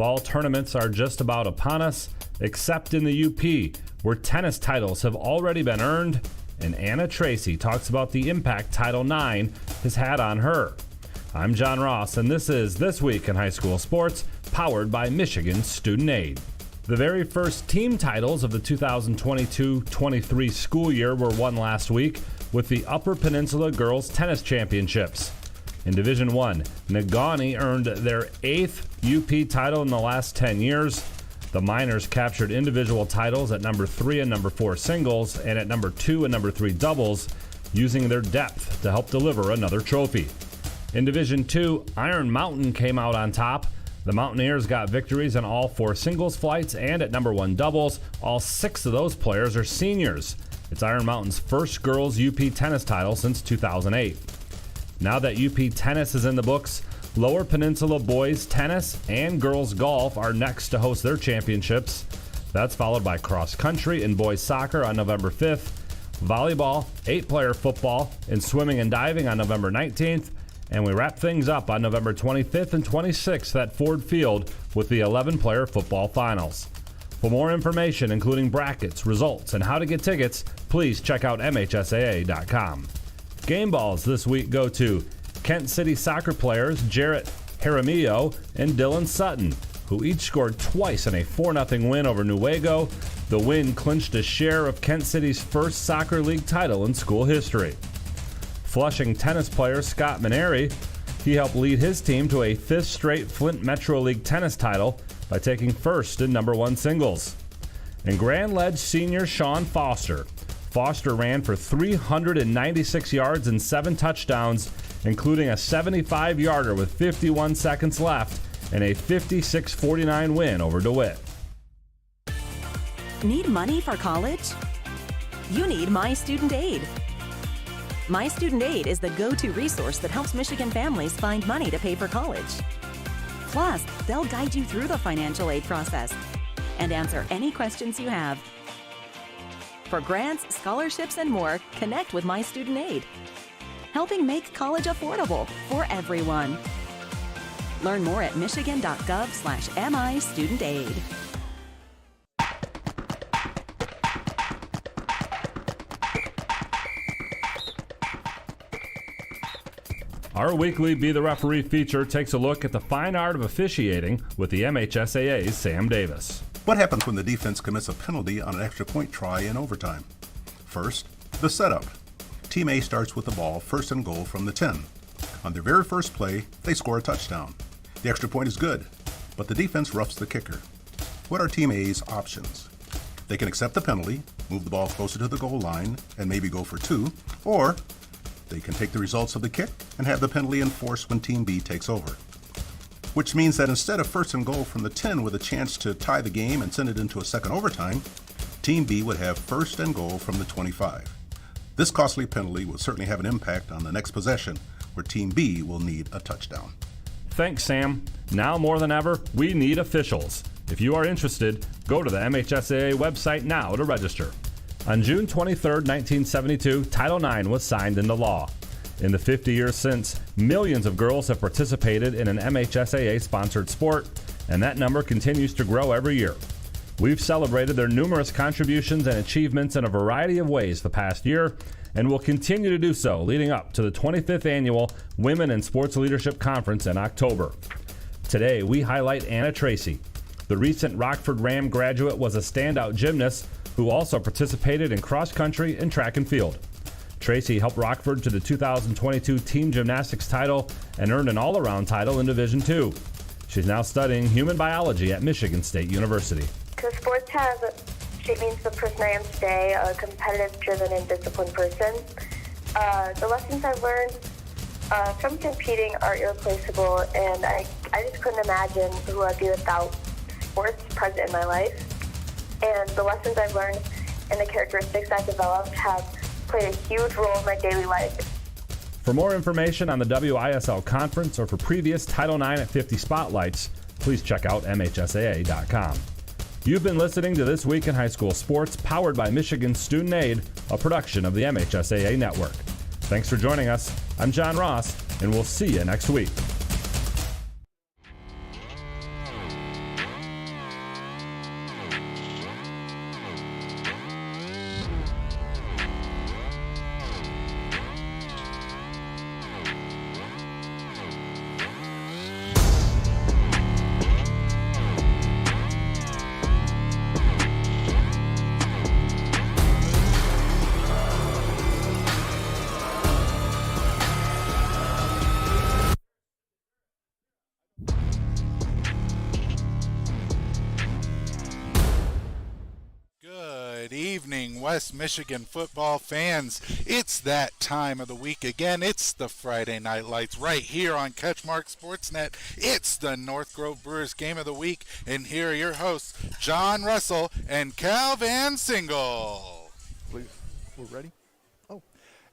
Fall tournaments are just about upon us, except in the UP, where tennis titles have already been earned, and Anna Tracy talks about the impact Title IX has had on her. I'm John Ross, and this is This Week in High School Sports, powered by Michigan Student Aid. The very first team titles of the 2022-23 school year were won last week with the Upper Peninsula Girls Tennis Championships. In Division I, Negaunee earned their 8th UP title in the last 10 years. The Miners captured individual titles at number 3 and number 4 singles and at number 2 and number 3 doubles, using their depth to help deliver another trophy. In Division II, Iron Mountain came out on top. The Mountaineers got victories in all 4 singles flights and at number 1 doubles. All 6 of those players are seniors. It's Iron Mountain's first girls UP tennis title since 2008. Now that UP tennis is in the books, Lower Peninsula boys tennis and girls golf are next to host their championships. That's followed by cross country and boys soccer on November 5th, volleyball, 8-player football, and swimming and diving on November 19th. And we wrap things up on November 25th and 26th at Ford Field with the 11-player football finals. For more information, including brackets, results, and how to get tickets, please check out MHSAA.com. Game balls this week go to Kent City soccer players Jarrett Jaramillo and Dylan Sutton, who each scored twice in a 4-0 win over Newaygo. The win clinched a share of Kent City's first soccer league title in school history. Flushing tennis player Scott Maneri, he helped lead his team to a 5th straight Flint Metro League tennis title by taking first in number 1 singles. And Grand Ledge senior Sean Foster. Foster ran for 396 yards and 7 touchdowns, including a 75-yarder with 51 seconds left and a 56-49 win over DeWitt. Need money for college? You need My Student Aid. My Student Aid is the go-to resource that helps Michigan families find money to pay for college. Plus, they'll guide you through the financial aid process and answer any questions you have. For grants, scholarships, and more, connect with My Student Aid, helping make college affordable for everyone. Learn more at michigan.gov/MIStudentAid. Our weekly Be the Referee feature takes a look at the fine art of officiating with the MHSAA's Sam Davis. What happens when the defense commits a penalty on an extra point try in overtime? First, the setup. Team A starts with the ball first and goal from the 10. On their very first play, they score a touchdown. The extra point is good, but the defense roughs the kicker. What are Team A's options? They can accept the penalty, move the ball closer to the goal line, and maybe go for 2, or they can take the results of the kick and have the penalty enforced when Team B takes over. Which means that instead of first and goal from the 10 with a chance to tie the game and send it into a second overtime, Team B would have first and goal from the 25. This costly penalty will certainly have an impact on the next possession, where Team B will need a touchdown. Thanks, Sam. Now more than ever, we need officials. If you are interested, go to the MHSAA website now to register. On June 23, 1972, Title IX was signed into law. In the 50 years since, millions of girls have participated in an MHSAA-sponsored sport, and that number continues to grow every year. We've celebrated their numerous contributions and achievements in a variety of ways the past year, and will continue to do so leading up to the 25th Annual Women in Sports Leadership Conference in October. Today, we highlight Anna Tracy. The recent Rockford Ram graduate was a standout gymnast who also participated in cross country and track and field. Tracy helped Rockford to the 2022 team gymnastics title and earned an all-around title in Division II. She's now studying human biology at Michigan State University. Because sports has shaped me into the person I am today, a competitive, driven, and disciplined person. The lessons I've learned from competing are irreplaceable, and I just couldn't imagine who I'd be without sports present in my life. And the lessons I've learned and the characteristics I've developed have played a huge role in my daily life. For more information on the WISL conference or for previous Title IX at 50 spotlights, please check out MHSAA.com. You've been listening to This Week in High School Sports, powered by Michigan Student Aid, a production of the MHSAA Network. Thanks for joining us. I'm John Ross, and we'll see you next week. West Michigan football fans. It's that time of the week again. It's the Friday Night Lights right here on CatchMark SportsNet. It's the North Grove Brewers Game of the Week, and here are your hosts, John Russell and Cal VanSingel. Please, we're ready.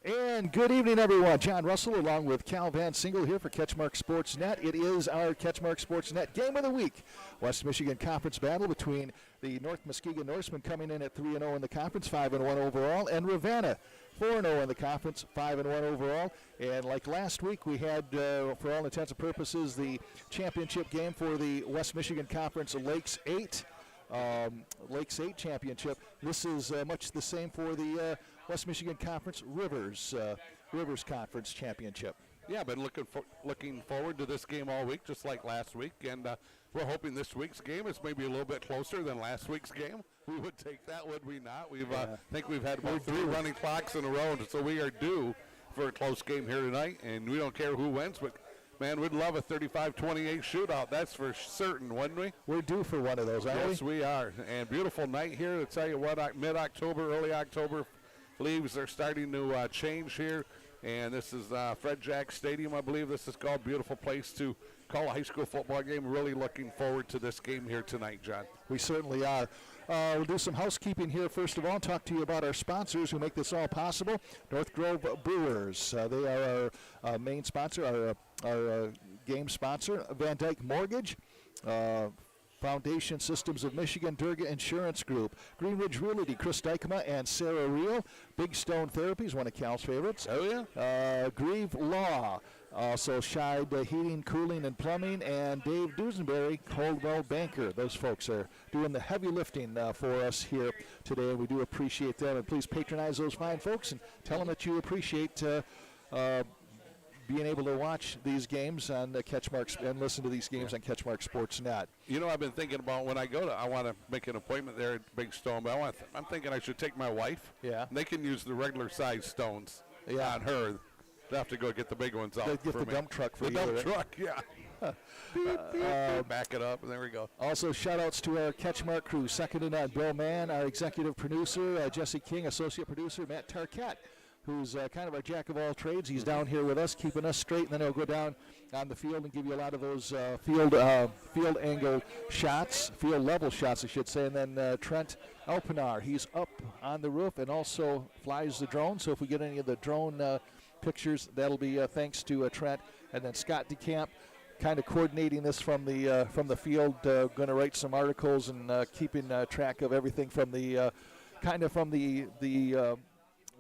And good evening, everyone. John Russell along with Cal VanSingel here for CatchMark SportsNet. It is our CatchMark SportsNet Game of the Week. West Michigan Conference battle between the North Muskegon Norsemen coming in at 3-0 in the conference, 5-1 overall, and Ravenna 4-0 in the conference, 5-1 overall. And like last week, we had, for all intents and purposes, the championship game for the West Michigan Conference Lakes 8. Lakes 8 championship. This is much the same for the West Michigan Conference Rivers Conference championship. Yeah, been looking forward to this game all week, just like last week, and we're hoping this week's game is maybe a little bit closer than last week's game. We would take that, would we not? I think we've had about 3 running clocks in a row, so we are due for a close game here tonight, and we don't care who wins, but man, we'd love a 35-28 shootout. That's for certain, wouldn't we? We're due for one of those, aren't we? Yes, we are. And beautiful night here. To tell you what, mid-October, early October, leaves are starting to change here. And this is Fred Jack Stadium, I believe this is called. Beautiful place to call a high school football game. Really looking forward to this game here tonight, John. We certainly are. We'll do some housekeeping here first of all. Talk to you about our sponsors who make this all possible. North Grove Brewers. They are our main sponsor, our game sponsor. Van Dyke Mortgage. Foundation Systems of Michigan, Durga Insurance Group, Green Ridge Realty, Chris Dykema and Sarah Reel, Big Stone Therapies, one of Cal's favorites. Oh, yeah. Grieve Law, also Scheid Heating, Cooling, and Plumbing, and Dave Dusenberry, Coldwell Banker. Those folks are doing the heavy lifting for us here today, and we do appreciate them. And please patronize those fine folks and tell them that you appreciate being able to watch these games on CatchMark and listen to these games on CatchMark SportsNet. You know, I've been thinking about when I go I want to make an appointment there at Big Stone, but I'm thinking I should take my wife. Yeah. And they can use the regular size stones on her. They have to go get the big ones out. Get for the me. dump truck for the you. dump right? truck, yeah. Back it up, and there we go. Also, shout-outs to our CatchMark crew. Second to none, Bill Mann, our executive producer, Jesse King, associate producer, Matt Tarquette, who's kind of our jack of all trades. He's down here with us, keeping us straight, and then he'll go down on the field and give you a lot of those field angle shots, field level shots, I should say. And then Trent Alpinar, he's up on the roof and also flies the drone. So if we get any of the drone pictures, that'll be thanks to Trent. And then Scott DeCamp, kind of coordinating this from the field, going to write some articles and keeping track of everything from the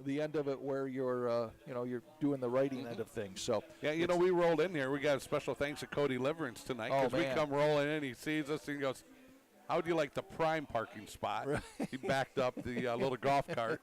the end of it where you're doing the writing end of things. So yeah, we rolled in here. We got a special thanks to Cody Liverance tonight because we come rolling in. He sees us and he goes, "How do you like the prime parking spot?" Right. He backed up the little golf cart,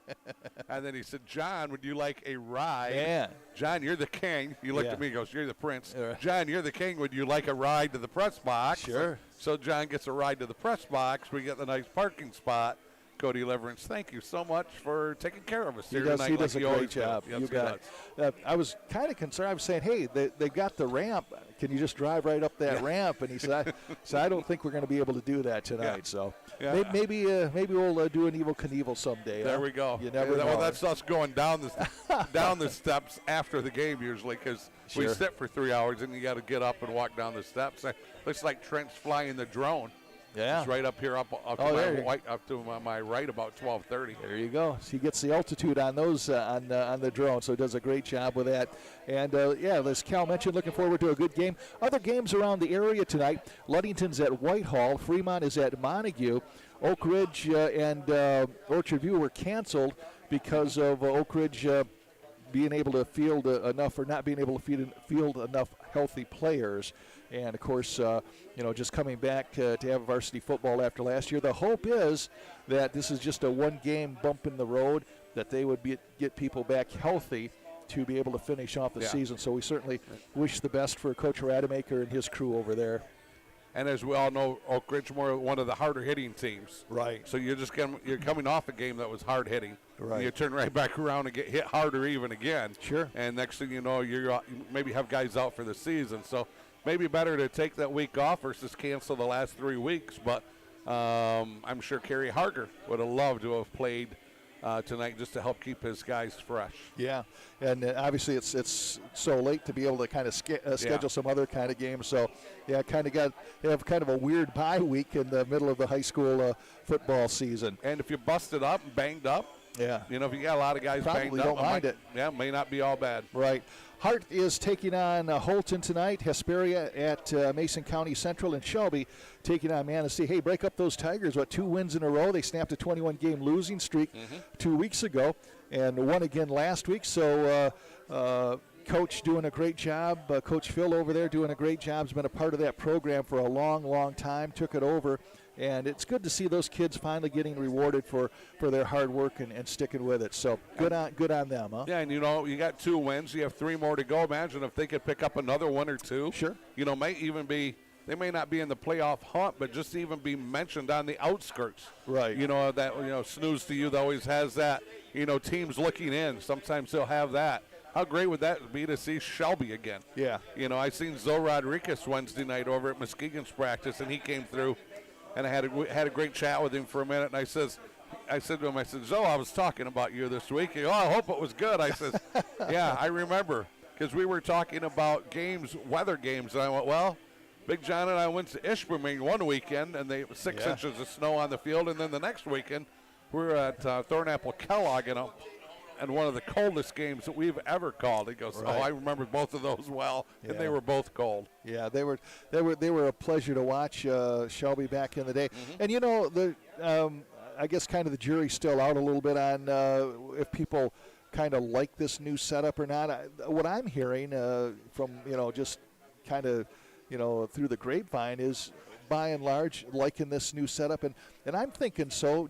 and then he said, "John, would you like a ride?" Yeah. John, you're the king. He looked at me and goes, "You're the prince." Right. John, you're the king. Would you like a ride to the press box? Sure. So John gets a ride to the press box. We get the nice parking spot. Cody Leverance, thank you so much for taking care of us here tonight. He does a great job. Yes, you got it. I was kind of concerned. I was saying, hey, they got the ramp. Can you just drive right up that ramp? And he said, I don't think we're going to be able to do that tonight. So maybe we'll do an Evel Knievel someday. There we go. You never know. Well, that's us going down the steps after the game usually because we sit for 3 hours and you got to get up and walk down the steps. Looks like Trent's flying the drone. Yeah. It's right up here, up to my right, about 12:30. There you go. So he gets the altitude on those on the drone, so he does a great job with that. And as Cal mentioned, looking forward to a good game. Other games around the area tonight: Ludington's at Whitehall, Fremont is at Montague, Oak Ridge and Orchard View were canceled because of Oak Ridge being able to field enough or not being able to field enough healthy players. And, of course, just coming back to have varsity football after last year. The hope is that this is just a one-game bump in the road, that they would get people back healthy to be able to finish off the season. So we certainly wish the best for Coach Rademacher and his crew over there. And as we all know, Oak Ridge more one of the harder hitting teams. Right. So you're coming off a game that was hard hitting. Right. You turn right back around and get hit harder even again. Sure. And next thing you know, you maybe have guys out for the season. So maybe better to take that week off versus cancel the last 3 weeks. But I'm sure Kerry Harger would have loved to have played tonight just to help keep his guys fresh. Yeah, and obviously it's so late to be able to kind of schedule some other kind of games. So, yeah, they have kind of a weird bye week in the middle of the high school football season. And if you're busted up and banged up, yeah, if you got a lot of guys probably banged don't up, mind it. Yeah, may not be all bad. Right. Hart is taking on Holton tonight. Hesperia at Mason County Central, and Shelby taking on Manistee. Hey, break up those Tigers. 2 wins in a row. They snapped a 21-game losing streak 2 weeks ago and won again last week. So Coach doing a great job. Coach Phil over there doing a great job. Has been a part of that program for a long, long time. Took it over. And it's good to see those kids finally getting rewarded for their hard work and sticking with it. So good on them, huh? Yeah, and you got 2 wins. You have 3 more to go. Imagine if they could pick up another 1 or 2. Sure. Might even be, they may not be in the playoff hunt, but just even be mentioned on the outskirts. Right. Snooze to you that always has that, teams looking in. Sometimes they'll have that. How great would that be to see Shelby again? Yeah. I seen Zoe Rodriguez Wednesday night over at Muskegon's practice, and he came through. And I had a great chat with him for a minute, and I said to him, Zoe, I was talking about you this week. He goes, I hope it was good. I said, yeah, I remember, because we were talking about weather games, and I went, well, Big John and I went to Ishpeming one weekend, and they 6 inches of snow on the field, and then the next weekend we were at Thornapple Kellogg, and one of the coldest games that we've ever called. He goes, right. Oh, I remember both of those well, and they were both cold. Yeah, they were a pleasure to watch. Shelby back in the day, and I guess kind of the jury's still out a little bit on if people kind of like this new setup or not. What I'm hearing from just kind of through the grapevine is, by and large, liking this new setup, and I'm thinking so.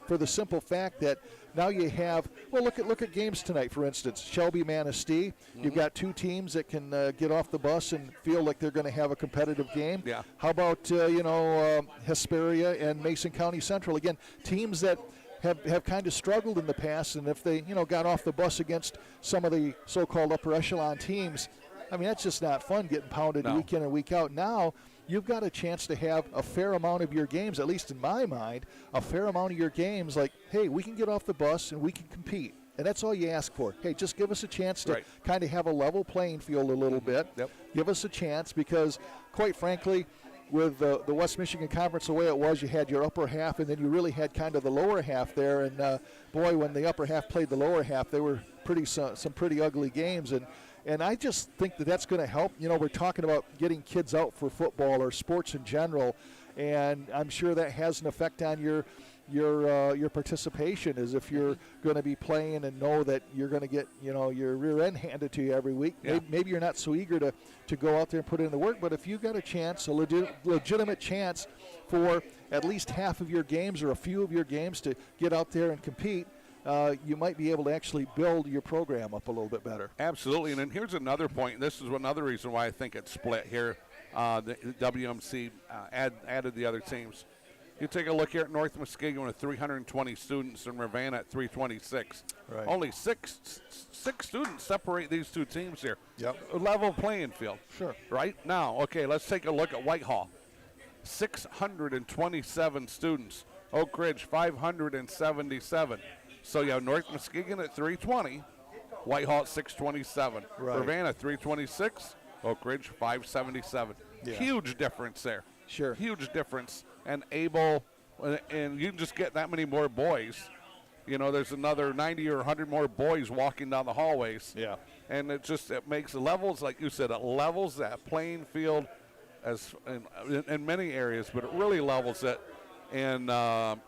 For the simple fact that now you have, look at games tonight, for instance, Shelby Manistee. You've got 2 teams that can get off the bus and feel like they're going to have a competitive game. Yeah. How about Hesperia and Mason County Central? Again, teams that have kind of struggled in the past, and if they got off the bus against some of the so-called upper echelon teams, that's just not fun, getting pounded week in and week out. Now you've got a chance to have a fair amount of your games, at least in my mind, a fair amount of your games like, hey, we can get off the bus and we can compete. And that's all you ask for. Hey, just give us a chance to kind of have a level playing field a little bit. Yep. Give us a chance, because, quite frankly, with the West Michigan Conference the way it was, you had your upper half, and then you really had kind of the lower half there. And, boy, when the upper half played the lower half, they were some pretty ugly games. And I just think that's going to help. We're talking about getting kids out for football or sports in general, and I'm sure that has an effect on your participation, as if you're going to be playing and know that you're going to get your rear end handed to you every week. Yeah. Maybe you're not so eager to go out there and put in the work, but if you got a chance, a legitimate chance for at least half of your games or a few of your games to get out there and compete, you might be able to actually build your program up a little bit better. Absolutely, and then here's another point. This is another reason why I think it's split here. The WMC added the other teams. You take a look here at North Muskegon with 320 students and Ravenna at 326. Right. Only six students separate these 2 teams here. Yep. A level playing field. Sure. Right? Now, okay, let's take a look at Whitehall. 627 students. Oak Ridge, 577. So you have North Muskegon at 320, Whitehall at 627. Right. Ravenna 326, Oak Ridge 577. Yeah. Huge difference there. Sure. Huge difference. And and you can just get that many more boys. There's another 90 or 100 more boys walking down the hallways. Yeah. And it makes levels, like you said, it levels that playing field as in many areas, but it really levels it in,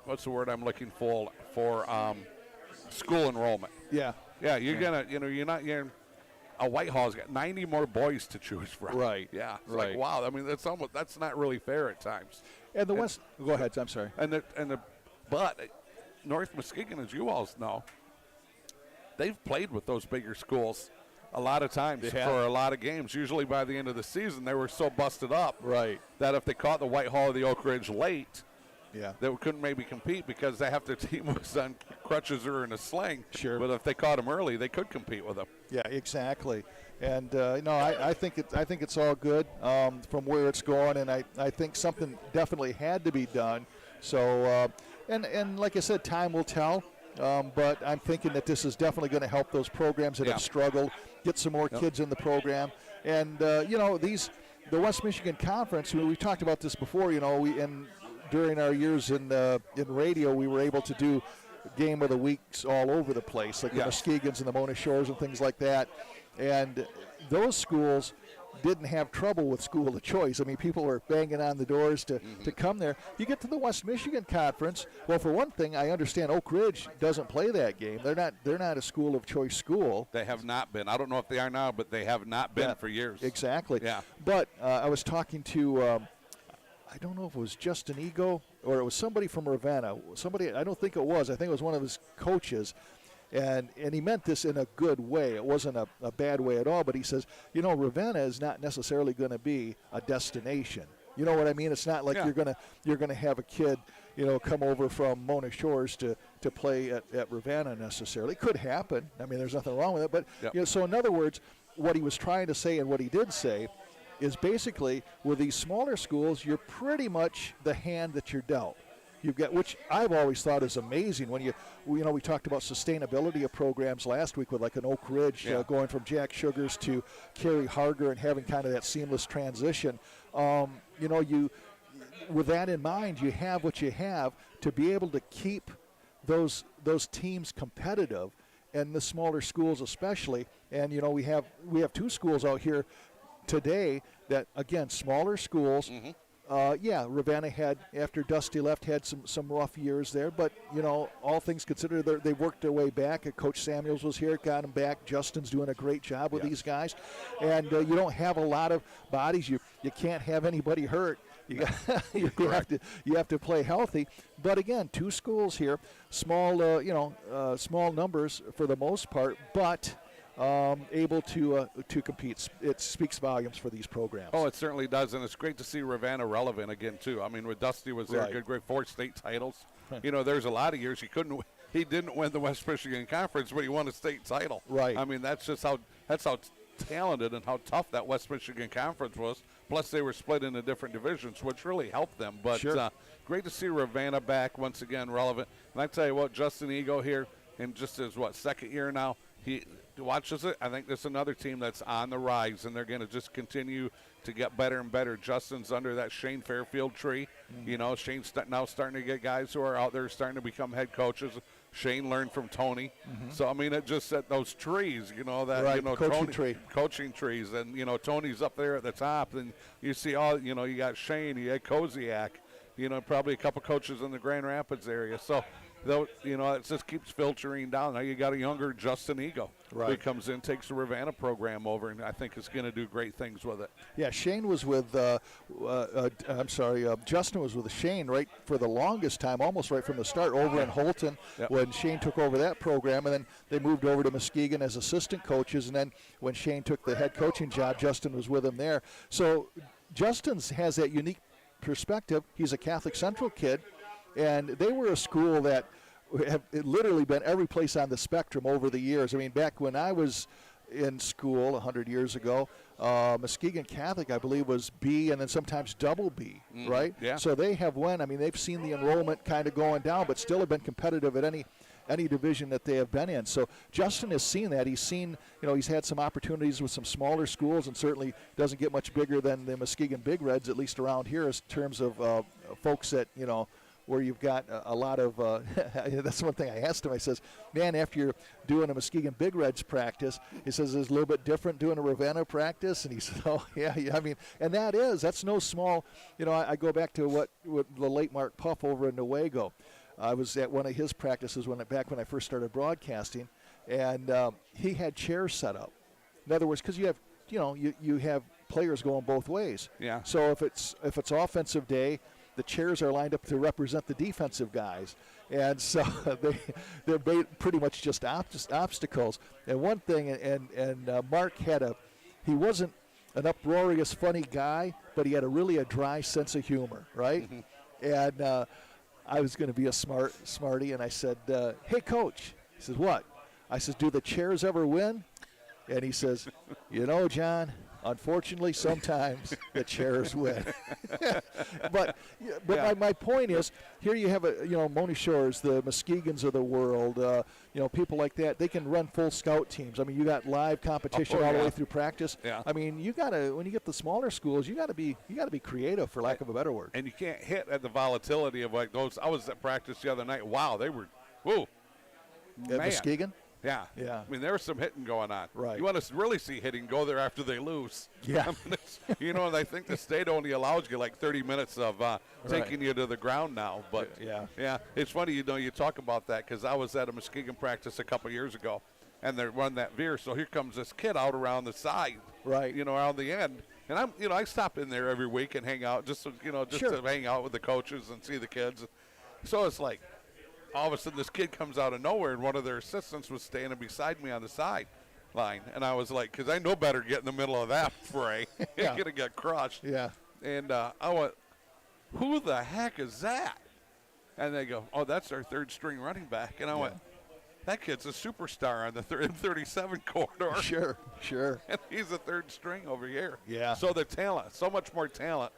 what's the word I'm looking for school enrollment. Yeah. Yeah, you're gonna, a Whitehall's got 90 more boys to choose from. Right. Yeah. It's right. like, wow. That's not really fair at times. And the West. Go ahead. I'm sorry. But North Muskegon, as you all know, they've played with those bigger schools a lot of times for a lot of games. Usually by the end of the season, they were so busted up that if they caught the Whitehall or the Oak Ridge late, they couldn't maybe compete because they have their team was on crutches or in a sling. Sure. But if they caught them early, they could compete with them. Yeah, exactly. And I think it's all good from where it's going, and I think something definitely had to be done. So and like I said, time will tell. but I'm thinking that this is definitely going to help those programs that have struggled, get some more kids in the program. And, the West Michigan Conference, we talked about this before, during our years in radio, we were able to do game of the weeks all over the place, like the Muskegons and the Mona Shores and things like that. And those schools didn't have trouble with school of choice. I mean, people were banging on the doors to come there. You get to the West Michigan Conference. Well, for one thing, I understand Oak Ridge doesn't play that game. They're not a school of choice school. They have not been. I don't know if they are now, but they have not been for years. Exactly. Yeah. But I was talking to, I don't know if it was Justin Ego or it was somebody from Ravenna. I don't think it was. I think it was one of his coaches. And he meant this in a good way. It wasn't a bad way at all, but he says, Ravenna is not necessarily going to be a destination. You know what I mean? It's not like you're gonna have a kid, come over from Mona Shores to play at Ravenna necessarily. It could happen. I mean, there's nothing wrong with it. But so in other words, what he was trying to say and what he did say is basically with these smaller schools, you're pretty much the hand that you're dealt. You've got, which I've always thought is amazing. When we talked about sustainability of programs last week with like an Oak Ridge going from Jack Sugars to Kerry Harger and having kind of that seamless transition. With that in mind, you have what you have to be able to keep those teams competitive, and the smaller schools especially. And we have two schools out here today that, again, smaller schools. Mm-hmm. Ravenna had, after Dusty left, had some rough years there. But, all things considered, they worked their way back. Coach Samuels was here, got them back. Justin's doing a great job with these guys. And you don't have a lot of bodies. You can't have anybody hurt. You have to play healthy. But, again, two schools here, small numbers for the most part, but able to compete. It speaks volumes for these programs. Oh, it certainly does, and it's great to see Ravenna relevant again too. I mean, with Dusty was there, good, great 4 state titles. There's a lot of years he didn't win the West Michigan Conference, but he won a state title. Right. I mean, that's how talented and how tough that West Michigan Conference was. Plus, they were split into different divisions, which really helped them. But great to see Ravenna back once again, relevant. And I tell you what, Justin Ego here, in just his second year now, he watches it. I think there's another team that's on the rise, and they're going to just continue to get better and better. Justin's under that Shane Fairfield tree. Mm-hmm. Shane's now starting to get guys who are out there starting to become head coaches. Shane learned from Tony. Mm-hmm. So, I mean, it just set those trees, coaching trees. And, Tony's up there at the top. And you see you got Shane, you got Koziak, probably a couple coaches in the Grand Rapids area. So, it just keeps filtering down. Now you got a younger Justin Ego who comes in, takes the Ravenna program over, and I think is going to do great things with it. Yeah, Shane was with, Justin was with Shane right for the longest time, almost right from the start, over in Holton when Shane took over that program, and then they moved over to Muskegon as assistant coaches, and then when Shane took the head coaching job, Justin was with him there. So Justin has that unique perspective. He's a Catholic Central kid. And they were a school that have literally been every place on the spectrum over the years. I mean, back when I was in school 100 years ago, Muskegon Catholic, I believe, was B and then sometimes double B, right? Yeah. So they have they've seen the enrollment kind of going down, but still have been competitive at any division that they have been in. So Justin has seen that. He's seen, he's had some opportunities with some smaller schools and certainly doesn't get much bigger than the Muskegon Big Reds, at least around here, in terms of folks that, where you've got a lot of that's one thing I asked him. I says, man, after you're doing a Muskegon Big Reds practice, he says, it's a little bit different doing a Ravenna practice. And he said, oh, yeah, I mean, and that's no small, I go back to what the late Mark Puff over in Newaygo. I was at one of his practices back when I first started broadcasting, and he had chairs set up. In other words, because you have, you have players going both ways. Yeah. So if it's offensive day, the chairs are lined up to represent the defensive guys. And so they're pretty much just obstacles. And one thing, and Mark he wasn't an uproarious, funny guy, but he had a dry sense of humor, right? Mm-hmm. And I was going to be a smarty, and I said, hey, Coach. He says, what? I said, do the chairs ever win? And he says, John, Unfortunately, sometimes the chairs win. but my point is, here you have Moni Shores, the Muskegons of the world, people like that. They can run full scout teams. I mean, you got live competition all the way through practice. Yeah. I mean, you gotta, when you get the smaller schools, you gotta be creative, for lack of a better word. And you can't hit at the volatility of like those. I was at practice the other night. Wow, they were, whoa. At Muskegon? Yeah. Yeah. I mean, there was some hitting going on. Right. You want to really see hitting, go there after they lose. Yeah. I mean, and I think the state only allows you like 30 minutes of taking you to the ground now. But, yeah, it's funny, you talk about that because I was at a Muskegon practice a couple years ago, and they run that veer. So here comes this kid out around the side, right? Around the end. And I stop in there every week and hang out, just to hang out with the coaches and see the kids. So it's like, all of a sudden, this kid comes out of nowhere, and one of their assistants was standing beside me on the sideline. And I was like, because I know better get in the middle of that fray. You're going to get crushed. Yeah. And I went, who the heck is that? And they go, oh, that's our third-string running back. And I went, that kid's a superstar on the 37 corridor. Sure. And he's a third string over here. Yeah. So the talent, so much more talent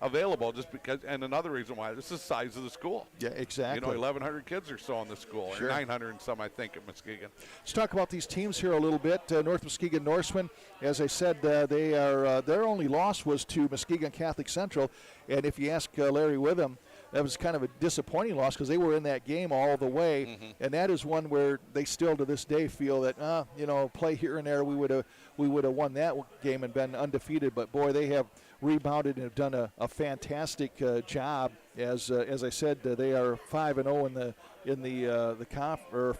available just because, and another reason why, this is the size of the school. Yeah, exactly. 1,100 kids or so in the school, sure. or 900 and some, I think, at Muskegon. Let's talk about these teams here a little bit. North Muskegon Norsemen, as I said, they are their only loss was to Muskegon Catholic Central, and if you ask Larry Witham, that was kind of a disappointing loss because they were in that game all the way, and that is one where they still to this day feel that, play here and there, we would have won that game and been undefeated. But boy, they have rebounded and have done a fantastic job. As I said, they are 5-0 in the or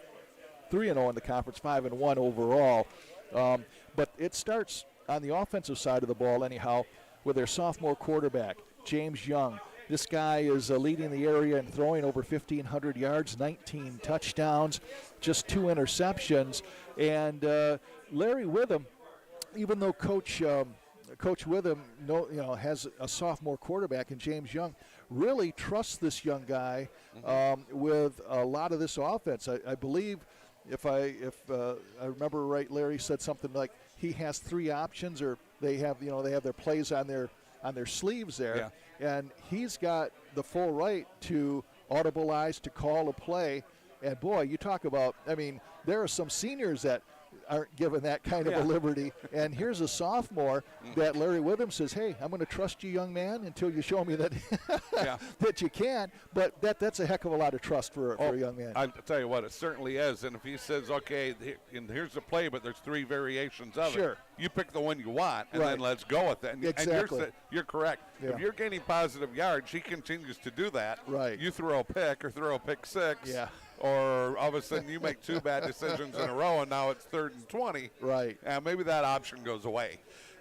3-0 in the conference, 5-1 overall. But it starts on the offensive side of the ball anyhow with their sophomore quarterback, James Young. This guy is leading the area and throwing over 1,500 yards, 19 touchdowns, just 2 interceptions. And Larry Witham, even though Coach Witham has a sophomore quarterback in James Young, really trusts this young guy with a lot of this offense. I believe, if I remember right, Larry said something like he has 3 options, or they have their plays on their sleeves there, and he's got the full right to audibilize, to call a play. And boy, you talk about, there are some seniors that aren't given that kind of a liberty, and here's a sophomore that Larry Witham says, hey, I'm going to trust you, young man, until you show me that that you can. But that's a heck of a lot of trust for a young man. I'll tell you what, it certainly is. And if he says, okay, and here's the play, but there's 3 variations of it, you pick the one you want, and then let's go with it. And, exactly. And you're correct. Yeah. If you're gaining positive yards, he continues to do that. Right. You throw a pick or throw a pick 6. Yeah. Or all of a sudden you make 2 bad decisions in a row, and now it's 3rd and 20. Right. And maybe that option goes away.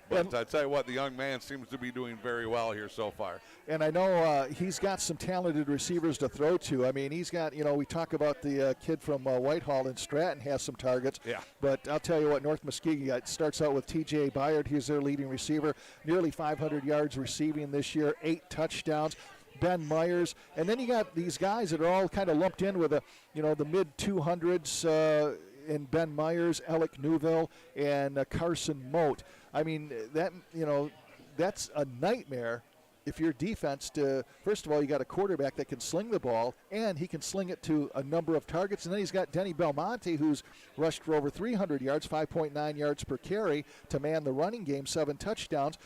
But I tell you what, the young man seems to be doing very well here so far. And I know he's got some talented receivers to throw to. He's got, we talk about the kid from Whitehall in Stratton has some targets. Yeah. But I'll tell you what, North Muskegon starts out with T.J. Byard. He's their leading receiver. Nearly 500 yards receiving this year, 8 touchdowns. Ben Myers, and then you got these guys that are all kind of lumped in with the mid 200s in Ben Myers, Alec Newville, and Carson Moat. That's a nightmare if your defense first of all, you got a quarterback that can sling the ball, and he can sling it to a number of targets, and then he's got Denny Belmonte, who's rushed for over 300 yards, 5.9 yards per carry to man the running game, 7 touchdowns.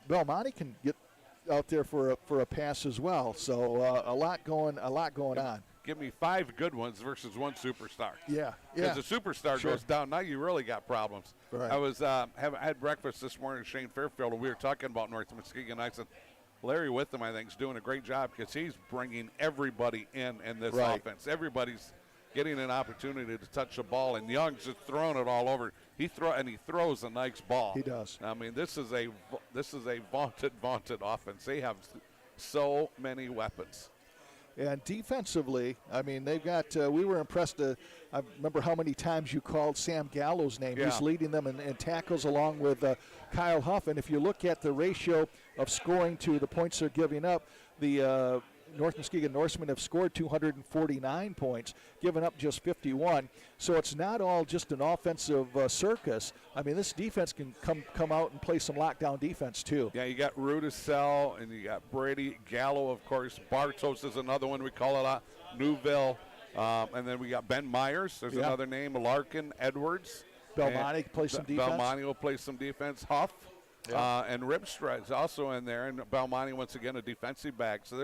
Belmonte can get out there for a pass as well. So a lot going on. Give me 5 good ones versus 1 superstar. Yeah. Because the superstar goes down, now you really got problems. Right. I was had breakfast this morning with Shane Fairfield, and we were talking about North Muskegon. I said, Larry Witham, I think, is doing a great job because he's bringing everybody in this offense. Everybody's getting an opportunity to touch the ball, and Young's just throwing it all over. He throws a nice ball. He does. This is a vaunted offense. They have so many weapons. And defensively, they've got. We were impressed. I remember how many times you called Sam Gallo's name. Yeah. He's leading them in tackles along with Kyle Huff. And if you look at the ratio of scoring to the points they're giving up, the North Muskegon Norsemen have scored 249 points, given up just 51. So it's not all just an offensive circus. I mean, this defense can come out and play some lockdown defense too. Yeah, you got Rudisell and you got Brady, Gallo, of course. Bartos is another one we call a lot. Newville. And then we got Ben Myers. There's another name. Larkin, Edwards. Belmonte plays some defense. Belmonte will play some defense. Huff. And Ripstra is also in there. And Belmonte, once again, a defensive back. So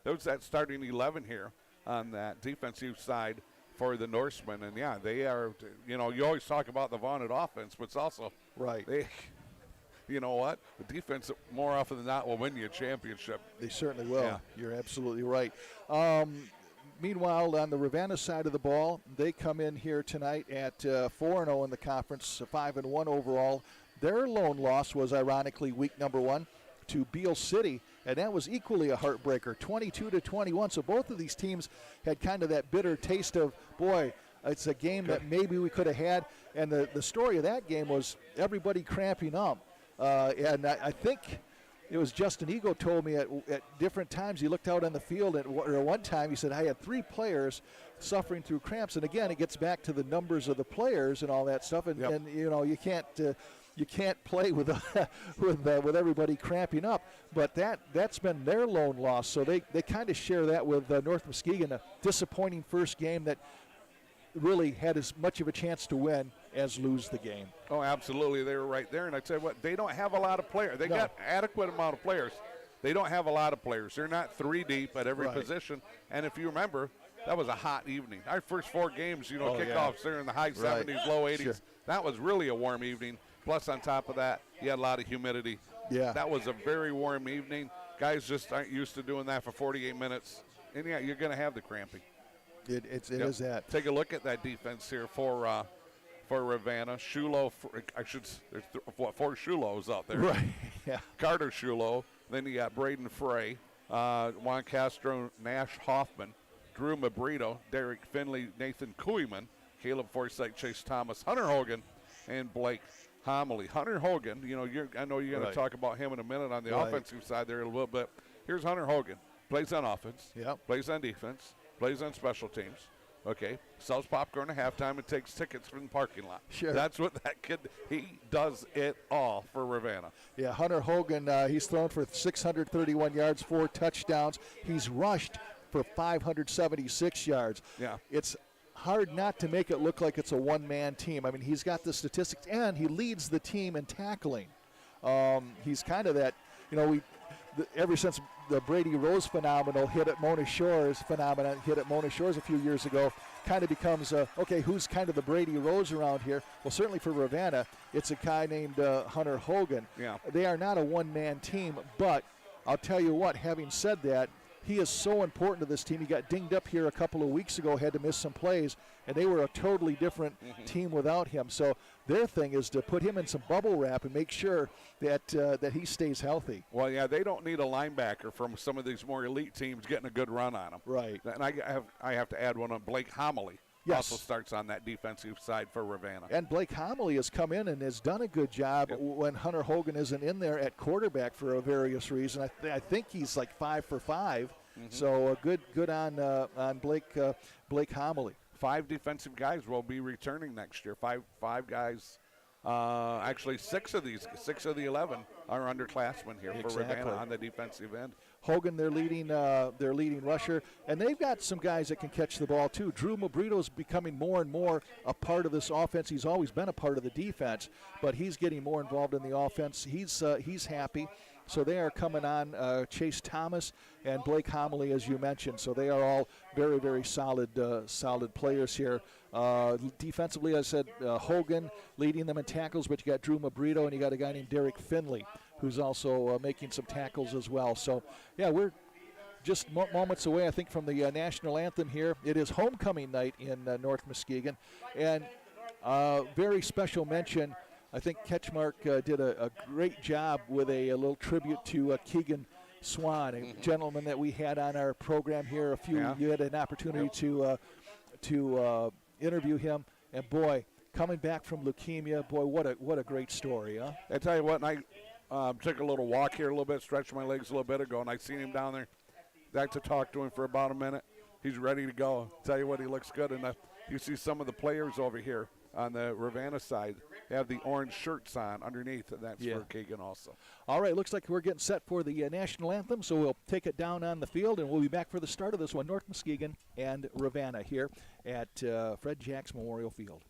there's that starting 11 here on that defensive side for the Norsemen. And, yeah, they are, you always talk about the vaunted offense, but it's also you know what? The defense, more often than not, will win you a championship. They certainly will. Yeah. You're absolutely right. Meanwhile, on the Ravenna side of the ball, they come in here tonight at 4-0 in the conference, 5-1 overall. Their lone loss was, ironically, week number 1 to Beale City, and that was equally a heartbreaker, 22-21. So both of these teams had kind of that bitter taste of, boy, it's a game that maybe we could have had. And the story of that game was everybody cramping up. And I think it was Justin Ego told me at different times he looked out on the field, or one time he said, I had 3 players suffering through cramps. And again, it gets back to the numbers of the players and all that stuff. And, and you can't play with with everybody cramping up. But that's been their lone loss. So they kind of share that with North Muskegon, a disappointing first game that really had as much of a chance to win as lose the game. Oh, absolutely. They were right there. And I tell you what, they don't have a lot of players. They got adequate amount of players. They don't have a lot of players. They're not 3 deep at every position. And if you remember, that was a hot evening. Our first 4 games, kickoffs there in the high 70s, low 80s. Sure. That was really a warm evening. Plus, on top of that, you had a lot of humidity. Yeah. That was a very warm evening. Guys just aren't used to doing that for 48 minutes. And, yeah, you're going to have the cramping. It is that. Take a look at that defense here for Ravenna. Shulo, there's 4 Shulos out there. Right, yeah. Carter Shulo. Then you got Braden Frey, Juan Castro, Nash Hoffman, Drew Mabrito, Derek Finley, Nathan Kooyman, Caleb Forsythe, Chase Thomas, Hunter Hogan, and Blake Homily. Hunter Hogan, I know you're going to talk about him in a minute on the offensive side there a little bit. Here's Hunter Hogan. Plays on offense. Plays on defense. Plays on special teams. Okay. Sells popcorn at halftime and takes tickets from the parking lot. Sure. That's what that kid, he does it all for Ravenna. Yeah, Hunter Hogan, he's thrown for 631 yards, 4 touchdowns. He's rushed for 576 yards. Yeah. It's hard not to make it look like it's a one-man team. I mean, he's got the statistics, and he leads the team in tackling. He's kind of that, ever since the Brady Rose phenomenon hit at Mona Shores a few years ago, kind of becomes, okay, who's kind of the Brady Rose around here? Well, certainly for Ravenna, it's a guy named Hunter Hogan. Yeah. They are not a one-man team, but I'll tell you what, having said that, he is so important to this team. He got dinged up here a couple of weeks ago, had to miss some plays, and they were a totally different team without him. So their thing is to put him in some bubble wrap and make sure that he stays healthy. Well, yeah, they don't need a linebacker from some of these more elite teams getting a good run on them. Right. And I have to add one on Blake Homily. Yes. Also starts on that defensive side for Ravenna. And Blake Homily has come in and has done a good job when Hunter Hogan isn't in there at quarterback for a various reason. I think he's like 5 for 5. So good on Blake Homily. 5 defensive guys will be returning next year. Five guys. Actually, 6 of the 11 are underclassmen here for Ravenna on the defensive end. Hogan, their leading rusher, and they've got some guys that can catch the ball too. Drew Mabrito is becoming more and more a part of this offense. He's always been a part of the defense, but he's getting more involved in the offense. He's happy. So they are coming on, Chase Thomas and Blake Homily, as you mentioned. So they are all very, very solid players here. Defensively, as I said, Hogan leading them in tackles, but you got Drew Mabrito and you got a guy named Derek Finley, who's also making some tackles as well. So, yeah, we're just moments away, I think, from the national anthem here. It is homecoming night in North Muskegon. And very special mention, I think CatchMark did a great job with a little tribute to Keegan Swan, a gentleman that we had on our program here. You had an opportunity to interview him, and boy, coming back from leukemia, boy, what a great story, huh? I tell you what, I took a little walk here a little bit, stretched my legs a little bit ago, and I seen him down there. got to talk to him for about a minute. He's ready to go. Tell you what, he looks good. And you see some of the players over here on the Ravenna side have the orange shirts on underneath, and that's for Keegan also. All right, looks like we're getting set for the national anthem, so we'll take it down on the field, and we'll be back for the start of this one, North Muskegon and Ravenna here at Fred Jacks Memorial Field.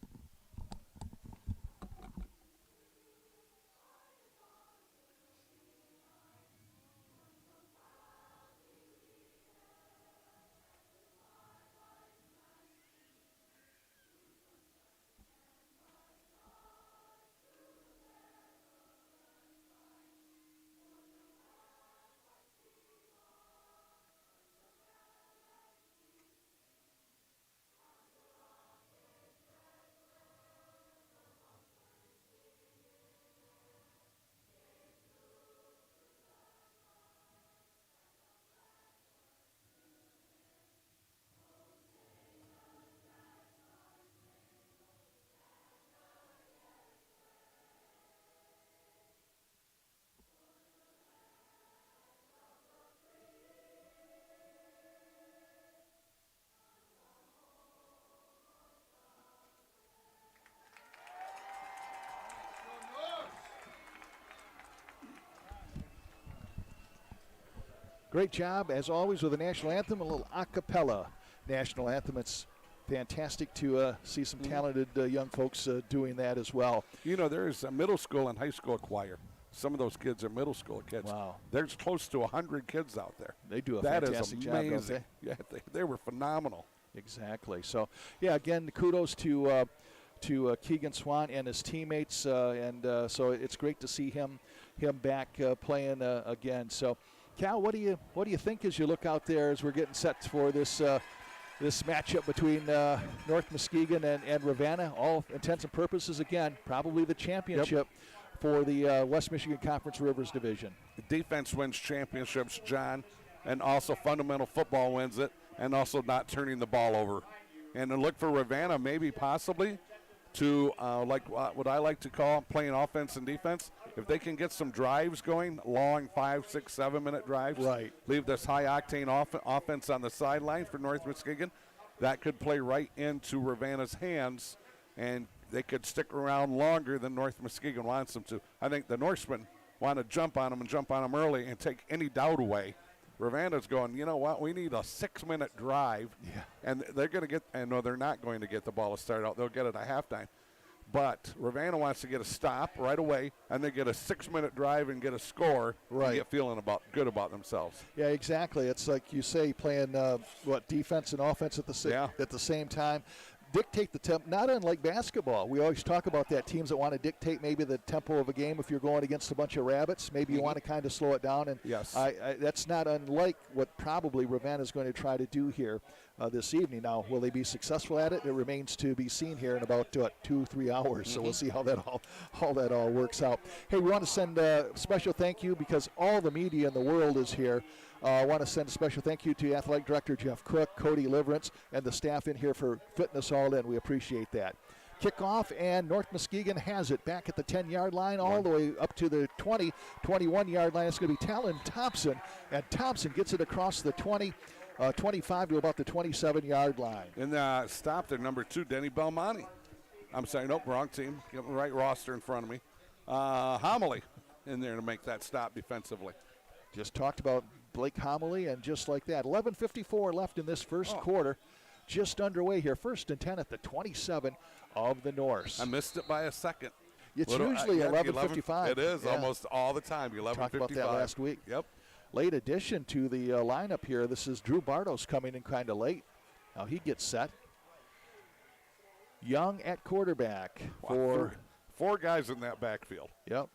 Great job, as always, with the national anthem, a little a cappella national anthem. It's fantastic to see some talented young folks doing that as well. You know, there's a middle school and high school choir. Some of those kids are middle school kids. Wow. There's close to 100 kids out there. They do a that fantastic is job, amazing. don't they? Yeah, they were phenomenal. Exactly. So, yeah, again, kudos to Keegan Swan and his teammates, so it's great to see him back playing again. So, Cal, what do you think as you look out there as we're getting set for this this matchup between North Muskegon and Ravenna? All intents and purposes, again, probably the championship for the West Michigan Conference Rivers Division. Defense wins championships, John, and also fundamental football wins it, and also not turning the ball over. And then look for Ravenna, maybe possibly, to like what I like to call playing offense and defense. If they can get some drives going, long 5, 6, 7 minute drives, right, leave this high octane offense on the sideline for North Muskegon, that could play right into Ravenna's hands, and they could stick around longer than North Muskegon wants them to. I think the Norsemen want to jump on them early and take any doubt away. Ravenna's going, you know what, we need a 6-minute drive, and they're going to get, and no, they're not going to get the ball to start out. They'll get it at halftime. But Ravenna wants to get a stop right away, and they get a 6-minute drive and get a score, and get feeling good about themselves. Yeah, exactly. It's like you say, playing defense and offense at the same time. Dictate the tempo, not unlike basketball. We always talk about that, teams that want to dictate maybe the tempo of a game. If you're going against a bunch of rabbits, maybe you want to kind of slow it down. And that's not unlike what probably Ravenna is going to try to do here this evening. Now, will they be successful at it? It remains to be seen here in about 2-3 hours. So we'll see how that all works out. Hey, we want to send a special thank you because all the media in the world is here. I want to send a special thank you to Athletic Director Jeff Cook, Cody Liverance, and the staff in here for fitting us all in. We appreciate that. Kickoff, and North Muskegon has it back at the 10-yard line all the way up to the 20, 21-yard line. It's going to be Talon Thompson, and Thompson gets it across the 20, 25 to about the 27-yard line. And stop there, number 2, Denny Belmonte. I'm sorry, nope, wrong team. Get the right roster in front of me. Homily in there to make that stop defensively. Just talked about Blake Homily, and just like that, 11:54 left in this first quarter. Just underway here. 1st and 10 at the 27 of the Norse. I missed it by a second. It's usually 11:55. It is almost all the time. 11:55. Talked about that last week. Yep. Late addition to the lineup here. This is Drew Bartos coming in kind of late. Now he gets set. Young at quarterback for four guys in that backfield. Yep.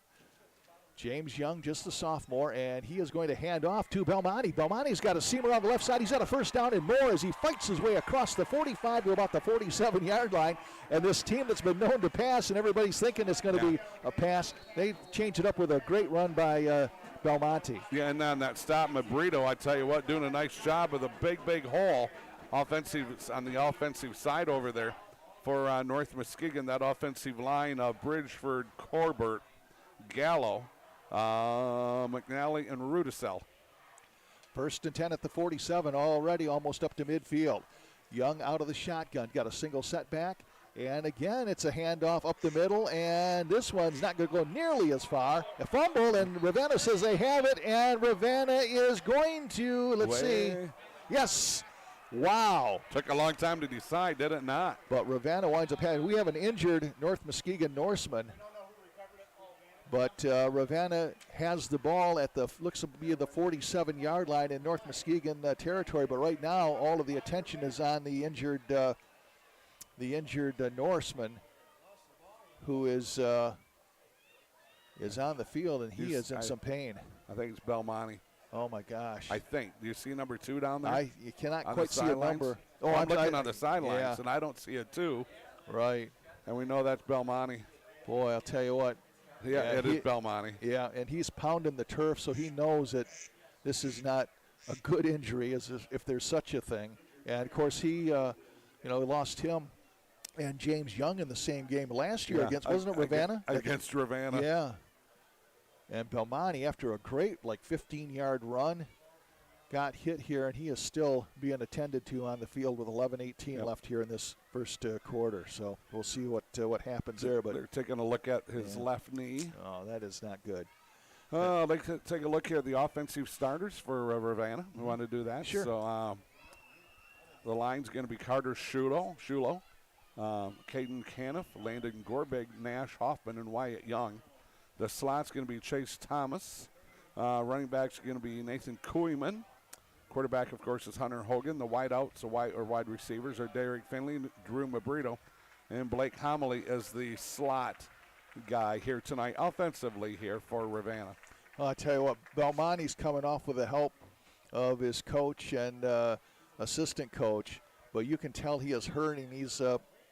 James Young, just a sophomore, and he is going to hand off to Belmonte. Belmonte's got a seamer on the left side. He's got a first down and more as he fights his way across the 45 to about the 47-yard line. And this team that's been known to pass, and everybody's thinking it's going to be a pass, they change it up with a great run by Belmonte. Yeah, and on that stop, Mabrito, I tell you what, doing a nice job with a big hole on the offensive side over there for North Muskegon. That offensive line of Bridgeford, Corbett, Gallo, McNally, and Rudisell. First and 10 at the 47, already almost up to midfield. Young out of the shotgun, got a single setback. And again, it's a handoff up the middle, and this one's not going to go nearly as far. A fumble, and Ravenna says they have it, and Ravenna is going to, let's see. Yes. Wow. Took a long time to decide, did it not? But Ravenna winds up having, we have an injured North Muskegon Norseman. But Ravenna has the ball at the, looks to be the 47-yard line in North Muskegon territory. But right now, all of the attention is on the injured Norseman, who is on the field, and he is in some pain. I think it's Belmonte. Oh my gosh! I think. Do you see number 2 down there? You cannot quite see a number. Oh, I'm looking on the sidelines, and I don't see a 2. Right. And we know that's Belmonte. Boy, I'll tell you what. Yeah, it is Belmonte. Yeah, and he's pounding the turf, so he knows that this is not a good injury, as if there's such a thing. And of course, he lost him and James Young in the same game last year against, wasn't it Ravenna? Against Ravenna. Yeah. And Belmonte, after a great 15-yard run, got hit here, and he is still being attended to on the field with 11:18 left here in this first quarter. So we'll see what happens there. But they're taking a look at his left knee. Oh, that is not good. I'd like to take a look here at the offensive starters for Ravenna. We want to do that. Sure. So the line's going to be Carter Shulo, Caden Caniff, Landon Gorbig, Nash Hoffman, and Wyatt Young. The slot's going to be Chase Thomas. Running back's going to be Nathan Kooiman. Quarterback, of course, is Hunter Hogan. The wideouts, wide receivers, are Derek Finley, Drew Mabrito, and Blake Homily as the slot guy here tonight, offensively here for Ravenna. Well, I tell you what, Belmonte's coming off with the help of his coach and assistant coach, but you can tell he is hurting. He's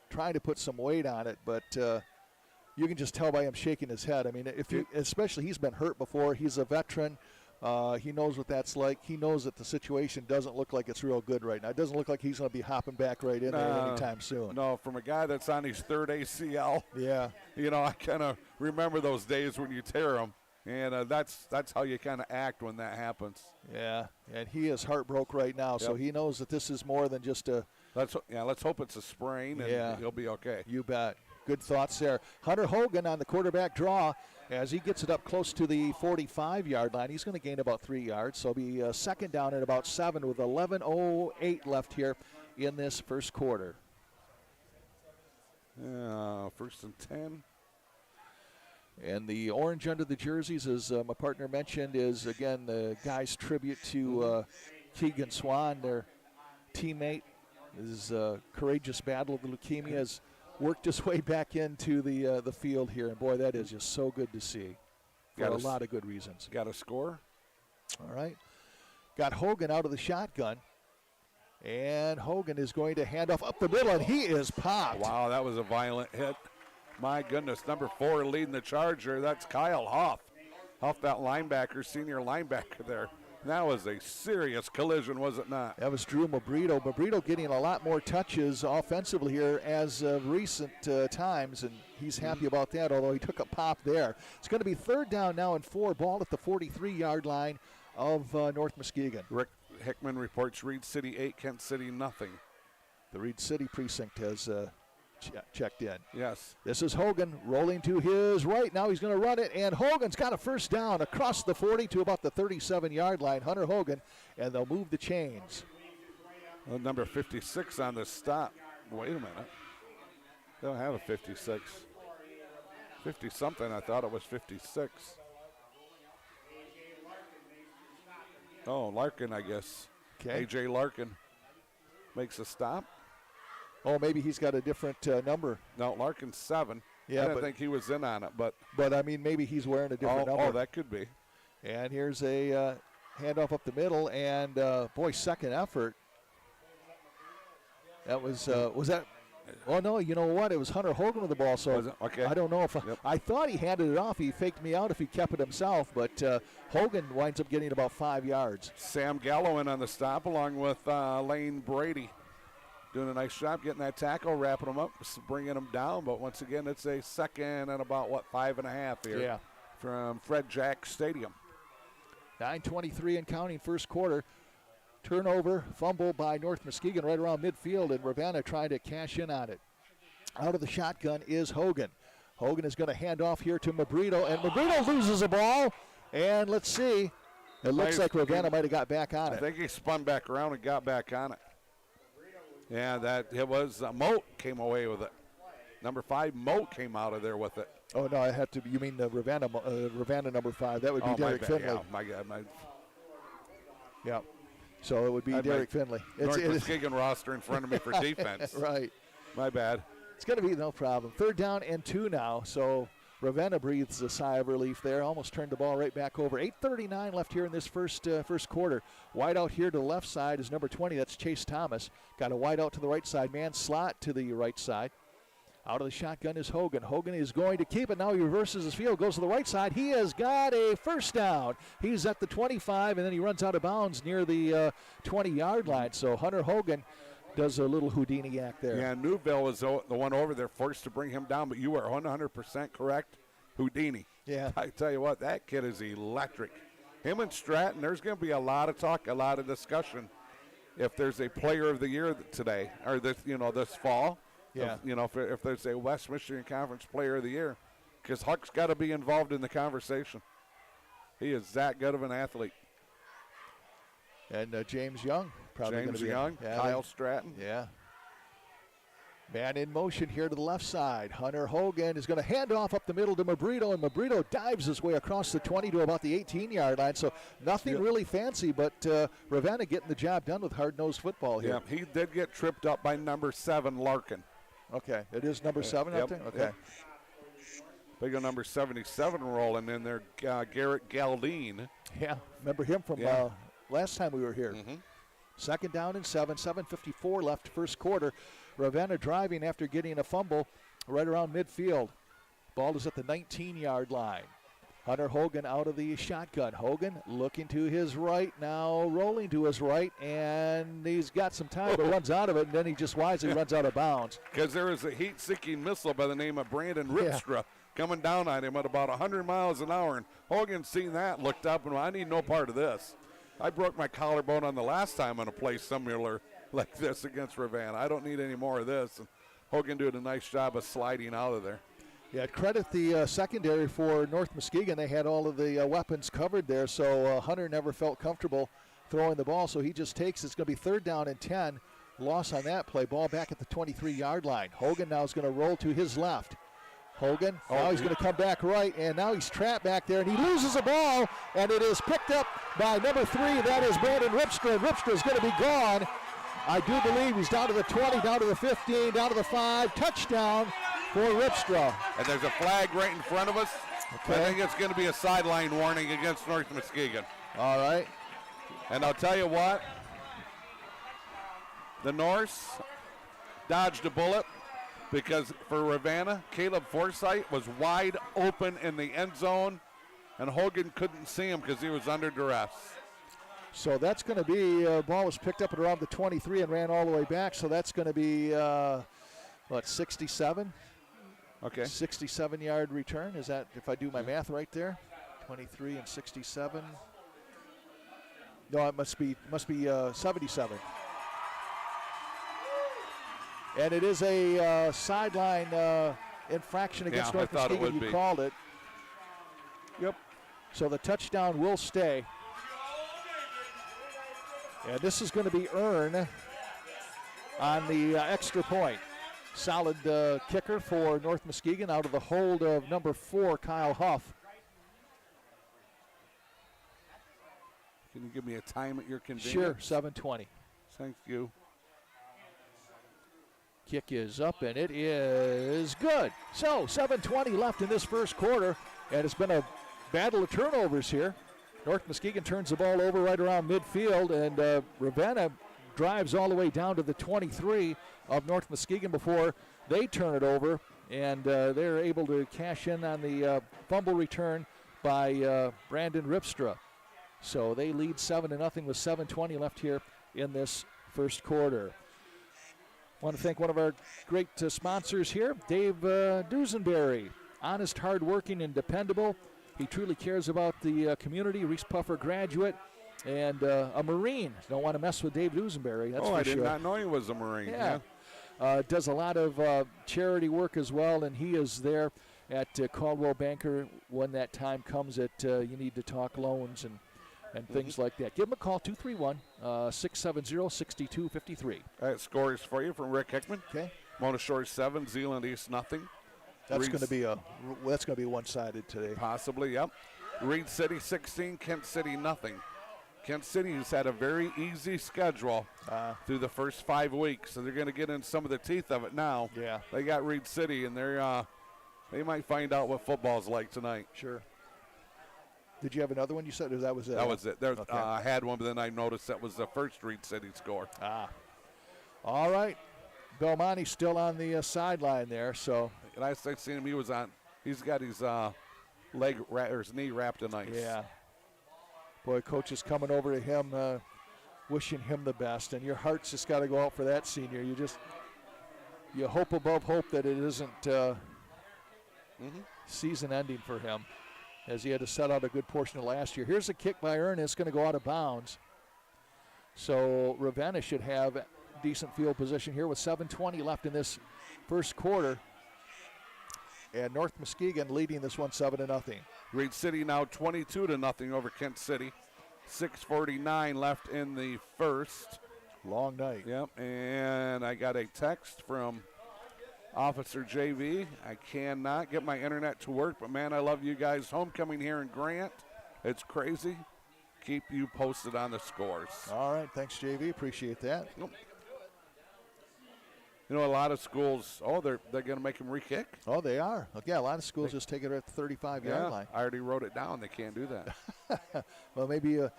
trying to put some weight on it, but you can just tell by him shaking his head. I mean, especially he's been hurt before. He's a veteran. He knows what that's like. He knows that the situation doesn't look like it's real good right now. It doesn't look like he's going to be hopping back right in there anytime soon. No, from a guy that's on his 3rd ACL. Yeah. I kind of remember those days when you tear them, and that's how you kind of act when that happens. Yeah, and he is heartbroken right now, so he knows that this is more than just a. Let's hope it's a sprain, and he'll be okay. You bet. Good thoughts there. Hunter Hogan on the quarterback draw as he gets it up close to the 45-yard line. He's going to gain about 3 yards, so it'll be second down at about 7 with 11:08 left here in this first quarter. First and 10. And the orange under the jerseys, as my partner mentioned, is, again, the guys' tribute to Keegan Swan, their teammate. His courageous battle of the leukemia has worked his way back into the field here. And, boy, that is just so good to see for a lot of good reasons. Got a score? All right. Got Hogan out of the shotgun. And Hogan is going to hand off up the middle, and he is popped. Wow, that was a violent hit. My goodness, number 4 leading the charge there. That's Kyle Hoff. Hoff, that linebacker, senior linebacker there. That was a serious collision, was it not? That was Drew Mabrito. Mabrito getting a lot more touches offensively here as of recent times, and he's happy about that, although he took a pop there. It's going to be 3rd down now and 4, ball at the 43-yard line of North Muskegon. Rick Hickman reports Reed City 8, Kent City nothing. The Reed City precinct has checked in. Yes. This is Hogan rolling to his right. Now he's going to run it, and Hogan's got a first down across the 40 to about the 37-yard line. Hunter Hogan, and they'll move the chains. Well, number 56 on the stop. Wait a minute. They don't have a 56. 50-something, I thought it was 56. Oh, Larkin, I guess. Okay. A.J. Larkin makes a stop. Oh, maybe he's got a different number. No, Larkin's 7. Yeah, I didn't think he was in on it, but I mean, maybe he's wearing a different number. Oh, that could be. And here's a handoff up the middle, and boy, second effort. That was that? Oh no, you know what? It was Hunter Hogan with the ball. So okay. I don't know if I thought he handed it off. He faked me out if he kept it himself, but Hogan winds up getting about 5 yards. Sam Gallowan on the stop, along with Lane Brady. Doing a nice job getting that tackle, wrapping them up, bringing them down. But once again, it's a second and about, 5.5 here from Fred Jack Stadium. 9:23 and counting first quarter. Turnover, fumble by North Muskegon right around midfield, and Ravenna trying to cash in on it. Out of the shotgun is Hogan. Hogan is going to hand off here to Mabrito, and Mabrito loses a ball. And let's see. It looks like Ravenna might have got back on it. I think he spun back around and got back on it. Yeah, it was Moat came away with it. Number 5, Moat came out of there with it. Oh, no, I had to. You mean Ravenna number 5. That would be Derek Finley. Yeah, my God. Yeah. So it would be Derek Finley. North Muskegon roster in front of me for defense. Right. My bad. It's going to be no problem. 3rd down and 2 now. So Ravenna breathes a sigh of relief there. Almost turned the ball right back over. 8:39 left here in this first quarter. Wide out here to the left side is number 20. That's Chase Thomas. Got a wide out to the right side. Man slot to the right side. Out of the shotgun is Hogan. Hogan is going to keep it. Now he reverses his field, goes to the right side. He has got a first down. He's at the 25, and then he runs out of bounds near the 20-yard line. So Hunter Hogan does a little Houdini act there. Yeah, Newville is the one over there forced to bring him down, but you are 100% correct. Houdini. Yeah. I tell you what, that kid is electric. Him and Stratton, there's going to be a lot of talk, a lot of discussion if there's a player of the year today, or this fall. Yeah. If there's a West Michigan Conference Player of the Year, because Huck's got to be involved in the conversation. He is that good of an athlete. And James Young probably going to be. James Young, Kyle Stratton. Yeah. Man in motion here to the left side. Hunter Hogan is going to hand off up the middle to Mabrito, and Mabrito dives his way across the 20 to about the 18-yard line. So nothing really fancy, but Ravenna getting the job done with hard-nosed football here. Yeah, he did get tripped up by number 7, Larkin. Okay, it is number 7 out there? Okay. Yep. Big old number 77 rolling in there, Garrett Galdine. Yeah, remember him from last time we were here. Mm-hmm. 2nd down and 7:54 left first quarter. Ravenna driving after getting a fumble right around midfield. Ball is at the 19-yard line. Hunter Hogan out of the shotgun. Hogan looking to his right, now rolling to his right, and he's got some time, but runs out of it, and then he just wisely runs out of bounds. Because there is a heat-seeking missile by the name of Brandon Ripstra coming down on him at about 100 miles an hour, and Hogan seen that, looked up, and I need no part of this. I broke my collarbone on the last time on a play similar like this against Ravenna. I don't need any more of this. And Hogan doing a nice job of sliding out of there. Yeah, credit the secondary for North Muskegon. They had all of the weapons covered there, so Hunter never felt comfortable throwing the ball, so he just takes. It's going to be 3rd down and 10. Loss on that play. Ball back at the 23-yard line. Hogan now is going to roll to his left. Hogan, now he's going to come back right, and now he's trapped back there, and he loses a ball, and it is picked up by number 3. That is Brandon Ripstra. Ripstra is going to be gone. I do believe he's down to the 20, down to the 15, down to the 5. Touchdown for Ripstra. And there's a flag right in front of us. Okay. I think it's going to be a sideline warning against North Muskegon. All right. And I'll tell you what, the Norse dodged a bullet because for Ravenna, Caleb Forsythe was wide open in the end zone, and Hogan couldn't see him because he was under duress. So that's going to be, ball was picked up at around the 23 and ran all the way back, so that's going to be, 67? Okay. 67-yard return. Is that, if I do my math right there? 23 and 67. No, it must be 77. And it is a sideline infraction against North Muskegon. You called it. Yep. So the touchdown will stay. And this is going to be Earn on the extra point. Solid kicker for North Muskegon out of the hold of number 4, Kyle Huff. Can you give me a time at your convenience? Sure, 7:20. Thank you. Kick is up, and it is good. So 7:20 left in this first quarter, and it's been a battle of turnovers here. North Muskegon turns the ball over right around midfield, and Ravenna drives all the way down to the 23 of North Muskegon before they turn it over, and they're able to cash in on the fumble return by Brandon Ripstra. So they lead 7-0 with 7:20 left here in this first quarter. Want to thank one of our great sponsors here, Dave Dusenberry. Honest, hardworking, and dependable. He truly cares about the community. Reese Puffer graduate and a Marine. Don't want to mess with Dave Dusenberry, that's for I sure. did not know he was a Marine. Yeah. Does a lot of charity work as well, and he is there at Caldwell Banker when that time comes that you need to talk loans and things like that. Give him a call, 231-670-6253. All right, scores for you from Rick Hickman. Okay. Mona Shores 7, Zeeland East nothing. That's going to be one-sided today. Possibly, yep. Reed City 16, Kent City nothing. Kent City has had a very easy schedule through the first 5 weeks, so they're going to get in some of the teeth of it now. Yeah. They got Reed City, and they might find out what football's like tonight. Sure. Did you have another one you said, or that was it? That was it. I had one, but then I noticed that was the first Reed City score. All right. Belmonte's still on the sideline there, so. Last I seen him, he's got his his knee wrapped in ice. Yeah. Boy, coach is coming over to him, wishing him the best, and your heart's just got to go out for that senior. You hope above hope that it isn't season ending for him, as he had to set out a good portion of last year. Here's a kick by Ernest, going to go out of bounds. So Ravenna should have decent field position here with 7:20 left in this first quarter. And North Muskegon leading this one 7-0. Reed City now 22-0 over Kent City. 6:49 left in the first. Long night. Yep, and I got a text from Officer JV. I cannot get my internet to work, but man, I love you guys. Homecoming here in Grant. It's crazy. Keep you posted on the scores. All right, thanks, JV. Appreciate that. Yep. You know, a lot of schools, they're going to make them re-kick. Oh, they are. Yeah, a lot of schools just take it at the 35-yard line. I already wrote it down. They can't do that. Well, maybe you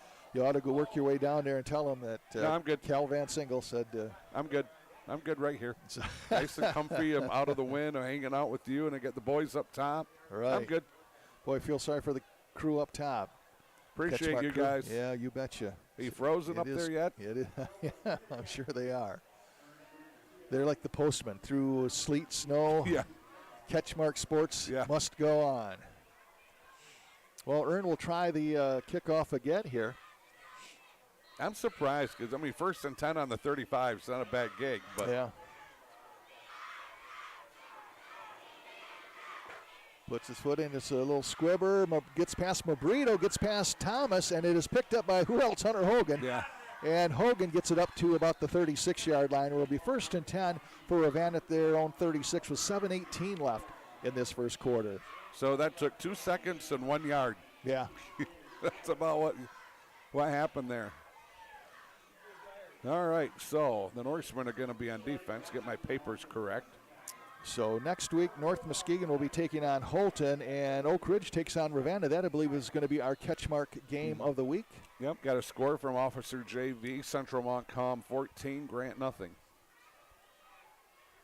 ought to go work your way down there and tell them that no, I'm good. Cal VanSingel said. I'm good. I'm good right here. Nice and comfy. I'm out of the wind. I'm hanging out with you, and I get the boys up top. Right. I'm good. Boy, I feel sorry for the crew up top. Appreciate CatchMark you crew. guys. Yeah, you betcha. Are you frozen up there yet? It is. Yeah, I'm sure they are. They're like the postman through sleet, snow. Yeah. CatchMark Sports must go on. Well, Ern will try the kickoff again here. I'm surprised because, 1st and 10 on the 35 is not a bad gig. But yeah. Puts his foot in. It's a little squibber. Gets past Mabrito, gets past Thomas, and it is picked up by who else? Hunter Hogan. Yeah. And Hogan gets it up to about the 36-yard line. It will be 1st and 10 for Ravenna at their own 36 with 7:18 left in this first quarter. So that took 2 seconds and 1 yard. Yeah. That's about what happened there. All right, so the Norsemen are going to be on defense. Get my papers correct. So next week, North Muskegon will be taking on Holton, and Oak Ridge takes on Ravenna. That, I believe, is going to be our CatchMark game of the week. Yep, got a score from Officer JV. Central Montcalm 14, Grant nothing.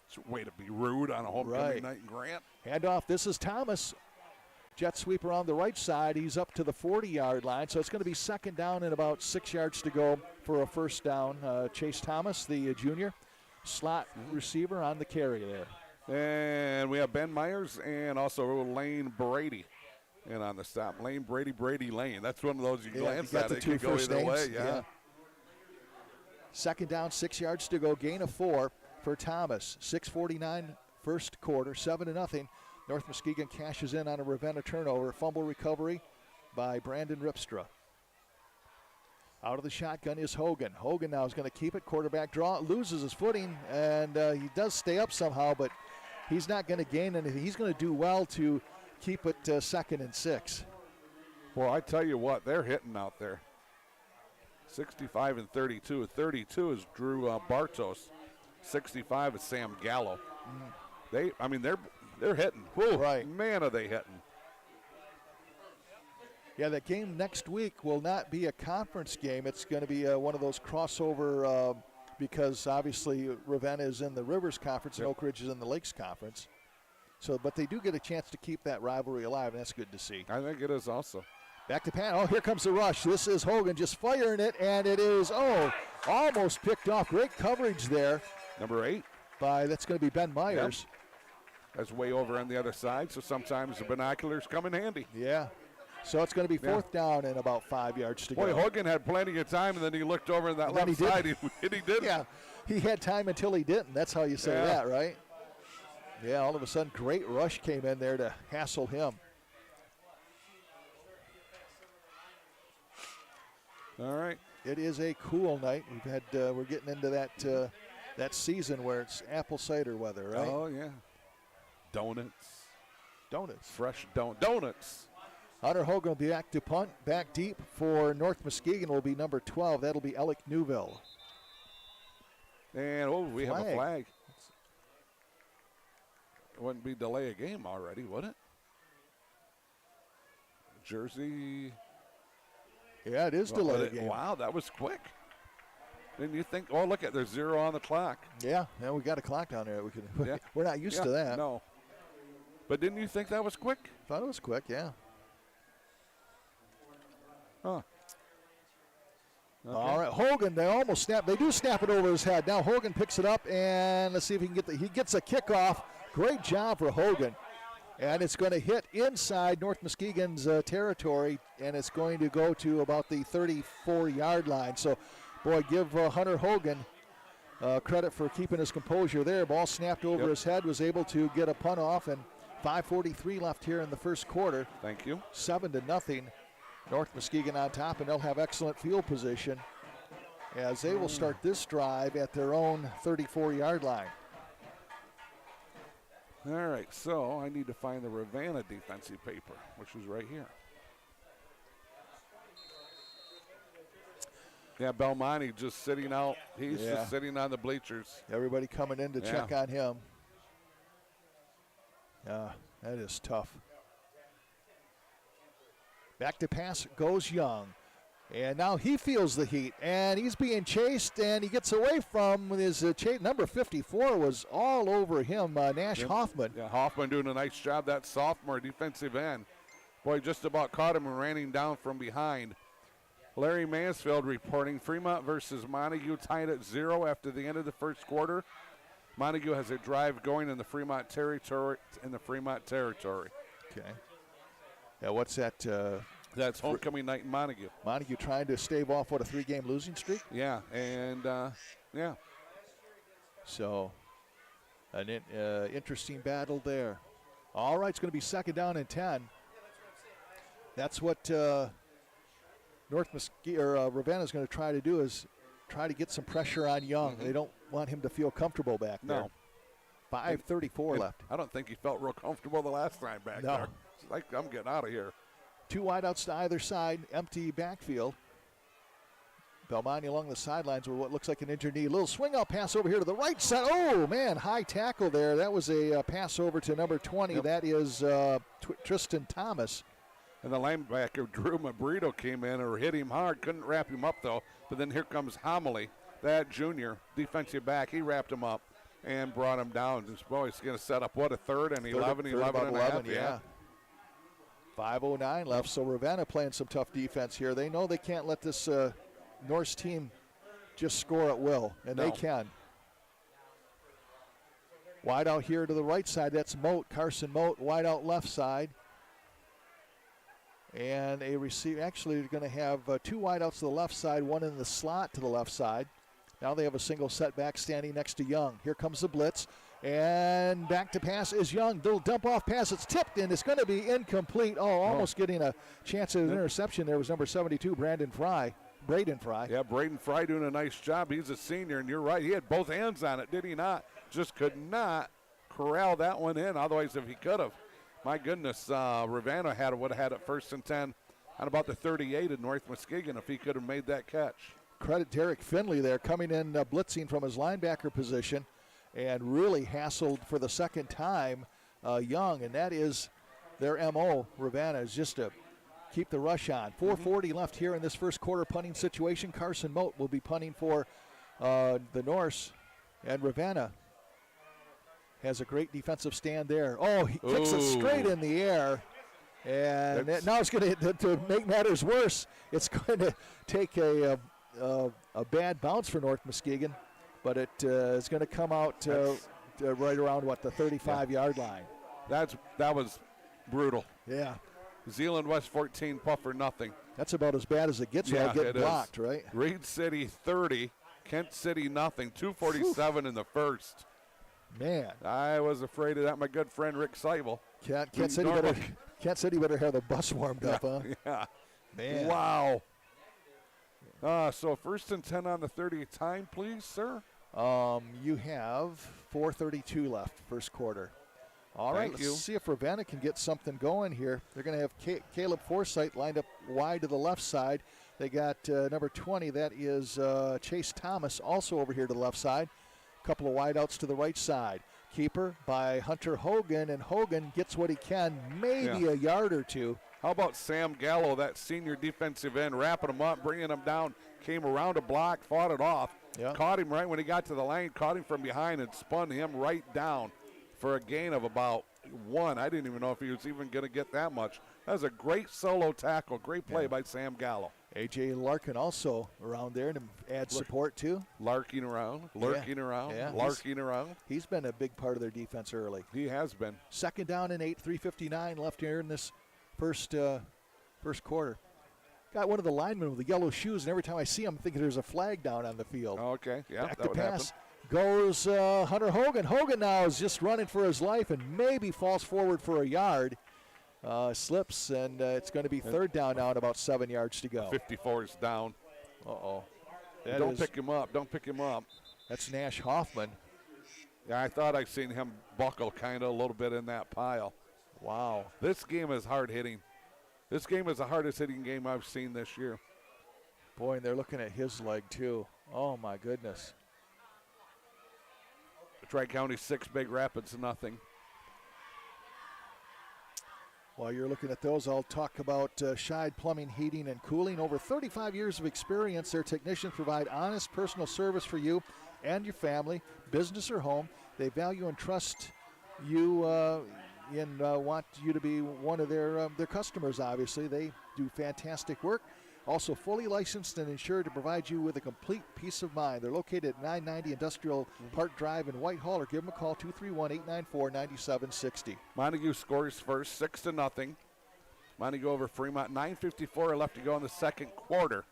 It's a way to be rude on a homecoming night in Grant. Handoff. This is Thomas. Jet sweep around the right side. He's up to the 40-yard line, so it's going to be 2nd down and about 6 yards to go for a 1st down. Chase Thomas, the junior, slot receiver on the carry there. And we have Ben Myers and also Lane Brady in on the stop. Lane Brady Lane. That's one of those you glance at. It can go either way. Yeah. 2nd down, 6 yards to go. Gain of 4 for Thomas. 6:49 first quarter, 7-0. North Muskegon cashes in on a Ravenna turnover. Fumble recovery by Brandon Ripstra. Out of the shotgun is Hogan. Hogan now is going to keep it. Quarterback draw. Loses his footing, and he does stay up somehow, but he's not going to gain anything. He's going to do well to keep it 2nd and 6. Well, I tell you what, they're hitting out there. 65 and 32. 32 is Drew Bartos. 65 is Sam Gallo. They're hitting. Whoa, right. Man, are they hitting. Yeah, that game next week will not be a conference game. It's going to be one of those crossover because obviously Ravenna is in the Rivers Conference and Oak Ridge is in the Lakes Conference. So, but they do get a chance to keep that rivalry alive, and that's good to see. I think it is also. Back to Pat. Oh, here comes the rush. This is Hogan just firing it, and it is, almost picked off. Great coverage there. Number 8. That's going to be Ben Myers. Yep. That's way over on the other side, so sometimes the binoculars come in handy. Yeah. So it's going to be fourth down and about 5 yards to go. Boy, Hogan had plenty of time, and then he looked over on that And left side, and he didn't. Yeah, he had time until he didn't. That's how you say that, right? Yeah, all of a sudden, great rush came in there to hassle him. All right. It is a cool night. We're getting into that season where it's apple cider weather, right? Oh, yeah. Donuts. Fresh donuts. Hunter Hogan will be back to punt. Back deep for North Muskegon will be number 12. That'll be Alec Newville. And, we have a flag. It wouldn't be delay a game already, would it? Jersey. Yeah, it is delay a game. Wow, that was quick. Didn't you think? Oh, look there's 0 on the clock. Yeah, we got a clock down there. We're not used to that. No. But didn't you think that was quick? Thought it was quick, yeah. Huh. Okay. All right, Hogan, they almost snap. They do snap it over his head. Now Hogan picks it up, and let's see if he can he gets a kickoff. Great job for Hogan. And it's going to hit inside North Muskegon's territory, and it's going to go to about the 34-yard line. So, boy, give Hunter Hogan credit for keeping his composure there. Ball snapped over his head, was able to get a punt off, and 5:43 left here in the first quarter. Thank you. 7-0. North Muskegon on top, and they'll have excellent field position as they will start this drive at their own 34-yard line. All right, so I need to find the Ravenna defensive paper, which is right here. Yeah, Belmonte just sitting out. He's just sitting on the bleachers. Everybody coming in to check on him. That is tough. Back to pass goes Young. And now he feels the heat, and he's being chased, and he gets away from his chase. Number 54 was all over him, Nash Hoffman. Yeah, Hoffman doing a nice job, that sophomore defensive end. Boy, just about caught him and ran him down from behind. Larry Mansfield reporting Fremont versus Montague tied at 0 after the end of the first quarter. Montague has a drive going in the Fremont territory. Okay. Yeah, what's that? That's homecoming night in Montague. Montague trying to stave off, a 3-game losing streak? Yeah, and So, an interesting battle there. All right, it's going to be 2nd down and 10. That's what Ravenna is going to try to do, is try to get some pressure on Young. They don't want him to feel comfortable back there. 5:34 left. I don't think he felt real comfortable the last time back there. It's like, I'm getting out of here. 2 wideouts to either side, empty backfield. Belmonte along the sidelines with what looks like an injured knee. Little swing out pass over here to the right side. Oh, man, high tackle there. That was a pass over to number 20. That is Tristan Thomas. And the linebacker, Drew Mabrito, came in or hit him hard. Couldn't wrap him up, though. But then here comes Homily, that junior defensive back. He wrapped him up and brought him down. This boy's going to set up, a 3rd and 11 and a half. Yeah. 5:09 left, so Ravenna playing some tough defense here. They know they can't let this Norse team just score at will, and they can. Wide out here to the right side, that's Moat, Carson Moat, wide out left side. And a receiver, actually they're going to have 2 wideouts to the left side, 1 in the slot to the left side. Now they have a single setback standing next to Young. Here comes the blitz. And back to pass is Young. Little dump off pass. It's tipped and it's going to be incomplete. Almost getting a chance at an interception. There was number 72, Braden Fry. Yeah, Braden Fry doing a nice job. He's a senior, and you're right. He had both hands on it, did he not? Just could not corral that one in. Otherwise, if he could have, my goodness, Ravenna would have had it 1st and 10 on about the 38 of North Muskegon if he could have made that catch. Credit Derek Finley there coming in blitzing from his linebacker position and really hassled for the 2nd time Young, and that is their MO. Ravenna is just to keep the rush on. 4:40 left here in this first quarter punting situation. Carson Moat will be punting for the Norse, and Ravenna has a great defensive stand there. He kicks it straight in the air. And now it's going to make matters worse. It's going to take a bad bounce for North Muskegon, but it is going to come out right around the 35-yard line. That was brutal. Yeah. Zeeland West 14, Puffer nothing. That's about as bad as it gets without getting blocked, right? Reed City 30, Kent City nothing. 2:47 in the first. Man, I was afraid of that. My good friend Rick Seibel. Kent City better have the bus warmed up, huh? Yeah. Man. Wow. So 1st and 10 on the 30. Time, please, sir. You have 4:32 left, first quarter. All right, let's see if Ravenna can get something going here. They're going to have Caleb Forsythe lined up wide to the left side. They got number 20, that is Chase Thomas, also over here to the left side. A couple of wideouts to the right side. Keeper by Hunter Hogan, and Hogan gets what he can, maybe a yard or two. How about Sam Gallo, that senior defensive end, wrapping him up, bringing him down, came around a block, fought it off, caught him right when he got to the lane, caught him from behind and spun him right down for a gain of about 1. I didn't even know if he was even going to get that much. That was a great solo tackle, great play by Sam Gallo. A.J. Larkin also around there to add support too. Lurking around. He's been a big part of their defense early. He has been. 2nd down and 8, 3:59 left here in this first quarter. Got one of the linemen with the yellow shoes, and every time I see him, I'm thinking there's a flag down on the field. Oh, okay, yeah, back that to would pass. happen. Goes Hunter Hogan. Hogan now is just running for his life and maybe falls forward for a yard. Slips, and it's going to be 3rd down now and about 7 yards to go. 54 is down. Uh-oh. Don't pick him up. Don't pick him up. That's Nash Hoffman. Yeah, I thought I'd seen him buckle kind of a little bit in that pile. Wow. This game is hard-hitting. This game is the hardest-hitting game I've seen this year. Boy, and they're looking at his leg, too. Oh, my goodness. Tri-County 6, Big Rapids nothing. While you're looking at those, I'll talk about Scheid Plumbing, Heating, and Cooling. Over 35 years of experience, their technicians provide honest personal service for you and your family, business or home. They value and trust you and want you to be one of their customers, obviously. They do fantastic work. Also fully licensed and insured to provide you with a complete peace of mind. They're located at 990 Industrial Park Drive in Whitehall, or give them a call, 231-894-9760. Montague scores first, 6-0. Montague over Fremont. 9:54 left to go in the second quarter.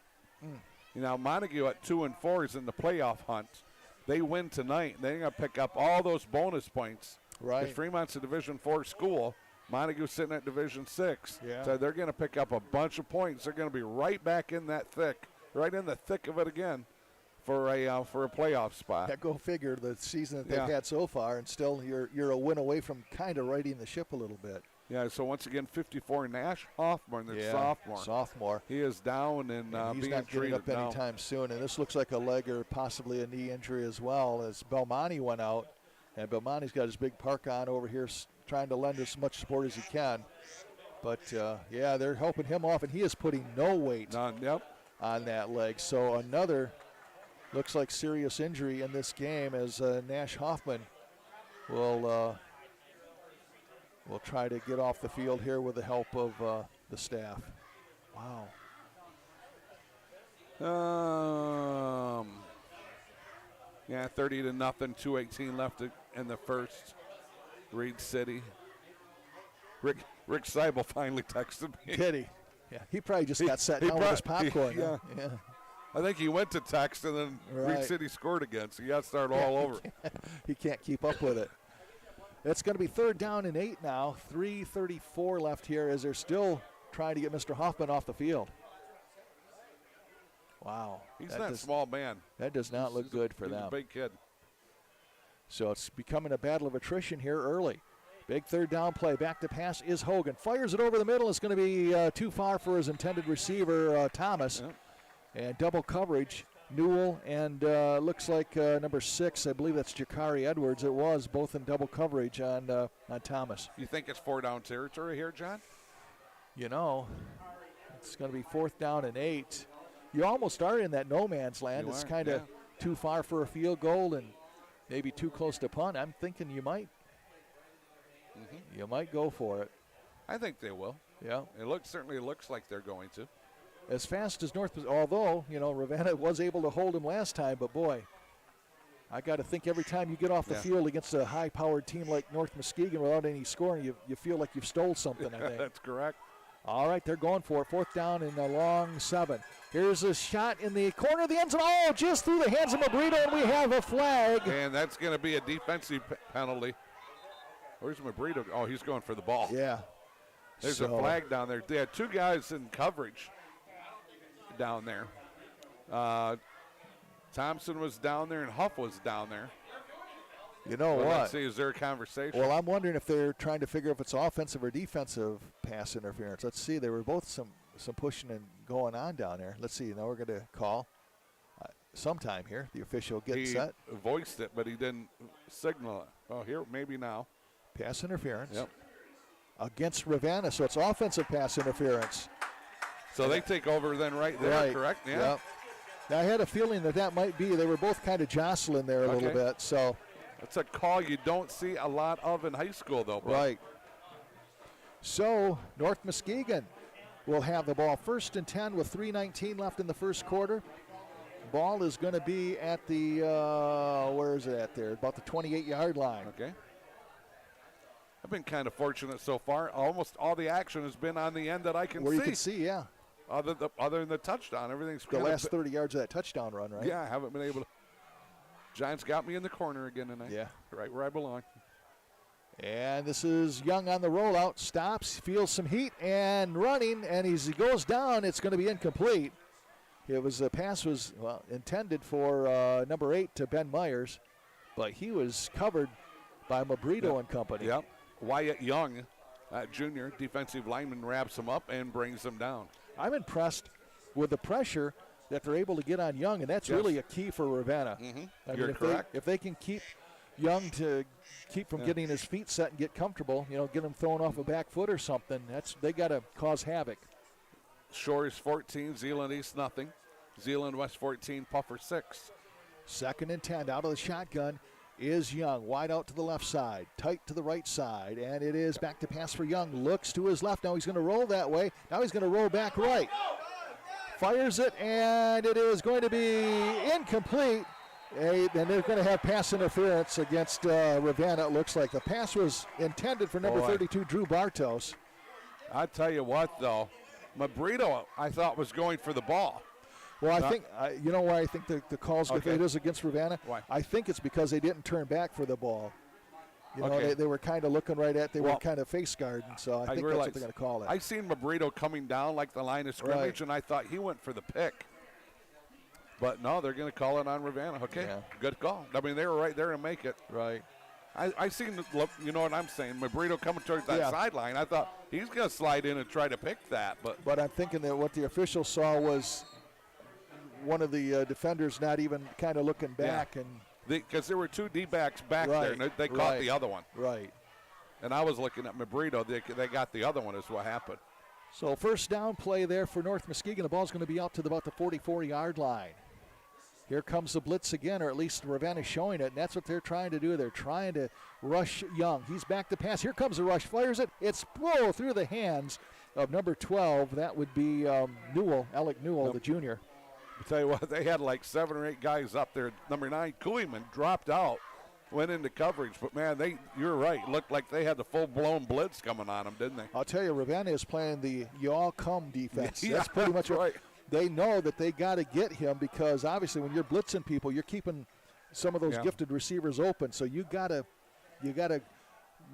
You know, Montague at 2-4 is in the playoff hunt. They win tonight, they're going to pick up all those bonus points. Right. Because Fremont's a Division IV school. Montague's sitting at Division VI. Yeah. So they're going to pick up a bunch of points. They're going to be right back in that right in the thick of it again for a playoff spot. Yeah, go figure the season that they've had so far, and still you're a win away from kind of righting the ship a little bit. Yeah, so once again, 54, Nash Hoffman, the sophomore. He is down and he's being not getting treated up anytime soon, and this looks like a leg or possibly a knee injury as well, as Belmonte went out, and Belmonte's got his big park on over here trying to lend as much support as he can. But, they're helping him off, and he is putting no weight on that leg. So another looks like serious injury in this game, as Nash Hoffman will try to get off the field here with the help of the staff. Wow. 30-0, 2:18 left in the first. Reed City. Rick Seibel finally texted me. Did he? Yeah, he probably just got sat down with his popcorn. Yeah. I think he went to text, and then Reed City scored again, so he got to start all over. He can't keep up with it. It's going to be 3rd down and 8 now. 3:34 left here as they're still trying to get Mr. Hoffman off the field. Wow. He's not a small man. That does not look good for them. He's a big kid. So it's becoming a battle of attrition here early. Big 3rd down play. Back to pass is Hogan. Fires it over the middle. It's going to be too far for his intended receiver, Thomas. Yep. And double coverage. Newell and looks like number 6, I believe that's Jakari Edwards. It was both in double coverage on Thomas. You think it's 4-down territory here, John? You know, it's going to be 4th down and 8. You almost are in that no man's land. It's kind of too far for a field goal and maybe too close to punt. I'm thinking you might go for it. I think they will. Yeah. It certainly looks like they're going to. As fast as although, Ravenna was able to hold him last time, but boy, I got to think every time you get off the field against a high-powered team like North Muskegon without any scoring, you feel like you've stole something, I think. That's correct. All right, they're going for it. 4th down and a long 7. Here's a shot in the corner of the end zone. Oh, just through the hands of Mabrito, and we have a flag. And that's going to be a defensive penalty. Where's Mabrito? Oh, he's going for the ball. Yeah. There's a flag down there. They had 2 guys in coverage down there. Thompson was down there and Huff was down there. You know what? Let's see, is there a conversation? Well, I'm wondering if they're trying to figure if it's offensive or defensive pass interference. Let's see. There were both some pushing and going on down there. Let's see. Now we're going to call sometime here. The official gets set. He voiced it, but he didn't signal it. Oh, here, maybe now. Pass interference. Yep. Against Ravenna, so it's offensive pass interference. So they take over then right there, correct? Yeah. Yep. Now, I had a feeling that might be. They were both kind of jostling there a little bit, so. That's a call you don't see a lot of in high school, though. Bro. Right. So, North Muskegon will have the ball 1st and 10 with 3:19 left in the first quarter. Ball is going to be at the, where is it at there? About the 28-yard line. Okay. I've been kind of fortunate so far. Almost all the action has been on the end that I can see. Where you can see, yeah. Other than the touchdown, everything's the last 30 yards of that touchdown run, right? Yeah, I haven't been able to. Giants got me in the corner again tonight. Yeah. Right where I belong. And this is Young on the rollout. Stops, feels some heat, and running. And as he goes down, it's going to be incomplete. The pass was intended for number 8 to Ben Myers, but he was covered by Mabrito and company. Yep. Wyatt Young, junior defensive lineman, wraps him up and brings him down. I'm impressed with the pressure that they're able to get on Young, and that's really a key for Ravenna. Mm-hmm. You're correct. If they can keep Young to keep from getting his feet set and get comfortable, get him thrown off a back foot or something, they got to cause havoc. Shores 14, Zeeland East nothing. Zeeland West 14, Puffer 6. 2nd and 10, out of the shotgun is Young, wide out to the left side, tight to the right side, and it is back to pass for Young. Looks to his left. Now he's going to roll that way. Now he's going to roll back right. Fires it, and it is going to be incomplete. And they're going to have pass interference against Ravenna. It looks like the pass was intended for number 32, Drew Bartos. I tell you what, though, Mabrito, I thought, was going for the ball. Well, I think, you know why I think the calls, if it is against Ravenna? Why? I think it's because they didn't turn back for the ball. They were kind of looking right at, were kind of face guarding, so I think that's what they're going to call it. I seen Mabrito coming down like the line of scrimmage, and I thought he went for the pick. But no, they're going to call it on Ravenna. Okay, good call. I mean, they were right there to make it. Right. I seen, you know what I'm saying, Mabrito coming towards that sideline. I thought he's going to slide in and try to pick that. But I'm thinking that what the official saw was one of the defenders not even kind of looking back. And because there were 2 D-backs back there, and they caught the other one. Right. And I was looking at Mabrito. They got the other one is what happened. So 1st down play there for North Muskegon. The ball's going to be out to about the 44-yard line. Here comes the blitz again, or at least Ravenna showing it, and that's what they're trying to do. They're trying to rush Young. He's back to pass. Here comes the rush. Fires it. It's through the hands of number 12. That would be Alec Newell, the junior. I'll tell you what, they had like 7 or 8 guys up there. Number 9, Koeman, dropped out, went into coverage. But, man, you're right. Looked like they had the full-blown blitz coming on them, didn't they? I'll tell you, Ravenna is playing the y'all come defense. That's pretty much right. They know that they got to get him because, obviously, when you're blitzing people, you're keeping some of those gifted receivers open. So you gotta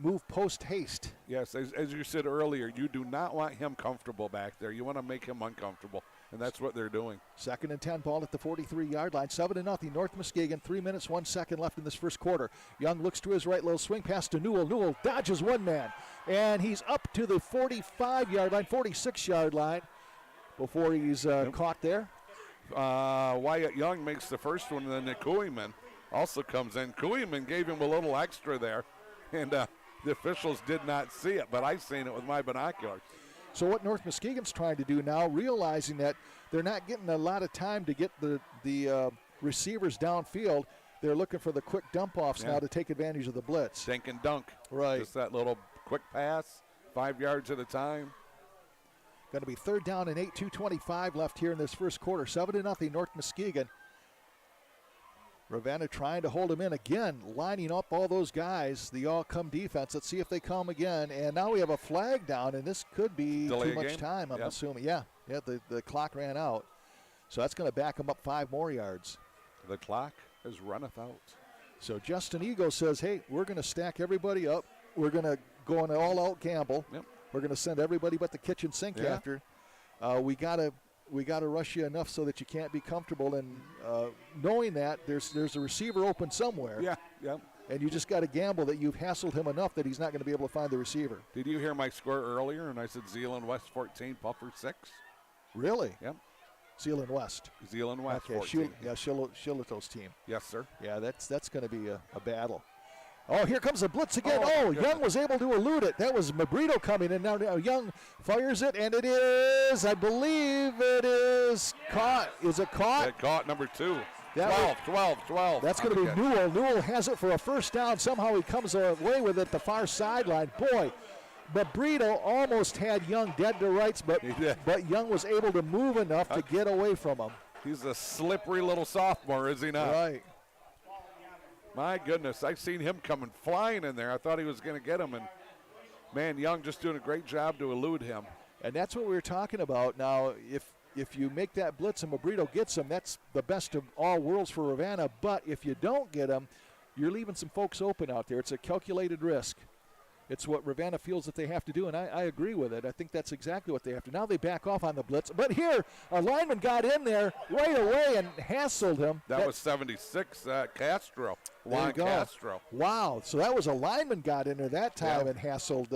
move post-haste. Yes, as you said earlier, you do not want him comfortable back there. You want to make him uncomfortable. And that's what they're doing. 2nd and 10, ball at the 43-yard line. 7-0, North Muskegon. 3 minutes, 1 second left in this first quarter. Young looks to his right, little swing pass to Newell. Newell dodges one man, and he's up to the 45-yard line, 46-yard line before he's caught there. Wyatt Young makes the first one, and then Koeman also comes in. Koeman gave him a little extra there, and the officials did not see it, but I seen it with my binoculars. So what North Muskegon's trying to do now, realizing that they're not getting a lot of time to get the receivers downfield, they're looking for the quick dump-offs now to take advantage of the blitz. Dink and dunk. Right. Just that little quick pass, 5 yards at a time. Going to be 3rd down and 8, 2:25 left here in this first quarter. 7-0, North Muskegon. Ravenna trying to hold him in again, lining up all those guys, the all-come defense. Let's see if they come again. And now we have a flag down, and this could be too much time, I'm assuming. Yeah, the clock ran out. So that's going to back him up 5 more yards. The clock has runneth out. So Justin Ego says, hey, we're going to stack everybody up. We're going to go on an all-out gamble. Yep. We're going to send everybody but the kitchen sink after. We got to rush you enough so that you can't be comfortable. And knowing that there's a receiver open somewhere. Yeah. And you just got to gamble that you've hassled him enough that he's not going to be able to find the receiver. Did you hear my score earlier? And I said Zeeland West 14, Puffer 6. Really? Yep. Zeeland West. Zeeland West 14. Shillito's team. Yes, sir. Yeah, that's going to be a battle. Oh, here comes the blitz again. Oh, Young was able to elude it. That was Mabrito coming in. Now Young fires it, and it is, I believe it is caught. Is it caught? It caught, number 2. 12. That's going to be Newell. Newell has it for a first down. Somehow he comes away with it the far sideline. Boy, Mabrito almost had Young dead to rights, but Young was able to move enough to get away from him. He's a slippery little sophomore, is he not? Right. My goodness, I've seen him coming flying in there. I thought he was going to get him, and man, Young just doing a great job to elude him. And that's what we were talking about. Now, if you make that blitz and Mabrito gets him, that's the best of all worlds for Ravenna. But if you don't get him, you're leaving some folks open out there. It's a calculated risk. It's what Ravenna feels that they have to do, and I agree with it. I think that's exactly what they have to. Now they back off on the blitz. But here, a lineman got in there right away and hassled him. That was 76, Castro. Juan Castro. Wow. So that was a lineman got in there that time and hassled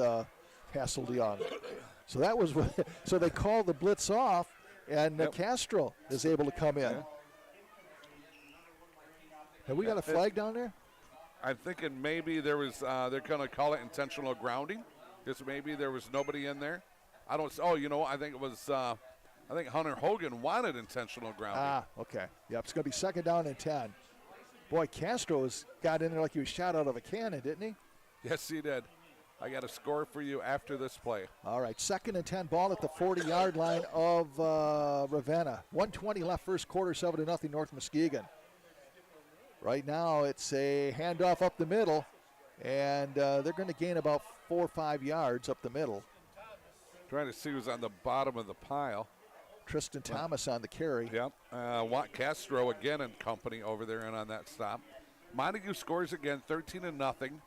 Young. So that was so they called the blitz off, and Castro is able to come in. Yeah. Have we got a flag down there? I'm thinking maybe there was, they're going to call it intentional grounding, because maybe there was nobody in there. I think it was, I think Hunter Hogan wanted intentional grounding. Okay. Yep, it's going to be 2nd down and 10. Boy, Castro got in there like he was shot out of a cannon, didn't he? Yes, he did. I got a score for you after this play. All right, 2nd and 10, ball at the 40-yard line of Ravenna. 1:20 left first quarter, 7-0 North Muskegon. Right now, it's a handoff up the middle, and they're going to gain about 4 or 5 yards up the middle. Trying to see who's on the bottom of the pile. Tristan Thomas on the carry. Yep. Want Castro again and company over there and on that stop. Montague scores again, 13-0.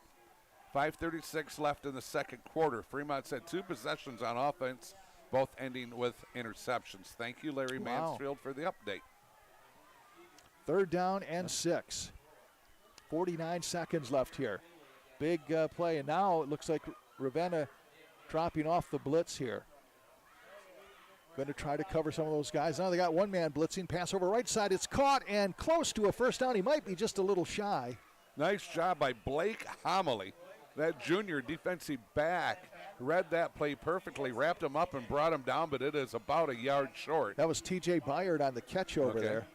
5:36 left in the second quarter. Fremont's had 2 possessions on offense, both ending with interceptions. Thank you, Larry Mansfield, for the update. 3rd down and 6. 49 seconds left here. Big play, and now it looks like Ravenna dropping off the blitz here. Going to try to cover some of those guys. Now they got one man blitzing. Pass over right side. It's caught and close to a first down. He might be just a little shy. Nice job by Blake Homily. That junior defensive back read that play perfectly, wrapped him up and brought him down, but it is about a yard short. That was T.J. Byard on the catch over there.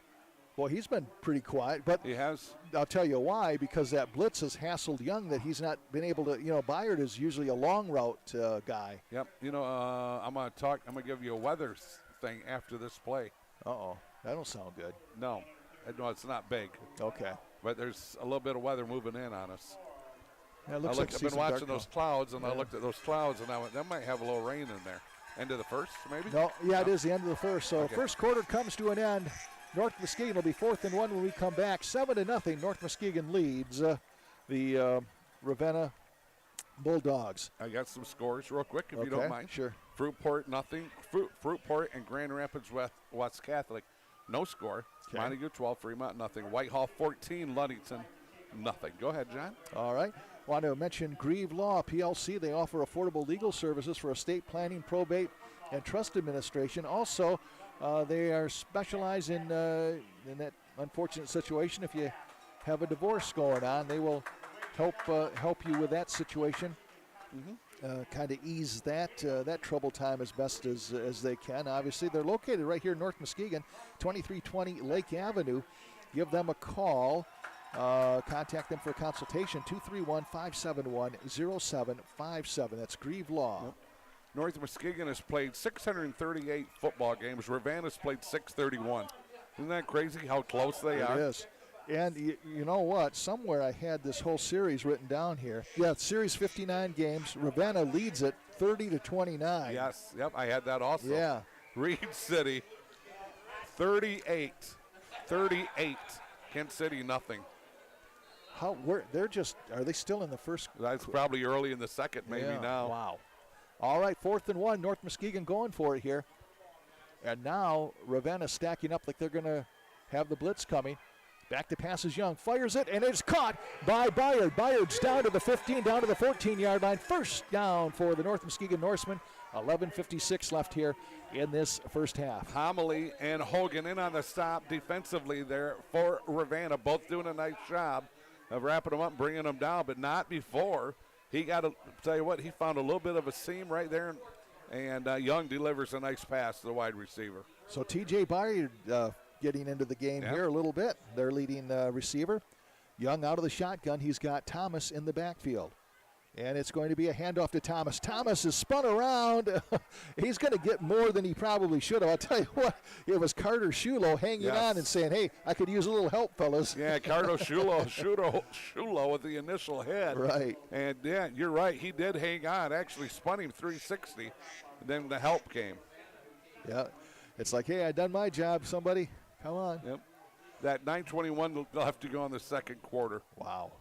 Boy, he's been pretty quiet, but he has. I'll tell you why, because that blitz has hassled Young that he's not been able to, Byard is usually a long route guy. Yep. I'm going to give you a weather thing after this play. Uh-oh. That don't sound good. No, it's not big. Okay. But there's a little bit of weather moving in on us. Yeah, it looks like I've been watching those clouds, and I looked at those clouds, and I went, that might have a little rain in there. End of the first, maybe? No, it is the end of the first. So first quarter comes to an end. North Muskegon will be 4th and 1 when we come back. 7-0. North Muskegon leads the Ravenna Bulldogs. I got some scores real quick, if you don't mind. Sure. Fruitport, nothing. Fruitport and Grand Rapids West Catholic, no score. Okay. Montague 12, Fremont, nothing. Whitehall 14, Ludington, nothing. Go ahead, John. All right. Want to mention Grieve Law PLC. They offer affordable legal services for estate planning, probate, and trust administration. Also, they are specialized in that unfortunate situation. If you have a divorce going on, they will help you with that situation. Kind of ease that trouble time as best as they can. Obviously, they're located right here in North Muskegon, 2320 Lake Avenue. Give them a call. Contact them for a consultation, 231-571-0757. That's Grieve Law. Yep. North Muskegon has played 638 football games. Ravenna's played 631. Isn't that crazy how close they are? It is. And you know what? Somewhere I had this whole series written down here. Yeah, series 59 games. Ravenna leads it 30-29. Yes, yep, I had that also. Yeah. Reed City, 38. Kent City, nothing. Are they still in the first? That's probably early in the second, maybe now. Wow. All right, 4th and 1. North Muskegon going for it here. And now Ravenna stacking up like they're going to have the blitz coming. Back to pass is Young. Fires it, and it's caught by Byard. Byard's down to the 15, down to the 14-yard line. First down for the North Muskegon Norsemen. 11:56 left here in this first half. Homily and Hogan in on the stop defensively there for Ravenna, both doing a nice job of wrapping them up and bringing them down, but not before. He got to tell you what, he found a little bit of a seam right there, and Young delivers a nice pass to the wide receiver. So T.J. Byard getting into the game here a little bit. Their leading receiver. Young out of the shotgun. He's got Thomas in the backfield. And it's going to be a handoff to Thomas. Thomas is spun around. He's going to get more than he probably should have. I'll tell you what, it was Carter Shulo hanging on and saying, hey, I could use a little help, fellas. Yeah, Carter Shulo with the initial hit. Right. And, yeah, you're right. He did hang on. Actually spun him 360. And then the help came. Yeah. It's like, hey, I done my job, somebody. Come on. Yep. That 9:21 left to go in the second quarter. Wow.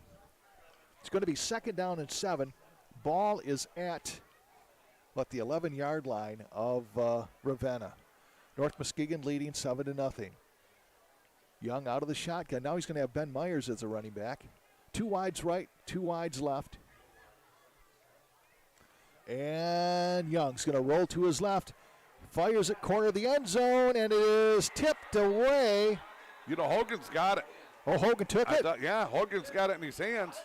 It's going to be 2nd down and 7. Ball is at, the 11-yard line of Ravenna. North Muskegon leading 7-0. Young out of the shotgun. Now he's going to have Ben Myers as a running back. 2 wides right, 2 wides left. And Young's going to roll to his left. Fires at corner of the end zone, and it is tipped away. You know, Hogan's got it. Oh, Hogan took it? Yeah, Hogan's got it in his hands.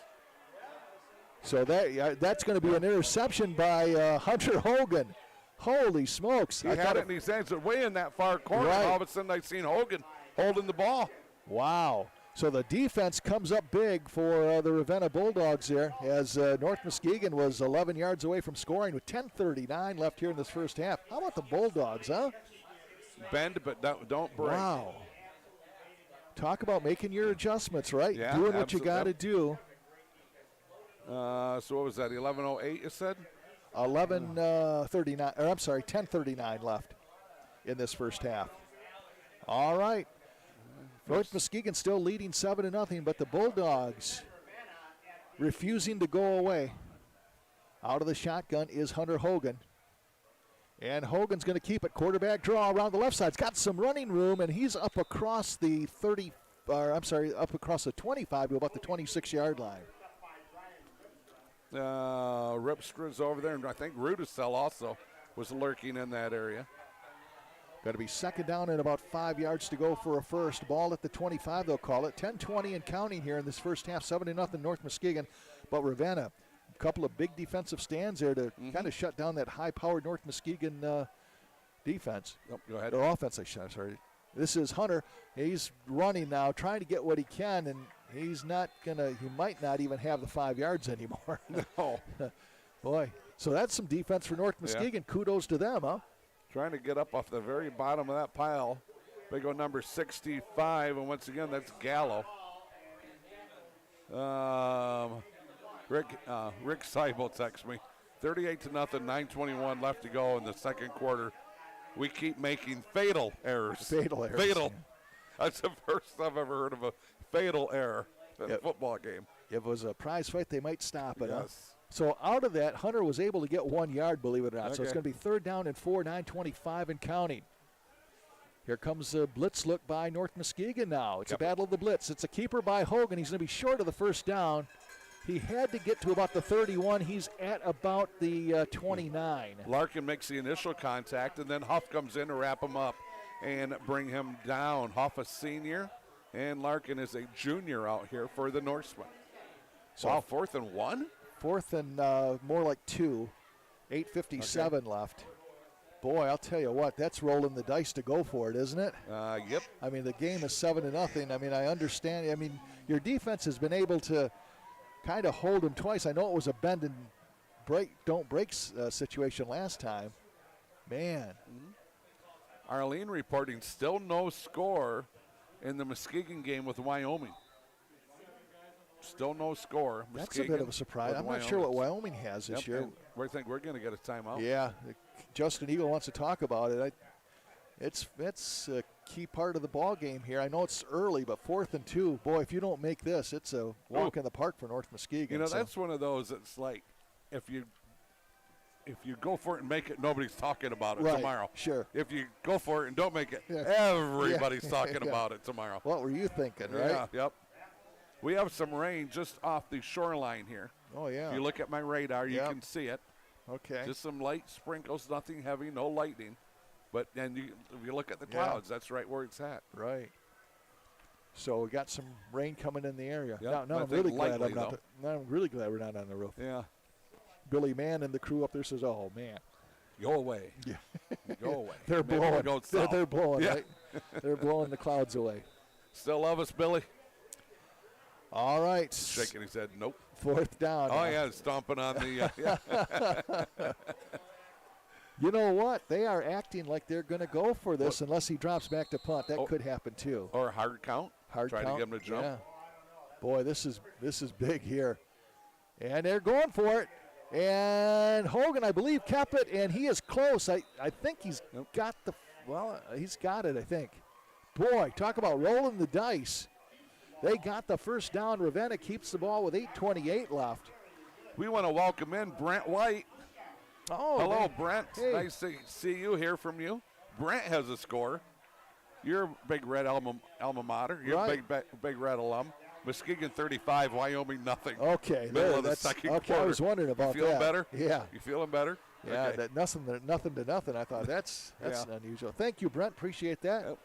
So that's going to be an interception by Hunter Hogan. Holy smokes. He had it in his hands way in that far corner. Right. All of a sudden I seen Hogan holding the ball. Wow. So the defense comes up big for the Ravenna Bulldogs there as North Muskegon was 11 yards away from scoring with 10:39 left here in this first half. How about the Bulldogs, huh? Bend, but don't break. Wow. Talk about making your adjustments, right? Yeah, doing what you got to do. So what was that, 11:08 you said? 10:39 left in this first half. All right. North Muskegon still leading 7-0, but the Bulldogs refusing to go away. Out of the shotgun is Hunter Hogan. And Hogan's going to keep it. Quarterback draw around the left side. He's got some running room, and he's up across the up across the 25 to about the 26-yard line. Ripstra's over there, and I think Rudisell also was lurking in that area. Got to be 2nd down and about 5 yards to go for a first. Ball at the 25, they'll call it. 10-20 and counting here in this first half. 7-0 North Muskegon. But Ravenna, a couple of big defensive stands there to kind of shut down that high-powered North Muskegon defense. Oh, go ahead. Or offense, sorry. This is Hunter. He's running now, trying to get what he can, and he might not even have the 5 yards anymore. No. Boy. So that's some defense for North Muskegon. Yeah. Kudos to them, huh? Trying to get up off the very bottom of that pile. Big old number 65, and once again, that's Gallo. Rick Seibel texts me. 38-0, 9:21 left to go in the second quarter. We keep making fatal errors. Fatal. That's the first I've ever heard of a fatal error in a football game. If it was a prize fight, they might stop it. Yes. Huh? So out of that, Hunter was able to get 1 yard, believe it or not. Okay. So it's going to be 3rd down and 4, 9:25 and counting. Here comes a blitz look by North Muskegon now. It's a battle of the blitz. It's a keeper by Hogan. He's going to be short of the first down. He had to get to about the 31. He's at about the 29. Larkin makes the initial contact, and then Huff comes in to wrap him up and bring him down. Huff, a senior, and Larkin is a junior out here for the Norsemen. So 4th and 1? 4th and more like 2. 8:57 left. Boy, I'll tell you what, that's rolling the dice to go for it, isn't it? Yep. I mean, the game is 7-0. I mean, I understand. I mean, your defense has been able to kind of hold them twice. I know it was a bend and don't break situation last time. Man. Arlene reporting still no score in the Muskegon game with Wyoming. Still no score. That's Muskegon a bit of a surprise. I'm not sure what Wyoming has this year. We think we're going to get a timeout. Yeah, Justin Eagle wants to talk about it. It's a key part of the ball game here. I know it's early, but 4th and 2. Boy, if you don't make this, it's a walk in the park for North Muskegon. You know, that's one of those. It's like if you go for it and make it, nobody's talking about it tomorrow. Sure. If you go for it and don't make it, everybody's talking about it tomorrow. What were you thinking, right? Yeah. Yep. We have some rain just off the shoreline here. Oh yeah. If you look at my radar, you can see it. Okay. Just some light sprinkles, nothing heavy, no lightning. But then if you look at the clouds, that's right where it's at. Right. So we got some rain coming in the area. Yep. Now I'm really glad we're not on the roof. Yeah. Billy Mann and the crew up there says, "Oh man, go away." Yeah. Go away. They're blowing. They're blowing. Yeah. Right? They're blowing the clouds away. Still love us, Billy? All right. Shaking his head. Nope. 4th down. Oh yeah, stomping on the. You know what? They are acting like they're going to go for this unless he drops back to punt. That could happen too. Or hard count. Try to get him to jump. Yeah. Boy, this is big here. And they're going for it. And Hogan, I believe, kept it, and he is close. I think he's got he's got it, I think. Boy, talk about rolling the dice. They got the first down. Ravenna keeps the ball with 8:28 left. We want to welcome in Brent White. Oh, hello, Brent. Hey. Nice to see you, hear from you. Brent has a score. You're a big Red alma mater. You're a big Red alum. Muskegon 35, Wyoming nothing. Okay, middle of the second quarter. I was wondering about that. You feeling better? Yeah. You feeling better? Yeah, okay. that nothing to nothing. I thought that's unusual. Thank you, Brent. Appreciate that. Yep.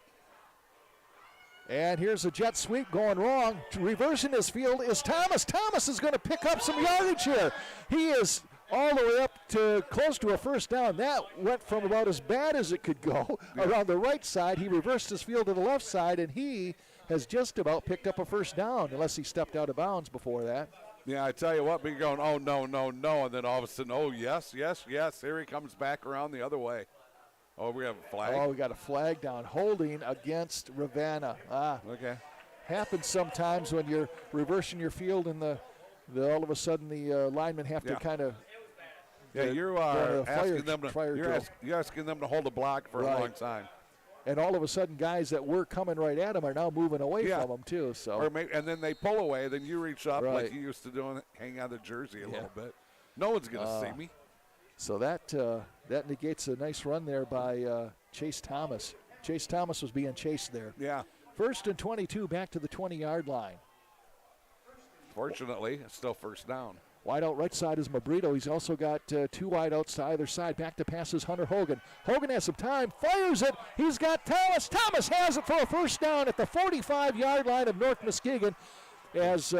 And here's a jet sweep going wrong. Reversing his field is Thomas. Thomas is going to pick up some yardage here. He is all the way up to close to a first down. That went from about as bad as it could go around the right side. He reversed his field to the left side, and he has just about picked up a first down, unless he stepped out of bounds before that. Yeah, I tell you what, we're going, oh, no, no, no, and then all of a sudden, oh, yes, yes, yes. Here he comes back around the other way. Oh, we have a flag. Oh, we got a flag down. Holding against Ravenna. Okay. Happens sometimes when you're reversing your field and all of a sudden the linemen have to kind of. Yeah, you are asking them you're asking them to hold a block for a long time. And all of a sudden, guys that were coming right at him are now moving away from him too. So. And then they pull away. Then you reach up like you used to do, hang out the jersey a little bit. No one's going to see me. So that negates a nice run there by Chase Thomas. Chase Thomas was being chased there. Yeah. 1st and 22, back to the 20-yard line. Fortunately, it's still first down. Wide out right side is Mabrito. He's also got 2 wideouts to either side. Back to pass is Hunter Hogan. Hogan has some time, fires it. He's got Thomas. Thomas has it for a first down at the 45-yard line of North Muskegon as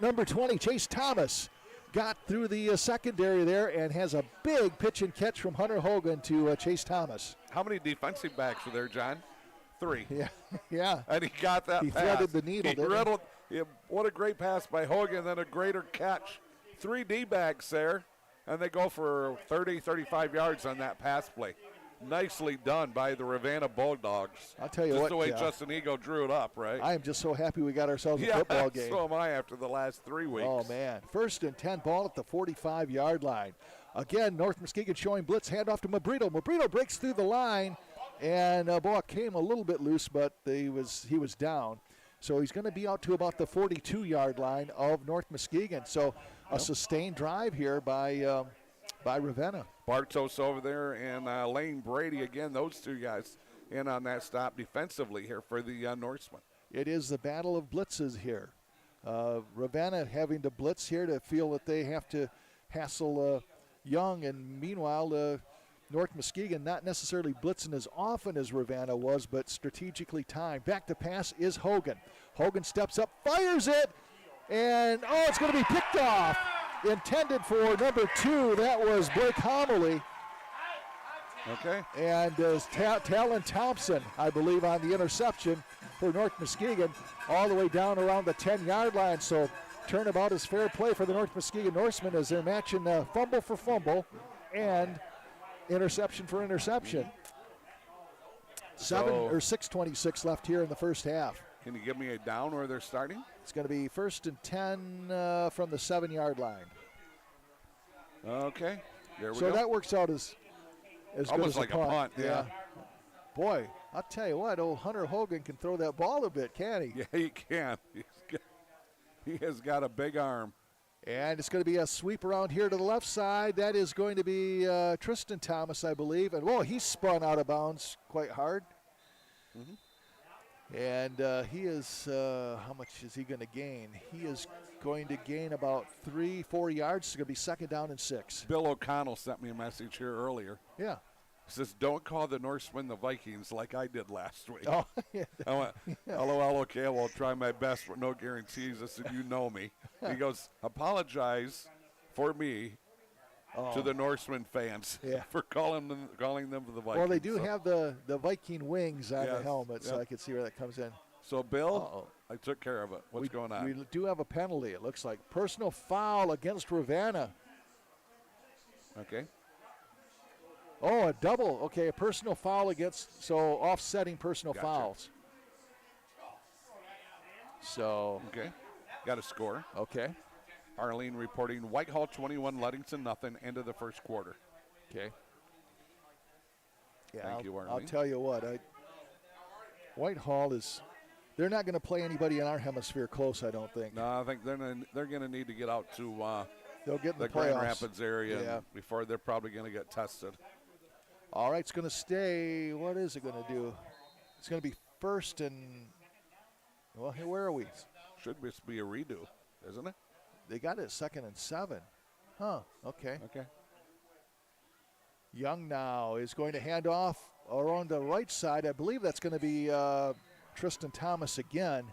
number 20, Chase Thomas, got through the secondary there and has a big pitch and catch from Hunter Hogan to Chase Thomas. How many defensive backs were there, John? 3. Yeah. And he got that he pass. He threaded the needle, what a great pass by Hogan, then a greater catch. 3 D-backs there, and they go for 30, 35 yards on that pass play. Nicely done by the Ravenna Bulldogs. I'll tell you just what. The way Justin Ego drew it up, right? I am just so happy we got ourselves a football game. So am I after the last 3 weeks. Oh, man. 1st and 10, ball at the 45-yard line. Again, North Muskegon showing blitz, handoff to Mabrito. Mabrito breaks through the line, and ball came a little bit loose, but he was down. So he's going to be out to about the 42-yard line of North Muskegon. So a sustained drive here by Ravenna. Bartos over there and Lane Brady, again, those 2 guys in on that stop defensively here for the Norsemen. It is the battle of blitzes here. Ravenna having to blitz here to feel that they have to hassle Young, and meanwhile North Muskegon not necessarily blitzing as often as Ravenna was, but strategically timed. Back to pass is Hogan. Hogan steps up, fires it, and it's going to be picked off. Intended for number 2, that was Blake Homily. Okay. And Talon Thompson, I believe, on the interception for North Muskegon, all the way down around the 10-yard line. So turnabout is fair play for the North Muskegon Norsemen as they're matching fumble for fumble and interception for interception. 6:26 left here in the first half. Can you give me a down where they're starting? It's going to be 1st and 10 from the 7-yard line. Okay, there we so go. that works out as good almost as like a punt. Yeah. Boy, I'll tell you what, old Hunter Hogan can throw that ball a bit, can't he? Yeah, he can. He has got a big arm. And it's going to be a sweep around here to the left side. That is going to be Tristan Thomas, I believe. And, whoa, he spun out of bounds quite hard. And he is, how much is he going to gain? He is going to gain about 3-4 yards. It's going to be 2nd down and 6. Bill O'Connell sent me a message here earlier. Yeah. He says, don't call the Norsemen the Vikings like I did last week. Oh, yeah. I went, LOL, okay, well, I'll try my best, but no guarantees. I said, you know me. He goes, apologize for me to the Norsemen fans for calling them the Vikings. Well, they do have the Viking wings on the helmet, so I can see where that comes in. So, Bill, I took care of it. What's going on? We do have a penalty, it looks like. Personal foul against Ravenna. Okay. Oh, a double. Okay, a personal foul against, so offsetting personal fouls. So. Okay, got a score. Okay. Arlene reporting Whitehall 21, Ludington nothing, end of the first quarter. Okay. Yeah, Thank you, Arlene. I'll tell you what, Whitehall is, they're not going to play anybody in our hemisphere close, I don't think. No, I think they're going to need to get out to they'll get in the the Grand playoffs. Rapids area before they're probably going to get tested. All right, it's going to stay. What is it going to do? It's going to be 1st and, well, here, where are we? Should just be a redo, isn't it? They got it 2nd and 7. Huh, okay. Okay. Young now is going to hand off around the right side. I believe that's going to be Tristan Thomas again.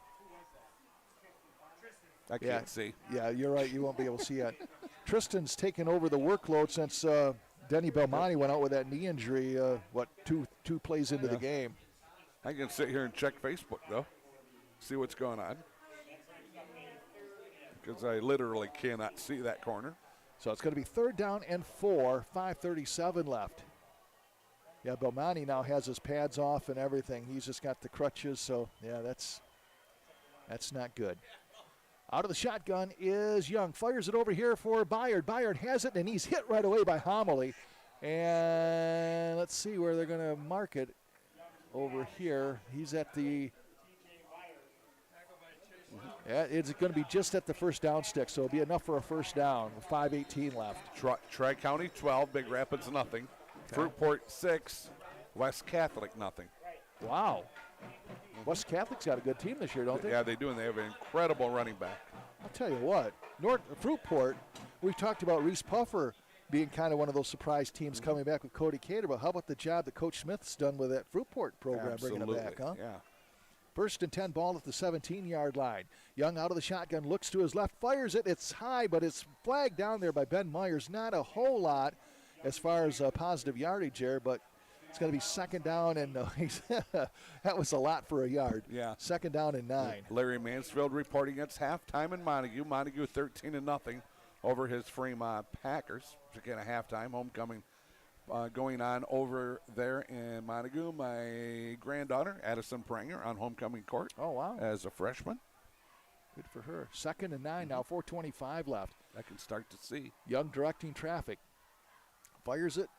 I can't see. Yeah, you're right. You won't be able to see it. Tristan's taken over the workload since Denny Belmonte went out with that knee injury, two plays into the game. I can sit here and check Facebook, though, see what's going on. Because I literally cannot see that corner. So it's going to be 3rd down and 4, 5:37 left. Yeah, Belmonte now has his pads off and everything. He's just got the crutches, so, yeah, that's not good. Out of the shotgun is Young. Fires it over here for Byard. Byard has it, and he's hit right away by Homily. And let's see where they're going to mark it over here. He's at the it's going to be just at the 1st down stick, so it'll be enough for a 1st down with 5:18 left. Tri-County 12, Big Rapids nothing. Okay. Fruitport 6, West Catholic nothing. Wow. West Catholic's got a good team this year, don't they? Yeah, they do, and they have an incredible running back. I'll tell you what, Fruitport, we've talked about Reese Puffer being kind of one of those surprise teams coming back with Cody Cater, but how about the job that Coach Smith's done with that Fruitport program, bringing it back, huh? Yeah. 1st and 10, ball at the 17-yard line. Young out of the shotgun, looks to his left, fires it. It's high, but it's flagged down there by Ben Myers. Not a whole lot as far as positive yardage there, but it's going to be 2nd down, and that was a lot for a yard. Yeah. 2nd down and 9. Larry Mansfield reporting it's halftime in Montague. Montague 13-0 over his Fremont Packers. Again, a halftime homecoming going on over there in Montague. My granddaughter, Addison Pranger, on homecoming court. Oh, wow. As a freshman. Good for her. 2nd and 9 now, 4:25 left. I can start to see. Young directing traffic. Fires it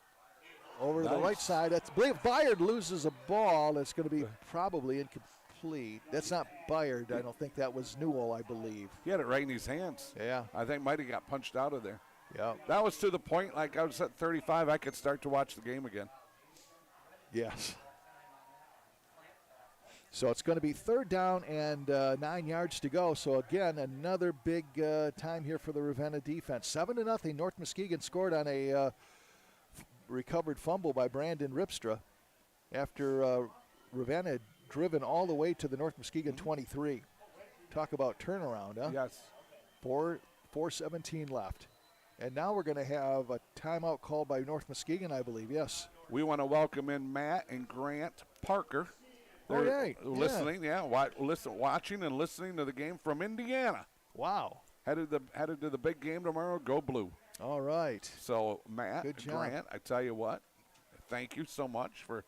over to the right side. I believe Byard loses a ball. That's going to be probably incomplete. That's not Byard. I don't think that was Newell, I believe. He had it right in his hands. Yeah. I think might have got punched out of there. Yeah. That was to the point, like I was at 35, I could start to watch the game again. Yes. So it's going to be 3rd down and 9 yards to go. So again, another big time here for the Ravenna defense. 7-0. North Muskegon scored on a recovered fumble by Brandon Ripstra after Ravenna had driven all the way to the North Muskegon 23. Talk about turnaround, huh? Yes. 4:17 left. And now we're going to have a timeout called by North Muskegon, I believe. Yes. We want to welcome in Matt and Grant Parker. They're listening, watching and listening to the game from Indiana. Wow. Headed to the big game tomorrow. Go Blue. All right. So Matt, Good job. Grant, I tell you what, thank you so much for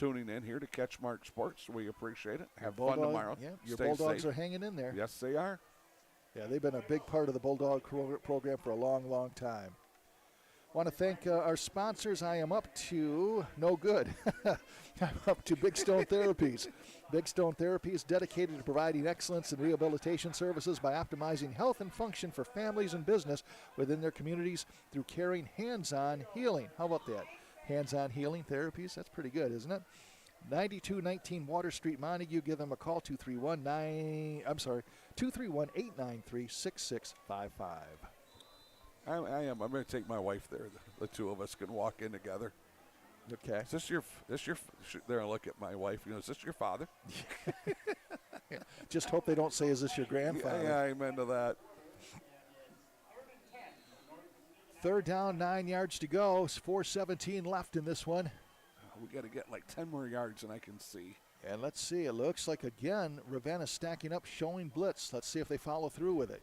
tuning in here to CatchMark Sports. We appreciate it. Have Bulldog, fun tomorrow. Yeah, your Stay Bulldogs safe. are hanging in there. Yes, they are. Yeah, they've been a big part of the Bulldog program for a long, long time. Want to thank our sponsors. I am up to no good. I'm up to Big Stone Therapies. Big Stone Therapy is dedicated to providing excellence in rehabilitation services by optimizing health and function for families and business within their communities through caring hands-on healing. How about that? Hands-on healing therapies. That's pretty good, isn't it? 9219 Water Street, Montague. Give them a call, 231-893-6655. I am. I'm going to take my wife there. The two of us can walk in together. Okay. Is this your? There, I look at my wife. Is this your father? Yeah. Just hope they don't say, "Is this your grandfather?" Yeah, amen to that. Third down, 9 yards to go. 4:17 left in this one. We got to get like 10 more yards than I can see. And let's see. It looks like again Ravenna stacking up, showing blitz. Let's see if they follow through with it.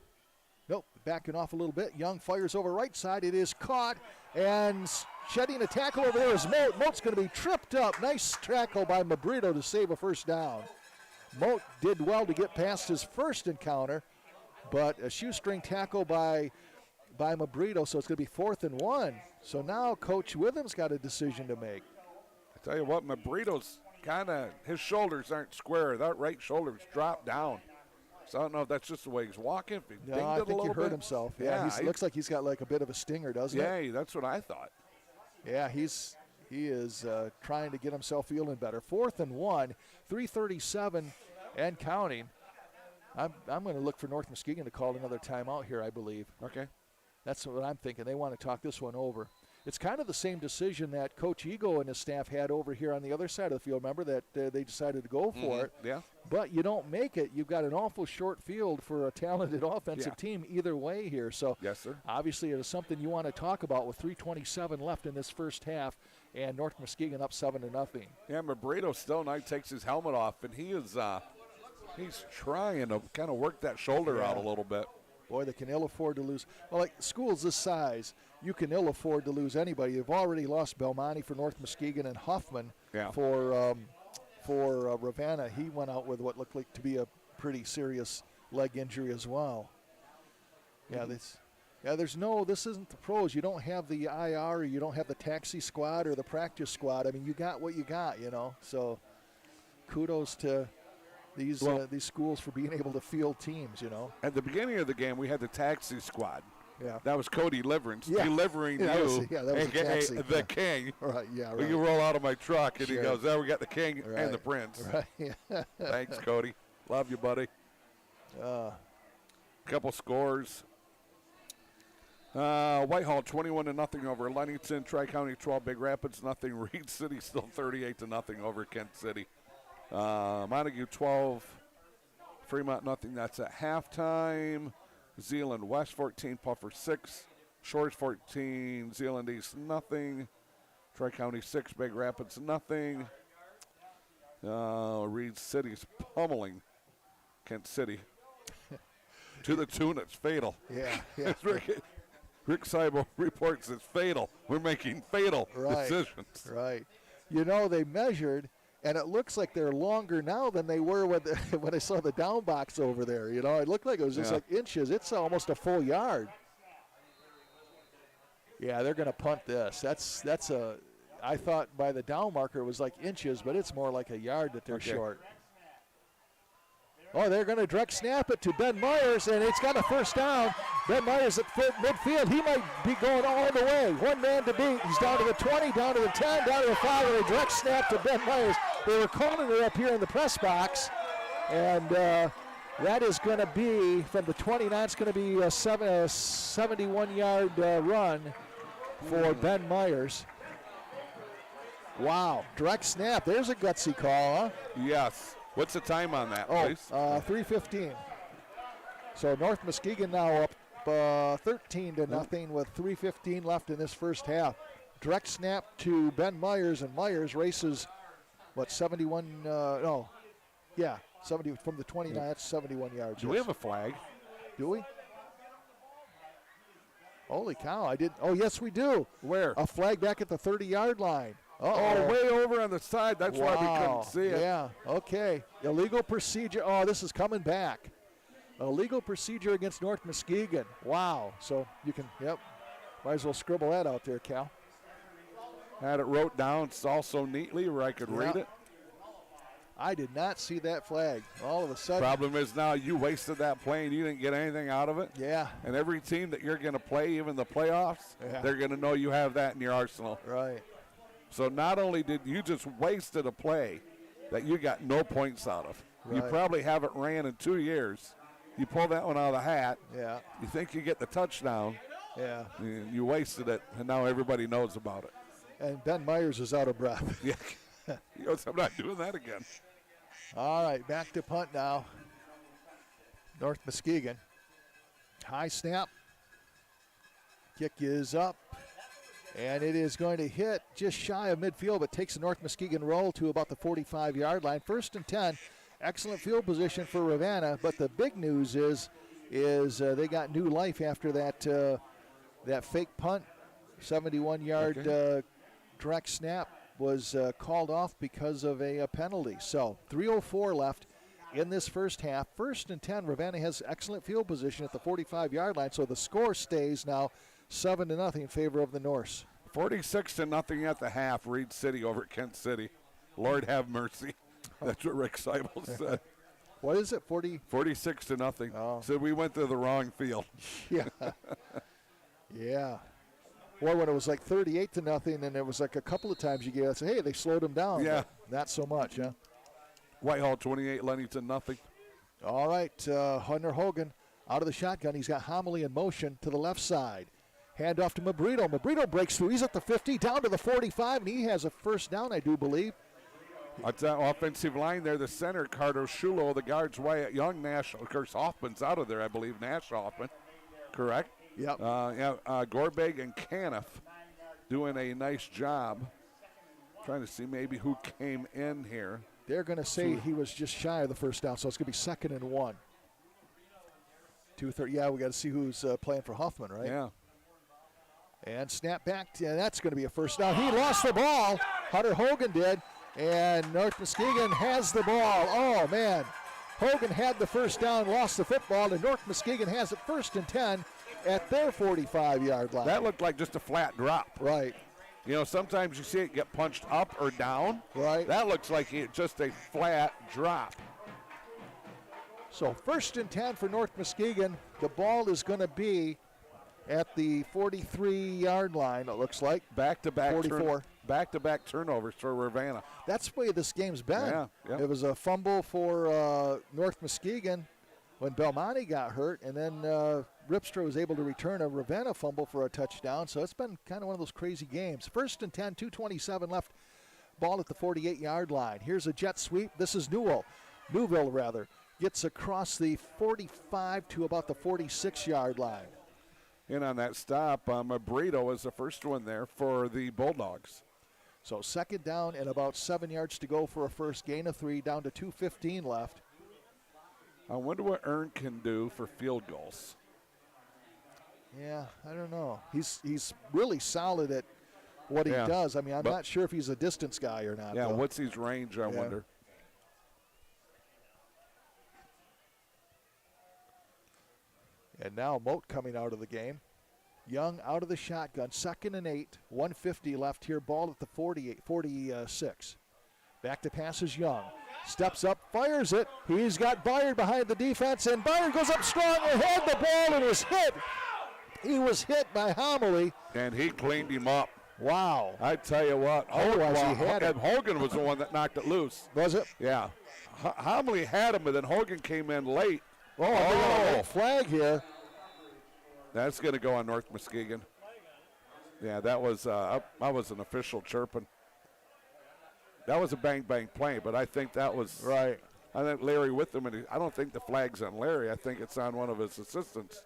Nope, backing off a little bit. Young fires over right side. It is caught, and shedding a tackle over there is Moat. Moat's going to be tripped up. Nice tackle by Mabrito to save a first down. Moat did well to get past his first encounter, but a shoestring tackle by Mabrito, so it's going to be 4th and 1. So now Coach Witham's got a decision to make. I tell you what, Mabrito's his shoulders aren't square. That right shoulder's dropped down. So I don't know if that's just the way he's walking. If he No, I think he hurt himself. Yeah, he looks like he's got like a bit of a stinger, doesn't it? Yeah, that's what I thought. Yeah, he is trying to get himself feeling better. 4th and 1, 3:37 and counting. I'm going to look for North Muskegon to call another timeout here, I believe. Okay. That's what I'm thinking. They want to talk this one over. It's kind of the same decision that Coach Ego and his staff had over here on the other side of the field. Remember that they decided to go for it. Yeah. But you don't make it. You've got an awful short field for a talented offensive team either way here. So yes, sir. Obviously it is something you want to talk about with 3:27 left in this first half and North Muskegon up 7-0. Yeah, Mabrito still now takes his helmet off, and he's trying to kind of work that shoulder out a little bit. Boy, they can ill afford to lose. Well, like schools this size, you can ill afford to lose anybody. You've already lost Belmonte for North Muskegon and Huffman for Ravenna. He went out with what looked like to be a pretty serious leg injury as well. Yeah, this isn't the pros. You don't have the IR, or you don't have the taxi squad or the practice squad. I mean, you got what you got, So kudos to these schools for being able to field teams, At the beginning of the game, we had the taxi squad. Yeah. That was Cody delivering you, that was a.k.a. the king. Right, yeah, right. You roll out of my truck, and he goes, we got the king and the prince. Right, yeah. Thanks, Cody. Love you, buddy. Couple scores. Whitehall 21-0 over Ludington. Tri-County 12, Big Rapids nothing. Reed City still 38-0 over Kent City. Montague 12, Fremont nothing. That's at halftime. Zeeland West 14, Puffer 6, Shores 14, Zeeland East nothing. Tri-County 6, Big Rapids nothing. Reed City's pummeling Kent City to the tune it's fatal. Yeah. Rick Seibo reports it's fatal. We're making fatal decisions. Right. They measured, and it looks like they're longer now than they were when I saw the down box over there. It looked like it was just like inches. It's almost a full yard. Yeah, they're going to punt this. I thought by the down marker it was like inches, but it's more like a yard that they're short. Oh, they're going to direct snap it to Ben Myers, and it's got a first down. Ben Myers at midfield. He might be going all the way. One man to beat. He's down to the 20, down to the 10, down to the 5, and a direct snap to Ben Myers. They were calling it up here in the press box, and that is going to be from the 29. It's going to be a 71-yard run for Ben Myers. Wow, direct snap. There's a gutsy call, huh? Yes. What's the time on that, please? 3:15. So North Muskegon now up 13-0 with 3:15 left in this first half. Direct snap to Ben Myers, and Myers races, 71, 70 from the 29, that's 71 yards. Do we have a flag? Do we? Holy cow, I didn't. Oh, yes, we do. Where? A flag back at the 30-yard line. Oh, way over on the side. That's why we couldn't see it. Yeah, okay. Illegal procedure. Oh, this is coming back. Illegal procedure against North Muskegon. Wow. So you can, might as well scribble that out there, Cal. Had it wrote down also neatly where I could read it. I did not see that flag. All of a sudden. Problem is now you wasted that play and you didn't get anything out of it. Yeah. And every team that you're going to play, even the playoffs, they're going to know you have that in your arsenal. Right. So not only did you just wasted a play that you got no points out of. Right. You probably haven't ran in 2 years. You pull that one out of the hat. Yeah. You think you get the touchdown. Yeah. You wasted it, and now everybody knows about it. And Ben Myers is out of breath. Yeah. He goes, I'm not doing that again. All right, back to punt now. North Muskegon. High snap. Kick is up. And it is going to hit just shy of midfield, but takes the North Muskegon roll to about the 45-yard line. 1st and 10. Excellent field position for Ravenna. But the big news is they got new life after that fake punt. 71-yard direct snap was called off because of a penalty. So 3:04 left in this first half. 1st and 10. Ravenna has excellent field position at the 45-yard line. So the score stays now 7-0 in favor of the Norse. 46-0 at the half. Reed City over at Kent City. Lord have mercy. That's what Rick Seibel said. What is it? 46-0. Oh. So we went to the wrong field. Yeah. Yeah. Boy, when it was like 38-0, and it was like a couple of times you gave us, hey, they slowed them down. Yeah. Not so much, huh? Whitehall 28, Lennington nothing. All right, Hunter Hogan out of the shotgun. He's got Homily in motion to the left side. Hand off to Mabrito. Mabrito breaks through. He's at the 50, down to the 45, and he has a first down, I do believe. That's that offensive line there. The center, Carter Shulo. The guards, Wyatt Young, Nash. Of course, Hoffman's out of there, I believe. Nash Hoffman, correct? Yep. Gorbeg and Caniff doing a nice job. Trying to see maybe who came in here. They're going to say he was just shy of the first down, so it's going to be 2nd and 1. 2:30. Yeah, we got to see who's playing for Hoffman, right? Yeah. And snap back. That's going to be a first down. He lost the ball. Hunter Hogan did. And North Muskegon has the ball. Oh, man. Hogan had the first down, lost the football, and North Muskegon has it 1st and 10 at their 45-yard line. That looked like just a flat drop. Right. You know, sometimes you see it get punched up or down. Right. That looks like just a flat drop. So 1st and 10 for North Muskegon. The ball is going to be at the 43-yard line, it looks like. Back-to-back 44. Back-to-back turnovers for Ravenna. That's the way this game's been. Yeah. It was a fumble for North Muskegon when Belmonte got hurt, and then Ripstra was able to return a Ravenna fumble for a touchdown. So it's been kind of one of those crazy games. 1st and 10, 2:27 left. Ball at the 48-yard line. Here's a jet sweep. This is Newville. Gets across the 45 to about the 46-yard line. In on that stop, Mabrito was the first one there for the Bulldogs. So 2nd down and about 7 yards to go for a first, gain of 3, down to 2:15 left. I wonder what Ern can do for field goals. Yeah, I don't know. He's really solid at what he does. I mean, I'm not sure if he's a distance guy or not. Yeah, though. what's his range, I wonder. And now Moat coming out of the game. Young out of the shotgun, 2nd and 8, 150 left here. Ball at the 46. Back to pass is Young. Steps up, fires it. He's got Byard behind the defense, and Byard goes up strong ahead the ball and was hit. He was hit by Homily. And he cleaned him up. Wow. I tell you what. Otherwise he had him. Hogan was the one that knocked it loose. Was it? Yeah. Homily had him, but then Hogan came in late. Oh, flag here. That's going to go on North Muskegon. Yeah, that was an official chirping. That was a bang-bang play, but I think that was right. I think Larry with him, and I don't think the flag's on Larry. I think it's on one of his assistants.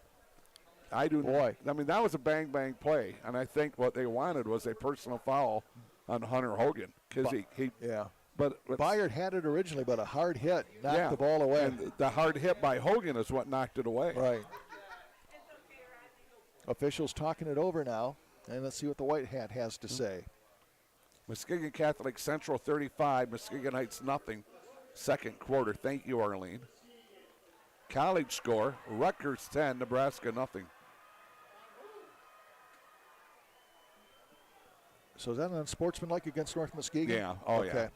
I mean, that was a bang-bang play, and I think what they wanted was a personal foul on Hunter Hogan because he. But Byard had it originally, but a hard hit knocked the ball away. And the hard hit by Hogan is what knocked it away. Right. Officials talking it over now, and let's see what the White Hat has to say. Muskegon Catholic Central 35, Muskegon Heights nothing. Second quarter. Thank you, Arlene. College score, Rutgers 10, Nebraska nothing. So is that an unsportsmanlike against North Muskegon? Yeah. Oh, okay.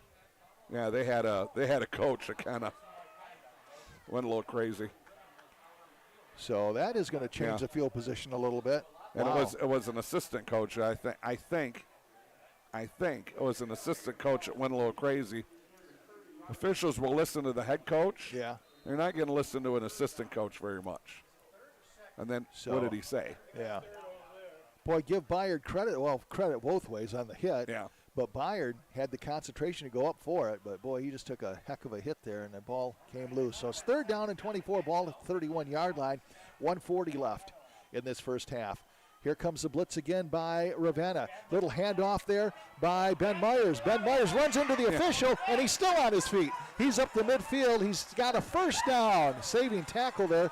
Yeah, they had a coach that kind of went a little crazy. So that is going to change the field position a little bit. And wow. it was an assistant coach. I think it was an assistant coach that went a little crazy. Officials will listen to the head coach. Yeah. They're not going to listen to an assistant coach very much. And then what did he say? Yeah. Boy, give Byard credit. Well, credit both ways on the hit. Yeah. But Byard had the concentration to go up for it. But, boy, he just took a heck of a hit there, and the ball came loose. So it's 3rd down and 24, ball at the 31-yard line. 1:40 left in this first half. Here comes the blitz again by Ravenna. Little handoff there by Ben Myers. Ben Myers runs into the official, and he's still on his feet. He's up the midfield. He's got a first down. Saving tackle there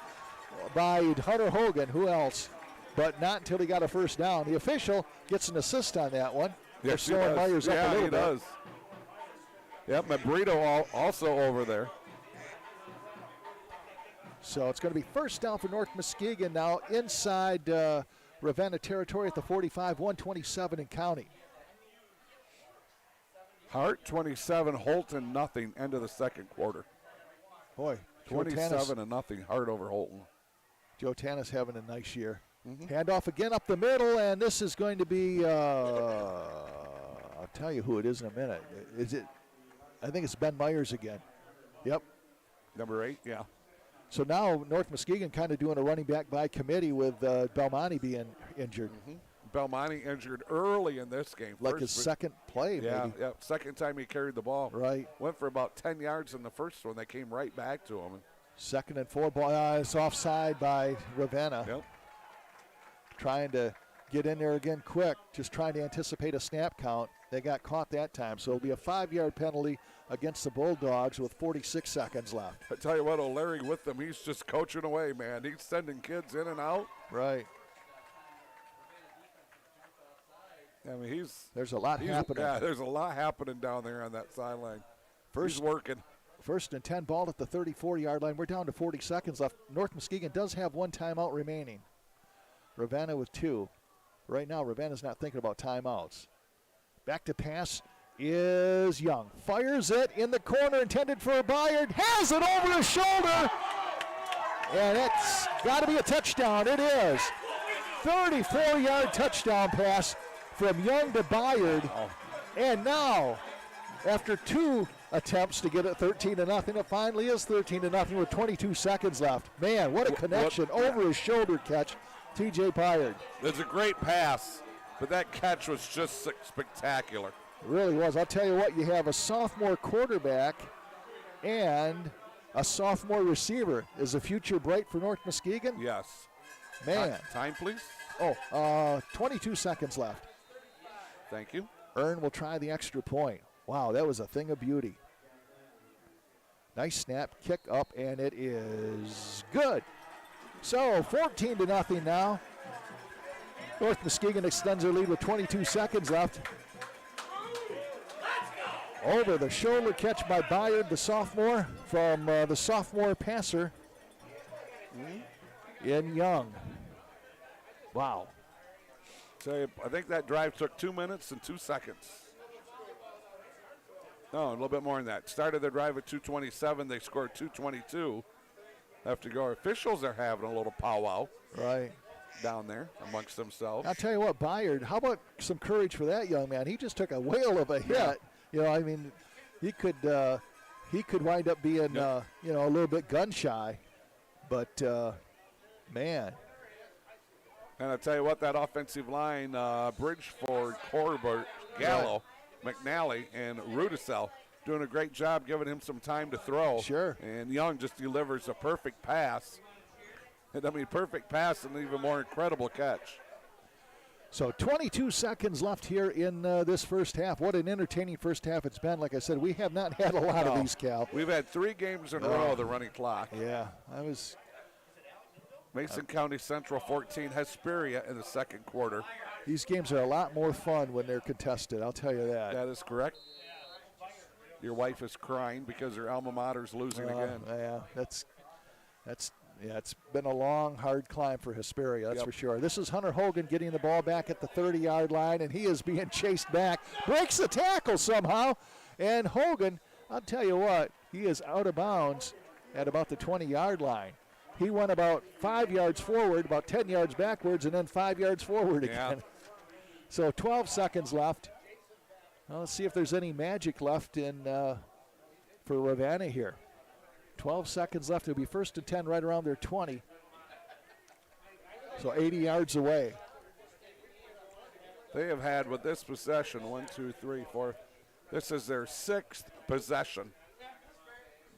by Hunter Hogan. Who else? But not until he got a first down. The official gets an assist on that one. Yes, slowing Myers up a little bit. Does. Yep, Mabrito also over there. So it's going to be first down for North Muskegon now inside Ravenna territory at the 45, 127 and counting. Hart 27, Holton nothing, end of the second quarter. Boy, 27 and nothing, Hart over Holton. Joe Tanis having a nice year. Handoff again up the middle, and this is going to be, I'll tell you who it is in a minute. Is it? I think it's Ben Myers again. Yep. Number 8, yeah. So now North Muskegon kind of doing a running back by committee with Belmonte being injured. Belmonte injured early in this game. Like his second play, yeah, maybe. Yeah, second time he carried the ball. Right. Went for about 10 yards in the first one. They came right back to him. 2nd and 4 ball. It's offside by Ravenna. Yep. Trying to get in there again quick, just trying to anticipate a snap count. They got caught that time, so it'll be a 5-yard penalty against the Bulldogs with 46 seconds left. I tell you what, O'Leary with them, he's just coaching away, man. He's sending kids in and out. Right. I mean, there's a lot happening. Yeah, there's a lot happening down there on that sideline. He's working. 1st and 10, ball at the 34-yard line. We're down to 40 seconds left. North Muskegon does have 1 timeout remaining. Ravenna with 2. Right now, Ravenna's not thinking about timeouts. Back to pass is Young. Fires it in the corner, intended for Byard. Has it over his shoulder. And it's got to be a touchdown. It is. 34-yard touchdown pass from Young to Byard. And now, after 2 attempts to get it 13-0, it finally is 13-0 with 22 seconds left. Man, what a connection. Over his shoulder catch, T.J. Byard. It's a great pass, but that catch was just spectacular. It really was. I'll tell you what, you have a sophomore quarterback and a sophomore receiver. Is the future bright for North Muskegon? Yes. Man. Time, please. 22 seconds left. Thank you. Earn will try the extra point. Wow, that was a thing of beauty. Nice snap, kick up, and it is good. So 14-0 now. North Muskegon extends their lead with 22 seconds left. Over the shoulder catch by Byard, the sophomore, from the sophomore passer in Young. Wow. I think that drive took 2 minutes and 2 seconds. No, a little bit more than that. Started their drive at 2:27. They scored 2:22. Have to go. Officials are having a little powwow. Right. Down there amongst themselves. I'll tell you what, Byard, how about some courage for that young man? He just took a whale of a hit. Yeah. You know, I mean, he could wind up being, a little bit gun shy. But, man. And I'll tell you what, that offensive line, Bridgeford, Corbett, Gallo, McNally, and Rudisell doing a great job giving him some time to throw. Sure. And Young just delivers a perfect pass. And I mean, perfect pass and even more incredible catch. So 22 seconds left here in this first half. What an entertaining first half it's been. Like I said, we have not had a lot of these, Cal. We've had 3 games in a row of the running clock. Yeah, I was. Mason County Central 14, Hesperia in the second quarter. These games are a lot more fun when they're contested, I'll tell you that. That is correct. Your wife is crying because her alma mater's losing again. Yeah, it's been a long, hard climb for Hesperia, that's for sure. This is Hunter Hogan getting the ball back at the 30-yard line, and he is being chased back. Breaks the tackle somehow, and Hogan, I'll tell you what, he is out of bounds at about the 20-yard line. He went about 5 yards forward, about 10 yards backwards, and then 5 yards forward again. So 12 seconds left. Well, let's see if there's any magic left in for Ravenna here. 12 seconds left. It'll be 1st and 10 right around their 20. So 80 yards away. They have had with this possession 1, 2, 3, 4. This is their 6th possession.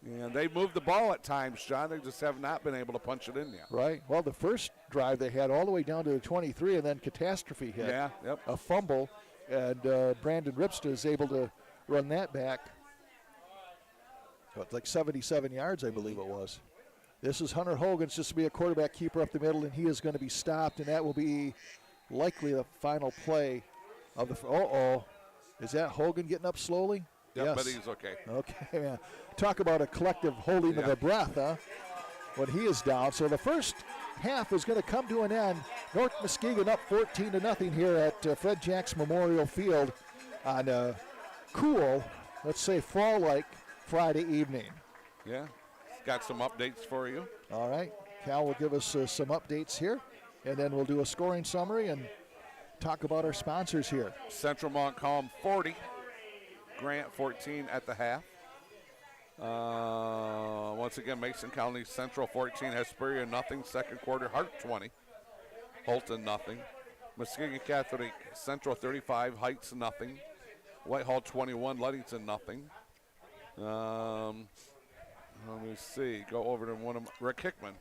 And they moved the ball at times, John. They just have not been able to punch it in yet. Right. Well, the first drive they had all the way down to the 23, and then catastrophe hit. Yeah, yep. A fumble, and Brandon Ripsta is able to run that back. It's like 77 yards, I believe it was. This is Hunter Hogan's just to be a quarterback keeper up the middle, and he is going to be stopped, and that will be likely the final play of the. Is that Hogan getting up slowly? Yep, Yes. but he's okay. Okay, man. Talk about a collective holding of the breath, huh? When he is down. So the first half is going to come to an end. North Muskegon up 14-0 here at Fred Jacks Memorial Field on a cool, let's say fall-like Friday evening. Yeah, got some updates for you. All right. Cal will give us some updates here, and then we'll do a scoring summary and talk about our sponsors here. Central Montcalm 40. Grant 14 at the half. Once again, Mason County Central 14, Hesperia nothing. Second quarter, Hart 20. Holton nothing. Muskegon Catholic Central 35, Heights nothing. Whitehall 21, Ludington nothing. Let me see. Go over to one of Rick Hickman.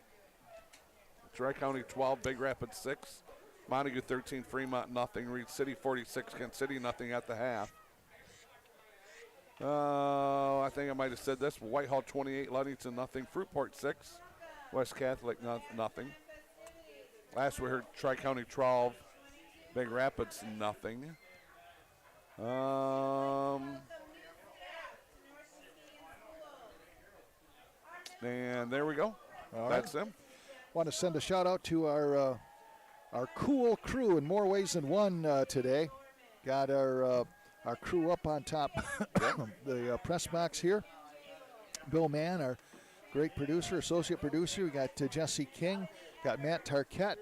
Tri-County 12, Big Rapids 6. Montague 13, Fremont nothing. Reed City 46, Kent City nothing at the half. I think I might have said this. Whitehall 28, Ludington nothing. Fruitport 6, West Catholic nothing. Last we heard Tri-County 12, Big Rapids nothing. And there we go. That's them. Want to send a shout out to our cool crew in more ways than one today. Got our crew up on top, the press box here. Bill Mann, our great producer, associate producer. We got Jesse King, got Matt Tarquette.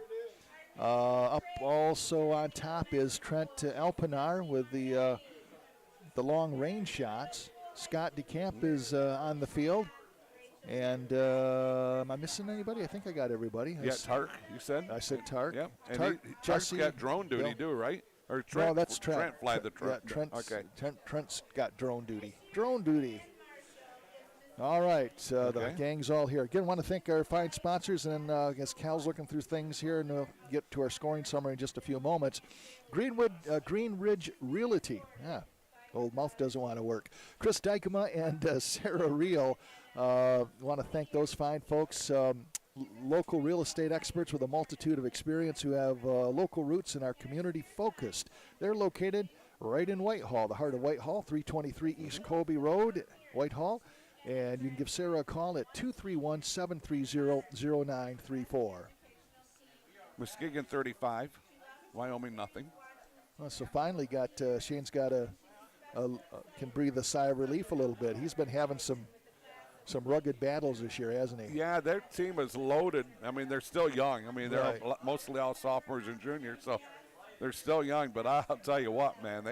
Up also on top is Trent Alpinar with the long range shots. Scott DeCamp is on the field. And am I missing anybody? I think I got everybody. Yeah, Tark, you said? I said Tark. Yep. And Tark, Tark's Jesse, got drone duty, Bill. right? Or Trent, No, that's Trent. Trent fly the drone. Yeah, Okay. Trent's got drone duty. Drone duty. All right, the gang's all here. Again, want to thank our fine sponsors, and I guess Cal's looking through things here, and we'll get to our scoring summary in just a few moments. Green Ridge Realty. Yeah, old mouth doesn't want to work. Chris Dykema and Sarah Reel. Want to thank those fine folks, local real estate experts with a multitude of experience who have local roots and are community focused. They're located right in Whitehall, the heart of Whitehall, 323 East Colby Road, Whitehall. And you can give Sarah a call at 231-730-0934. Muskegon 35, Wyoming nothing. Well, so finally got Shane's got can breathe a sigh of relief a little bit. He's been having some rugged battles this year, hasn't he? Yeah, their team is loaded. I mean, they're still young. I mean, they're Right. mostly all sophomores and juniors, so they're still young. But I'll tell you what, man,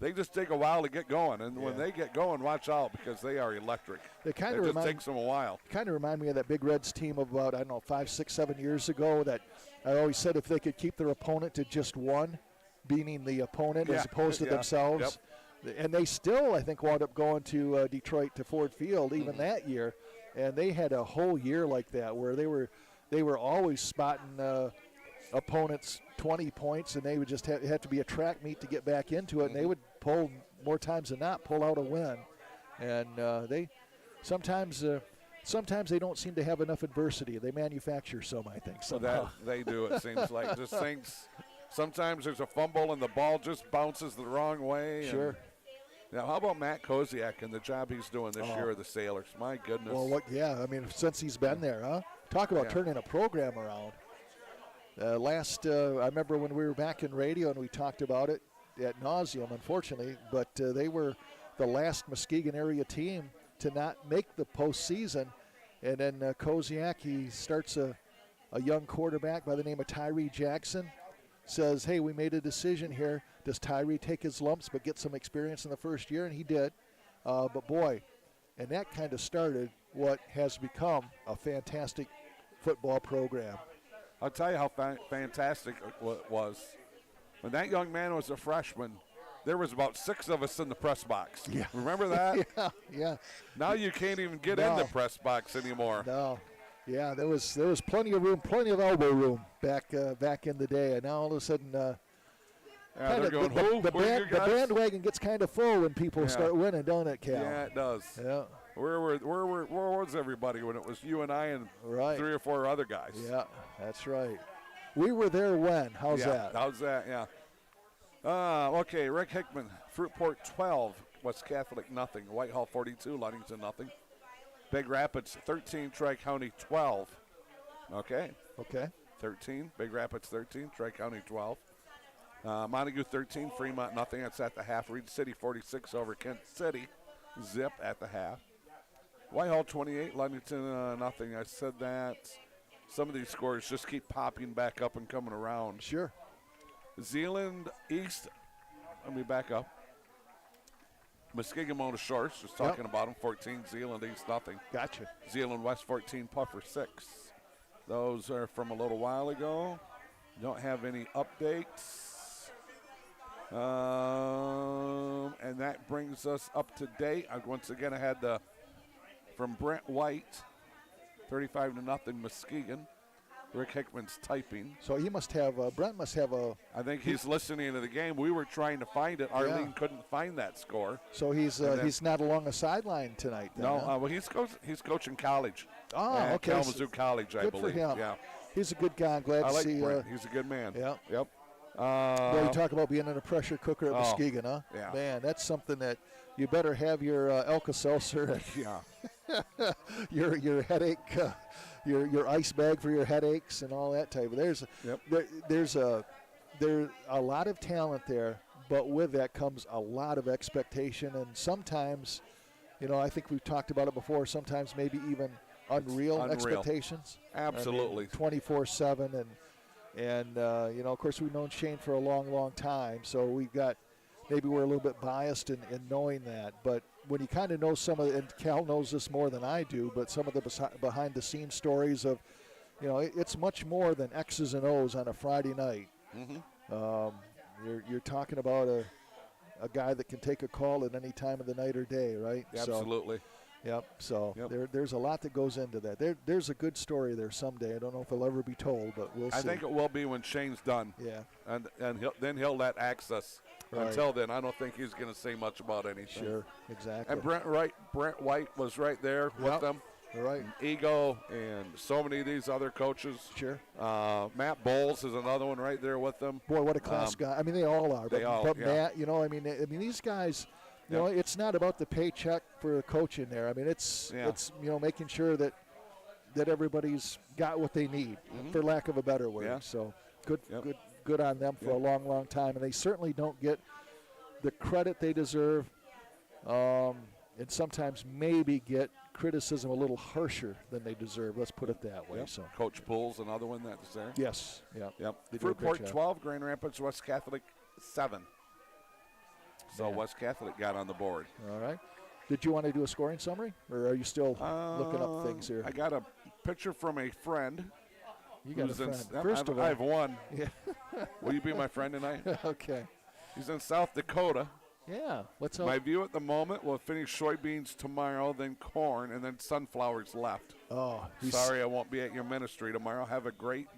they just take a while to get going. And when they get going, watch out because they are electric. It kind It of just takes them a while. Kind of remind me of that Big Reds team of about, 5, 6, 7 years ago that I always said if they could keep their opponent to just one, beating the opponent as opposed to themselves. Yep. And they still, I think, wound up going to Detroit to Ford Field even that year. And they had a whole year like that where they were always spotting opponents 20 points, and they would just have to be a track meet to get back into it. And they would pull more times than not, pull out a win. And they sometimes they don't seem to have enough adversity. They manufacture some, I think. So Somehow. that they do, it seems like. Just things sometimes there's a fumble and the ball just bounces the wrong way. Sure. Now, how about Matt Koziak and the job he's doing this year with the Sailors? My goodness. Well, I mean, since he's been there, huh? Talk about turning a program around. I remember when we were back in radio and we talked about it ad nauseum, unfortunately, but they were the last Muskegon area team to not make the postseason. And then Koziak, he starts a young quarterback by the name of Tyree Jackson, says, hey, we made a decision here. Does Tyree take his lumps but get some experience in the first year? And he did. But, boy, and that kind of started what has become a fantastic football program. I'll tell you how fantastic it was. When that young man was a freshman, there was about 6 of us in the press box. Yeah. Remember that? Yeah. Now you can't even get in the press box anymore. No. Yeah, there was plenty of room, plenty of elbow room back in the day. And now all of a sudden, they're going, the bandwagon gets kind of full when people start winning, don't it, Cal? Yeah, it does. Yeah. Where was everybody when it was you and I and 3 or 4 other guys? Yeah, that's right. We were there when? How's that? How's that? Yeah. Okay, Rick Hickman, Fruitport 12, West Catholic nothing, Whitehall 42, Ludington nothing. Big Rapids 13, Tri-County 12. Okay. 13, Big Rapids 13, Tri-County 12. Montague 13, Fremont nothing. That's at the half. Reed City 46 over Kent City. Zip at the half. Whitehall 28, Ludington nothing. I said that. Some of these scores just keep popping back up and coming around. Sure. Zeeland East, let me back up. Muskegon Mona Shores, just talking about them, 14, Zeeland East nothing. Gotcha. Zeeland West 14, Puffer 6. Those are from a little while ago. Don't have any updates. And that brings us up to date. Once again, I had from Brent White, 35-0 Muskegon. Rick Hickman's typing. So he must have, Brent must have I think he's listening to the game. We were trying to find it. Arlene couldn't find that score. So he's not along the sideline tonight then, No, huh? well, he's coaching college. Oh, okay. Kalamazoo College, I good believe. for him. Yeah. He's a good guy. I'm glad I to like see. Brent. He's a good man. Yeah. Yep. Well, you talk about being in a pressure cooker at Muskegon, huh? Yeah. Man, that's something that you better have your Alka-Seltzer. Yeah. your headache, your ice bag for your headaches and all that type of. There's a lot of talent there, but with that comes a lot of expectation, and sometimes, I think we've talked about it before. Sometimes maybe even unreal. Expectations. Absolutely. 24/7 and of course we've known Shane for a long, long time, so maybe we're a little bit biased in knowing that, but when you kind of know some of, and Cal knows this more than I do, but some of the behind-the-scenes stories of, it's much more than X's and O's on a Friday night. Mm-hmm. You're talking about a guy that can take a call at any time of the night or day, right? Absolutely. So there's a lot that goes into that. There's a good story there someday. I don't know if it'll ever be told, but we'll see. I think it will be when Shane's done. Yeah. And then he'll let access. Right. Until then, I don't think he's going to say much about anything. Sure, exactly. And Brent White was right there with them. Right. Ego and so many of these other coaches. Sure. Matt Bowles is another one right there with them. Boy, what a class guy. I mean, they all are. But Matt, I mean, these guys, it's not about the paycheck for a coach in there. I mean, it's making sure that everybody's got what they need, for lack of a better word. Yeah. So good on them for a long, long time. And they certainly don't get the credit they deserve, and sometimes maybe get criticism a little harsher than they deserve. Let's put it that way. Yep. So Coach Poole's another one that's there. Yes. Yep. They do a great Fruitport job. 12, Grand Rapids, West Catholic 7. So West Catholic got on the board. All right. Did you want to do a scoring summary, or are you still looking up things here? I got a picture from a friend. You got a friend. First of all, I have one. Yeah. Will you be my friend tonight? Okay. He's in South Dakota. Yeah. Let's hope. My view at the moment will finish soybeans tomorrow, then corn, and then sunflowers left. Oh, sorry I won't be at your ministry tomorrow. Have a great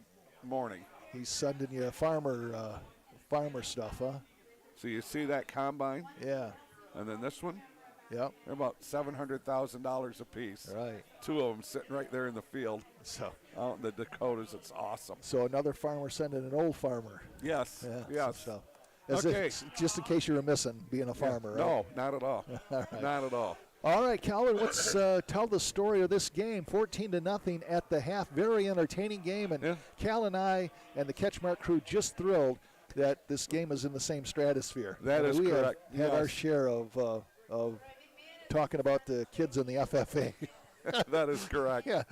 morning. He's sending you farmer stuff, huh? So you see that combine? Yeah. And then this one? Yep. They're about $700,000 a piece. Right. 2 of them sitting right there in the field. So out in the Dakotas, it's awesome. So another farmer sending an old farmer. Yes. Yeah, Yes. So, Okay. just in case you were missing being a farmer. No, right? not at all. Right. Not at all. All right, Calvin, let's tell the story of this game. 14-0 at the half. Very entertaining game. And Cal and I and the CatchMark crew just thrilled that this game is in the same stratosphere. That is correct. We had our share of talking about the kids in the FFA. That is correct. Yeah,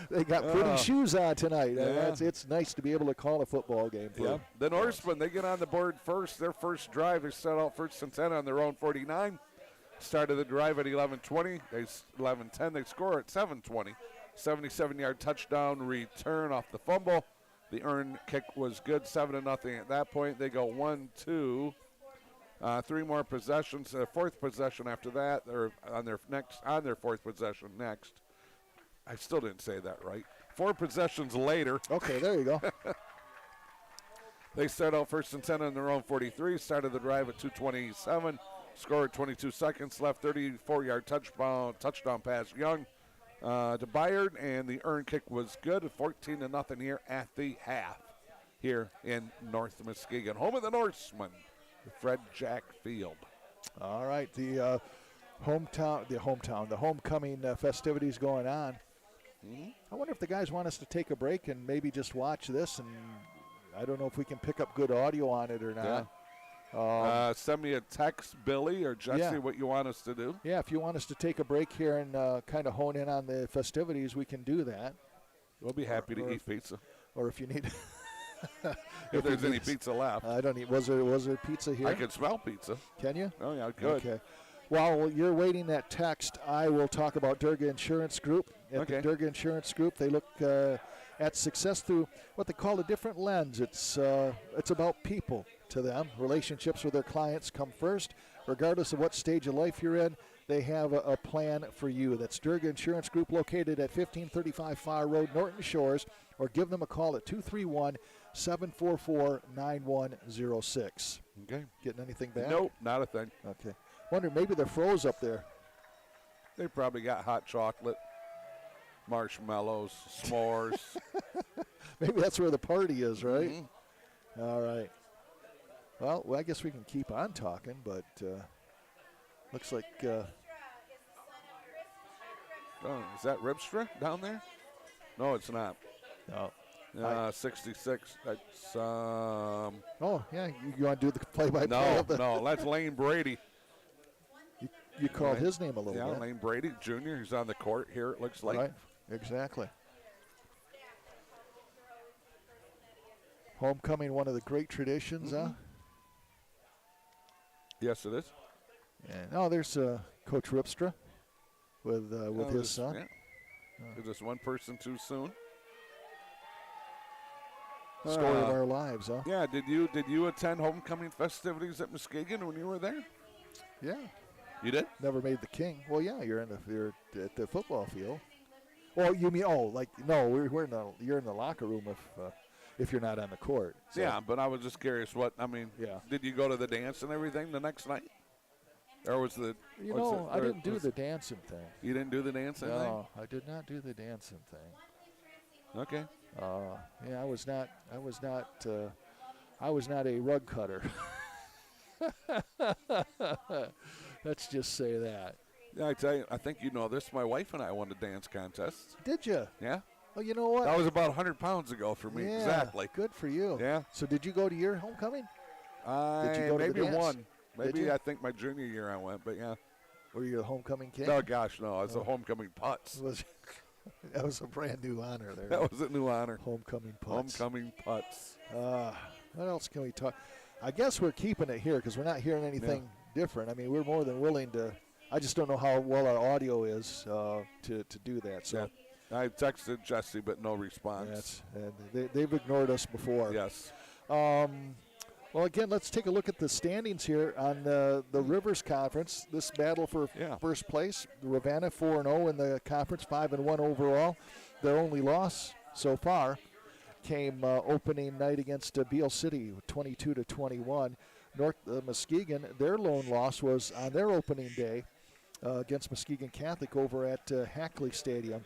they got pretty shoes on tonight. Yeah. It's nice to be able to call a football game. Yeah. The Norsemen, they get on the board first. Their first drive, they start out first and 10 on their own 49. Started the drive at 11:20. 11:10. They score at 7:20. 77-yard touchdown return off the fumble. The earned kick was good, 7-0 at that point. They go 1, 2, 3 more possessions. Fourth possession after that, or on their fourth possession next. I still didn't say that right. 4 possessions later. Okay, there you go. They start out first and 10 on their own 43. Started the drive at 2:27. Scored 22 seconds left. 34-yard touchdown pass Young to Byard, and the earned kick was good. 14-0 here at the half here in North Muskegon, home of the Norsemen, Fred Jack Field. All right, the homecoming festivities going on. Mm-hmm. I wonder if the guys want us to take a break and maybe just watch this, and I don't know if we can pick up good audio on it or not. Yeah. Send me a text, Billy or Jesse, what you want us to do. Yeah, if you want us to take a break here and kind of hone in on the festivities, we can do that. We'll be happy to eat pizza. Or if you need, if there's any pizza left. I don't need. Was there pizza here? I can smell pizza. Can you? Oh yeah, good. Okay. While you're waiting that text, I will talk about Durga Insurance Group. At the Durga Insurance Group, they look at success through what they call a different lens. It's about people to them. Relationships with their clients come first. Regardless of what stage of life you're in, they have a plan for you. That's Durga Insurance Group, located at 1535 Far Road, Norton Shores, or give them a call at 231-744-9106. Okay. Getting anything back? Nope, not a thing. Okay. Wonder, maybe they're froze up there. They probably got hot chocolate, marshmallows, s'mores. Maybe that's where the party is, right? Mm-hmm. All right. Well, I guess we can keep on talking, but looks like. Oh, is that Ribstra down there? No, it's not. No. 66. That's. Oh, yeah. You want to do the play-by-play? No, no, that's Lane Brady. You called his name a little bit. Yeah, Lane Brady Jr. He's on the court here, it looks like. Right, exactly. Homecoming, one of the great traditions, huh? Yes, it is. And there's Coach Ripstra with his son. Yeah. Is this one person too soon? Story of our lives, huh? Yeah. Did you attend homecoming festivities at Muskegon when you were there? Yeah. You did? Never made the king. Well, yeah, you're at the football field. Well, you mean you're in the locker room if you're not on the court. So. Yeah, but I was just curious. Did you go to the dance and everything the next night, or was the? I didn't do the dancing thing. You didn't do the dancing thing? No, I did not do the dancing thing. Okay. Yeah, I was not a rug cutter. Let's just say that. Yeah, I tell you, I think you know this. My wife and I won a dance contest. Did you? Yeah. Oh, you know what? That was about 100 pounds ago for me. Yeah, exactly. Good for you. Yeah. So did you go to your homecoming? Did you go to maybe the dance? one. Maybe I think my junior year I went, but yeah. Were you the homecoming king? Oh gosh, no! I was a homecoming putz. That was a brand new honor there. That was a new honor. Homecoming putz. Homecoming putz. What else can we talk? I guess we're keeping it here because we're not hearing anything different. I mean, we're more than willing to. I just don't know how well our audio is to do that. So I texted Jesse, but no response. And they've ignored us before. Yes. Well, again, let's take a look at the standings here on the Rivers Conference. This battle for first place. Ravenna 4-0 in the conference, 5-1 overall. Their only loss so far came opening night against Beale City, 22-21. North Muskegon, their lone loss was on their opening day against Muskegon Catholic over at Hackley Stadium.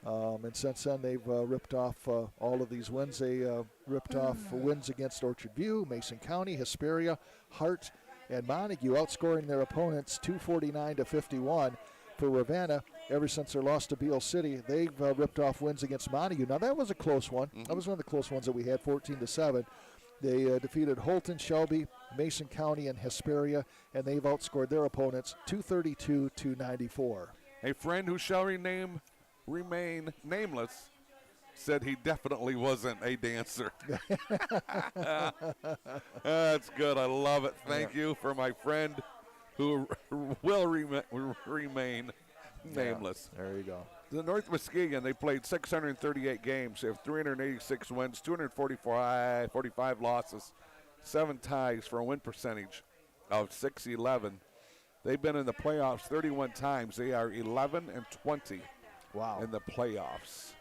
And since then, they've ripped off all of these wins. They ripped off wins against Orchard View, Mason County, Hesperia, Hart, and Montague, outscoring their opponents 249-51. For Ravenna, ever since their loss to Beale City, they've ripped off wins against Montague. Now, that was a close one. That was one of the close ones that we had, 14-7. They defeated Holton, Shelby, Mason County, and Hesperia, and they've outscored their opponents 232-94. A friend who shall remain nameless said he definitely wasn't a dancer. That's good. I love it. Thank you for my friend who will remain nameless. Yeah, there you go. The North Muskegon, they played 638 games. They have 386 wins, 245 losses, 7 ties for a win percentage of .611. They've been in the playoffs 31 times. They are 11-20 in the playoffs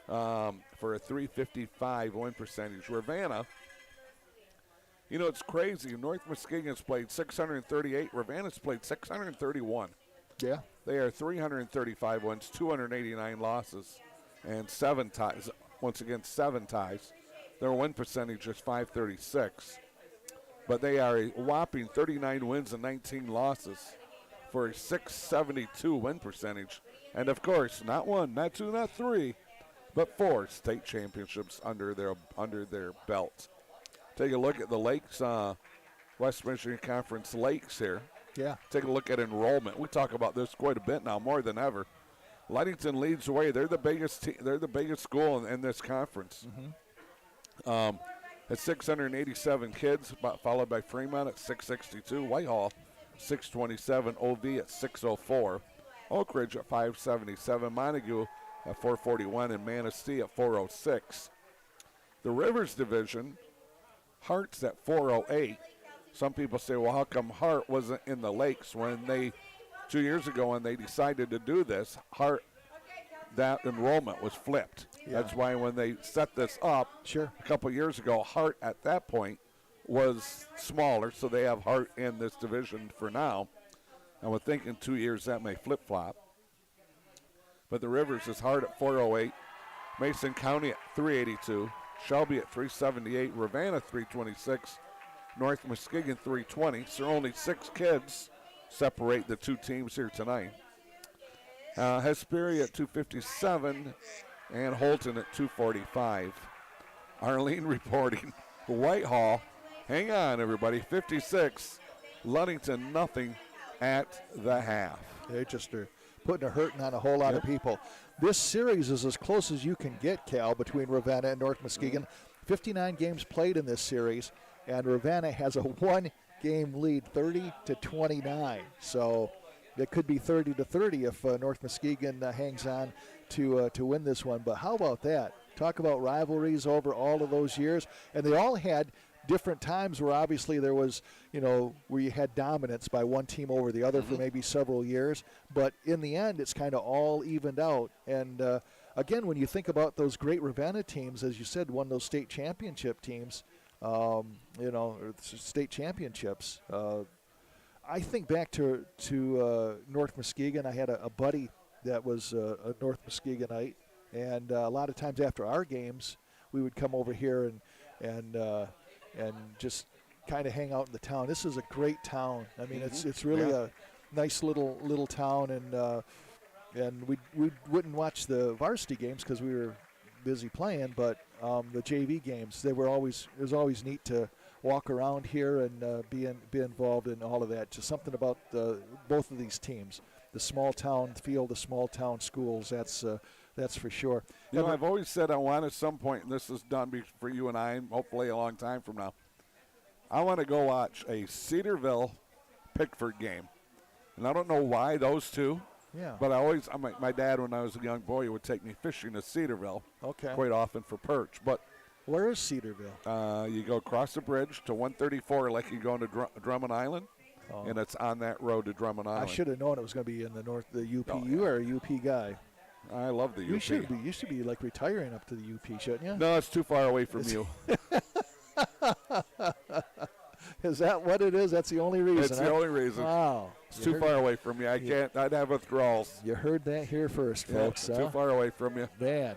for a .355 win percentage. Ravenna, you know, it's crazy. North Muskegon's played 638. Ravenna's played 631. Yeah. They are 335 wins, 289 losses, and 7 ties. Once again, 7 ties. Their win percentage is .536. But they are a whopping 39 wins and 19 losses for a .672 win percentage. And, of course, not 1, not 2, not 3, but 4 state championships under their belt. Take a look at the Lakes, West Michigan Conference Lakes here. Yeah. Take a look at enrollment. We talk about this quite a bit now, more than ever. Ludington leads the way. They're the biggest. They're the biggest school in this conference. At 687 kids, followed by Fremont at 662, Whitehall 627, OV at 604, Oak Ridge at 577, Montague at 441, and Manistee at 406. The Rivers Division, Hart's at 408. Some people say, well, how come Hart wasn't in the Lakes when 2 years ago when they decided to do this, Hart, that enrollment was flipped. Yeah. That's why when they set this up a couple years ago, Hart at that point was smaller, so they have Hart in this division for now. And we're thinking 2 years that may flip-flop. But the Rivers is Hart at 408, Mason County at 382, Shelby at 378, Ravenna 326, North Muskegon 320. So only 6 kids separate the 2 teams here tonight. Hesperia at 257 and Holton at 245. Arlene reporting. Whitehall, hang on everybody, 56. Ludington nothing at the half. They just are putting a hurting on a whole lot of people. This series is as close as you can get, Cal, between Ravenna and North Muskegon. 59 games played in this series, and Ravenna has a 1-game lead, 30-29. So it could be 30-30 if North Muskegon hangs on to win this one. But how about that? Talk about rivalries over all of those years. And they all had different times where obviously there was, where you had dominance by one team over the other for maybe several years. But in the end, it's kind of all evened out. And again, when you think about those great Ravenna teams, as you said, won those state championship teams, state championships. I think back to North Muskegon. I had a buddy that was a North Muskegonite, and a lot of times after our games, we would come over here and just kind of hang out in the town. This is a great town. I mean, it's really a nice little town, and we wouldn't watch the varsity games because we were busy playing, but the JV games, it was always neat to walk around here and be involved in all of that. Just something about both of these teams, the small town feel, the small town schools. That's for sure. I've always said I want at some point, and this is done for you and I, hopefully a long time from now, I want to go watch a Cedarville-Pickford game. And I don't know why those two. Yeah. But my dad, when I was a young boy, would take me fishing to Cedarville quite often for perch. But where is Cedarville? You go across the bridge to 134 like you go into Drummond Island, and it's on that road to Drummond Island. I should have known it was going to be in the UP. You are a UP guy. I love the UP. You should be like retiring up to the UP, shouldn't you? No, it's too far away from you. Is that what it is? That's the only reason. It's the only reason. Wow. It's too far away from you. I can't. I'd have withdrawals. You heard that here first, folks. Too far away from you. Man.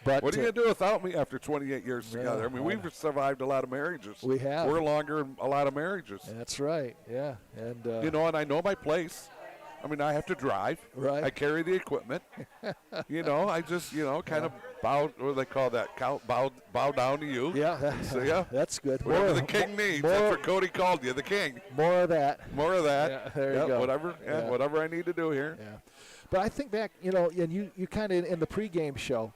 But what are you going to do without me after 28 years together? I mean, we've survived a lot of marriages. We have. We're longer in a lot of marriages. That's right, yeah. And and I know my place. I mean, I have to drive. Right. I carry the equipment. I just, kind of bow, what do they call that? Bow down to you. Yeah. So, yeah. That's good. Whatever the king needs. That's what Cody called you, the king. More of that. More of that. Yeah, there you go. Whatever I need to do here. Yeah. But I think back, and you kind of in the pregame show,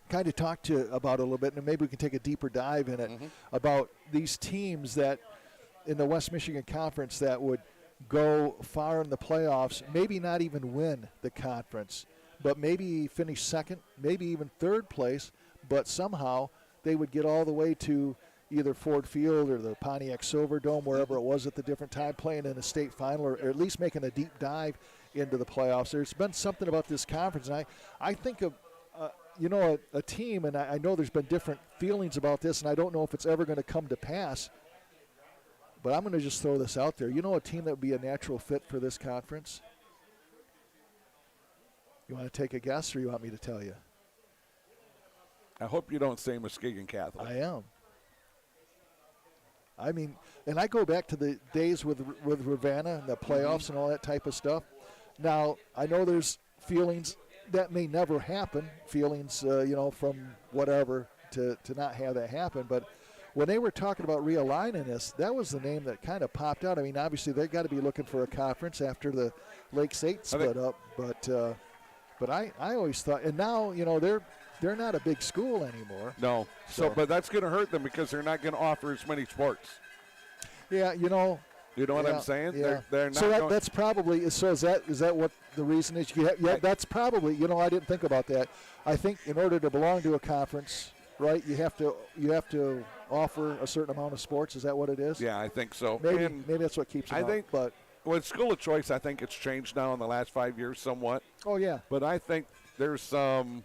kind of talked about it a little bit, and maybe we can take a deeper dive in it, about these teams that in the West Michigan Conference that would go far in the playoffs, maybe not even win the conference, but maybe finish second, maybe even third place, but somehow they would get all the way to either Ford Field or the Pontiac Silverdome, wherever it was at the different time, playing in a state final or at least making a deep dive into the playoffs. There's been something about this conference, and I think of a team, and I know there's been different feelings about this, and I don't know if it's ever going to come to pass, but I'm going to just throw this out there. You know a team that would be a natural fit for this conference? You want to take a guess, or you want me to tell you? I hope you don't say Muskegon Catholic. I am. I mean, and I go back to the days with Ravenna and the playoffs and all that type of stuff. Now, I know there's feelings that may never happen, feelings, from whatever to not have that happen. But when they were talking about realigning this, that was the name that kind of popped out. I mean, obviously they've got to be looking for a conference after the Lakes 8 split up. But I always thought, and now, they're not a big school anymore. No. But that's going to hurt them because they're not going to offer as many sports. Yeah, You know what I'm saying? Yeah. They're not so that's probably, so is that what the reason is? That's probably, I didn't think about that. I think in order to belong to a conference, right, you have to offer a certain amount of sports. Is that what it is? Yeah, I think so. Maybe that's what keeps them out, but with school of choice, I think it's changed now in the last 5 years somewhat. Oh, yeah. But I think there's some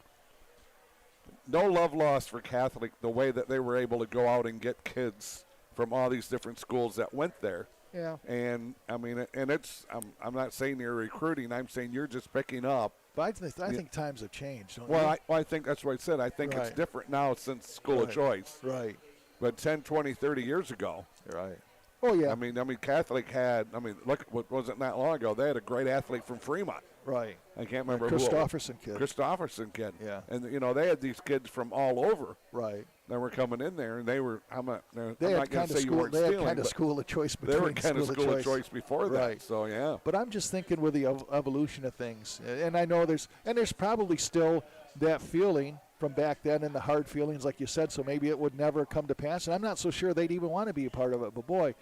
no love lost for Catholic, the way that they were able to go out and get kids from all these different schools that went there. Yeah. And, I mean, and it's I'm not saying you're recruiting. I'm saying you're just picking up. But I think times have changed, don't well, you? I think that's what I said. I think it's different now since school of choice. Right. But 10, 20, 30 years ago. Right. Oh, yeah. I mean, Catholic had, look, what wasn't that long ago? They had a great athlete from Fremont. Right. I can't remember Christopherson kid. Christopherson kid. Yeah. And, they had these kids from all over. Right. That were coming in there, and they were, I'm not going to say you school, weren't they stealing. Had kind of school of choice between they were kind of school of choice before that. Right. So, yeah. But I'm just thinking with the evolution of things. And I know there's probably still that feeling from back then and the hard feelings, like you said, so maybe it would never come to pass. And I'm not so sure they'd even want to be a part of it. But, boy,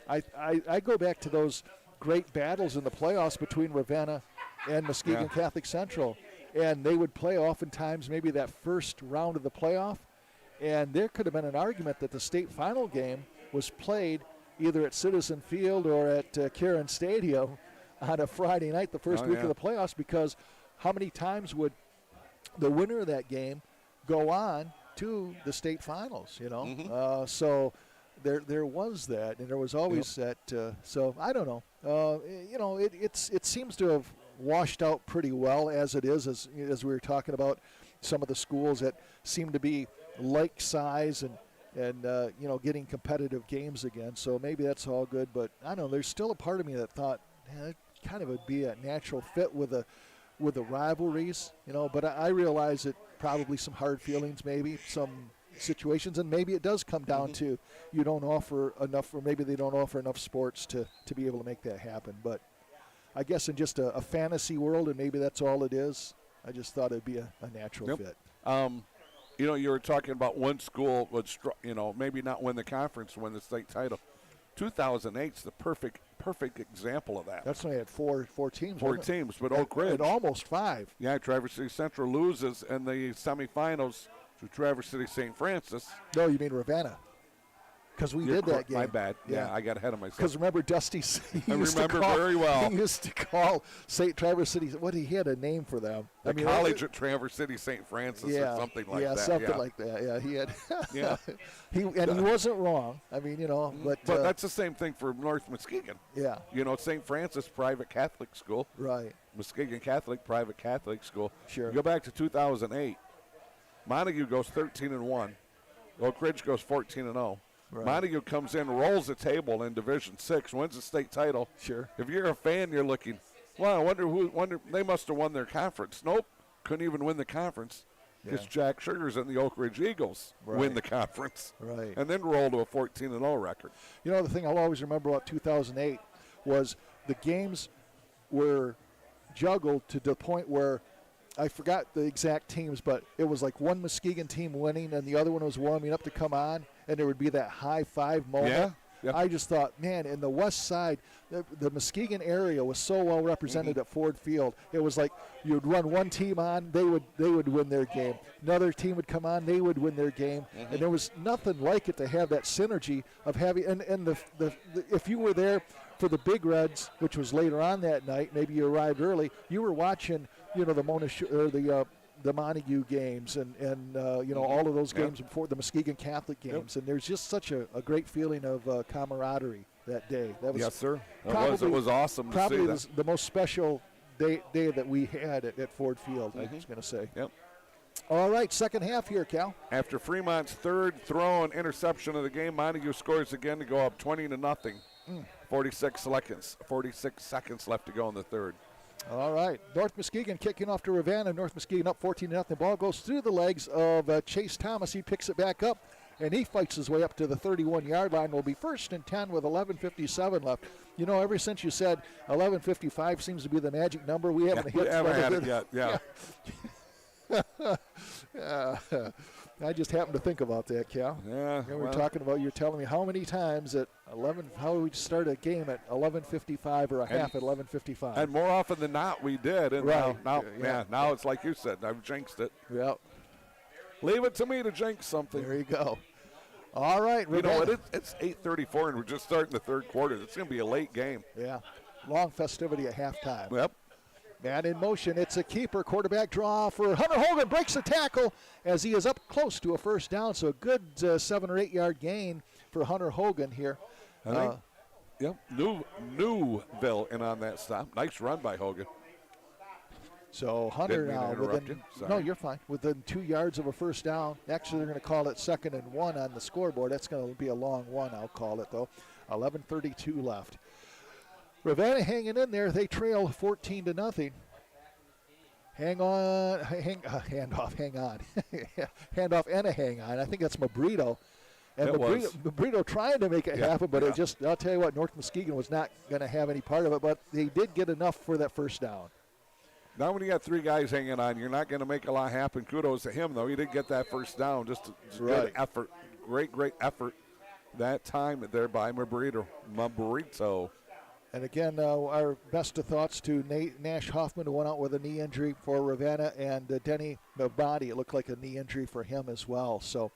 I go back to those great battles in the playoffs between Ravenna and Muskegon Catholic Central. And they would play oftentimes maybe that first round of the playoff. And there could have been an argument that the state final game was played either at Citizen Field or at Karen Stadium on a Friday night, the first week of the playoffs, because how many times would the winner of that game go on to the state finals, So there was that, and there was always that. So I don't know. It seems to have washed out pretty well as it is, as we were talking about some of the schools that seem to be like size and getting competitive games again. So maybe that's all good. But I don't know. There's still a part of me that thought it kind of would be a natural fit with the rivalries, But I realize that probably some hard feelings, maybe some situations, and maybe it does come down to you don't offer enough, or maybe they don't offer enough sports to be able to make that happen. But I guess in just a fantasy world, and maybe that's all it is, I just thought it'd be a natural fit. You were talking about one school would, maybe not win the conference, win the state title. 2008's the perfect example of that. That's when they had four teams. Four teams, but Oak Ridge. And almost five. Yeah, Traverse City Central loses in the semifinals to Traverse City St. Francis. No, you mean Ravenna. Because we did that game. My bad. Yeah, I got ahead of myself. Because remember, Dusty, I remember very well. He used to call St. Traverse City. He had a name for them. The college at Traverse City, St. Francis, or something like that. Yeah, something like that. Yeah, he had. Yeah. He wasn't wrong. I mean, but that's the same thing for North Muskegon. Yeah. St. Francis private Catholic school. Right. Muskegon Catholic private Catholic school. Sure. You go back to 2008. Montague goes 13-1. Oak Ridge goes 14-0. Right. Montague comes in, rolls the table in Division 6, wins the state title. Sure. If you're a fan, you're looking, well, I wonder they must have won their conference. Nope, couldn't even win the conference because Jack Sugars and the Oak Ridge Eagles win the conference. Right. And then roll to a 14-0 record. The thing I'll always remember about 2008 was the games were juggled to the point where I forgot the exact teams, but it was like one Muskegon team winning and the other one was warming up to come on, and there would be that high five moment. Yeah. I just thought, man, in the west side, the Muskegon area was so well represented at Ford Field. It was like you'd run one team on, they would win their game. Another team would come on, they would win their game. And there was nothing like it to have that synergy of having, and the if you were there for the Big Reds, which was later on that night, maybe you arrived early, you were watching, the Montague games and all of those games before the Muskegon Catholic games, and there's just such a great feeling of camaraderie that day. That was yes, sir. It was awesome to see that. Probably the most special day that we had at Ford Field, I was going to say. Yep. All right, second half here, Cal. After Fremont's third throw and interception of the game, Montague scores again to go up 20-0. 46 seconds left to go in the third. All right, North Muskegon kicking off to Ravenna. North Muskegon up 14-0. Ball goes through the legs of Chase Thomas. He picks it back up, and he fights his way up to the 31-yard line. Will be 1st and 10 with 11:57 left. Ever since you said 11:55 seems to be the magic number, we haven't hit. We haven't had it yet. Yeah. I just happened to think about that, Cal. Yeah. We were talking about, you're telling me how many times at 11, how we start a game at 11:55 or a half at 11:55. And more often than not, we did. And right. Now it's like you said, I've jinxed it. Yeah. Leave it to me to jinx something. There you go. All right. It's 8:34, and we're just starting the third quarter. It's going to be a late game. Yeah. Long festivity at halftime. Yep. Man in motion. It's a keeper. Quarterback draw for Hunter Hogan. Breaks the tackle as he is up close to a first down. So a good 7 or 8 yard gain for Hunter Hogan here. Yep. Newville in on that stop. Nice run by Hogan. So Hunter now within. No, you're fine. Within 2 yards of a first down. Actually, they're going to call it 2nd and 1 on the scoreboard. That's going to be a long one, I'll call it, though. 11:32 left. Ravenna hanging in there. They trail 14-0. Hang on. Handoff, hang on. Handoff and a hang on. I think that's Mabrito. And Mabrito trying to make it happen, but it just, I'll tell you what, North Muskegon was not going to have any part of it, but they did get enough for that first down. Now when you got 3 guys hanging on, you're not going to make a lot happen. Kudos to him, though. He did get that first down. Just good effort. Great effort that time there by Mabrito. And again, our best of thoughts to Nash Hoffman, who went out with a knee injury for Ravenna, and Denny Mabadi. It looked like a knee injury for him as well. So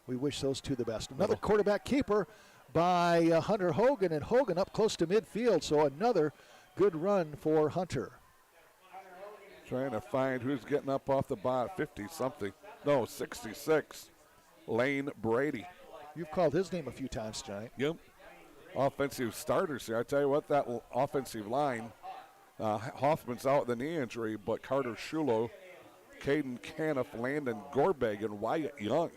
we wish those two the best. Another quarterback keeper by Hunter Hogan, and Hogan up close to midfield. So another good run for Hunter. Trying to find who's getting up off the bot. 50-something. No, 66. Lane Brady. You've called his name a few times tonight. Yep. Offensive starters here. I tell you what, that offensive line, Hoffman's out with a knee injury, but Carter Shulo, Caden Caniff, Landon Gorbeg, and Wyatt Young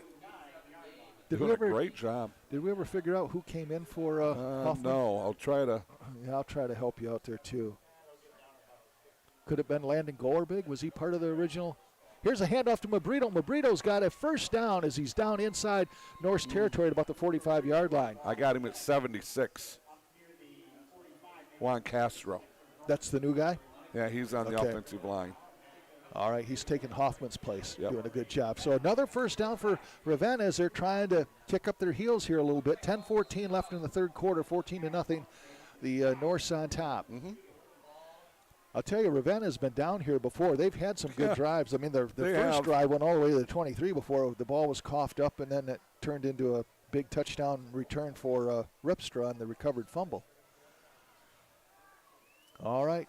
doing a great job. Did we ever figure out who came in for Hoffman? No, I'll try to. Yeah, I'll try to help you out there too. Could have been Landon Gorbeg. Was he part of the original? Here's a handoff to Mabrito. Mabrito's got a first down as he's down inside Norse territory at about the 45-yard line. I got him at 76. Juan Castro. That's the new guy? Yeah, he's on the offensive line. All right, he's taking Hoffman's place, doing a good job. So another first down for Ravenna as they're trying to kick up their heels here a little bit. 10-14 left in the third quarter, 14-0. The Norse on top. I'll tell you, Ravenna's been down here before. They've had some good drives. I mean, their first drive went all the way to the 23 before the ball was coughed up, and then it turned into big touchdown return for Ripstra on the recovered fumble. All right.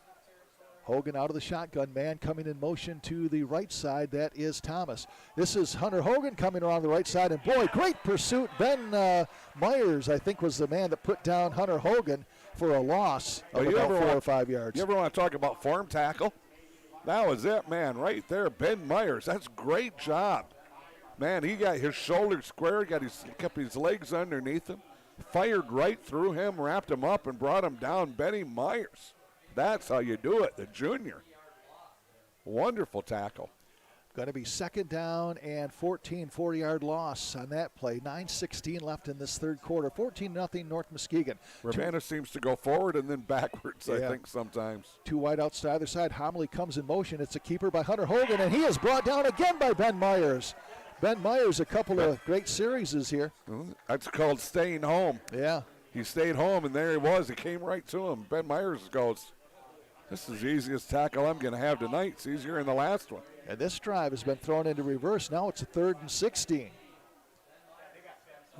Hogan out of the shotgun, man coming in motion to the right side. That is Thomas. This is Hunter Hogan coming around the right side, and boy, great pursuit. Ben Myers, I think, was the man that put down Hunter Hogan for a loss of about 4 or 5 yards. You ever want to talk about form tackle? That was it, man, right there. Ben Myers, that's great job. Man, he got his shoulder square, kept his legs underneath him, fired right through him, wrapped him up, and brought him down. Benny Myers. That's how you do it, the junior. Wonderful tackle. Going to be second down and 14, 40-yard loss on that play. 9:16 left in this third quarter. 14-0 North Muskegon. Ravenna seems to go forward and then backwards, I think, sometimes. 2 wideouts to either side. Homily comes in motion. It's a keeper by Hunter Hogan, and he is brought down again by Ben Myers. Ben Myers, a couple of great series here. That's called staying home. Yeah. He stayed home, and there he was. He came right to him. Ben Myers goes, this is the easiest tackle I'm going to have tonight. It's easier than the last one. And this drive has been thrown into reverse. Now it's a 3rd and 16.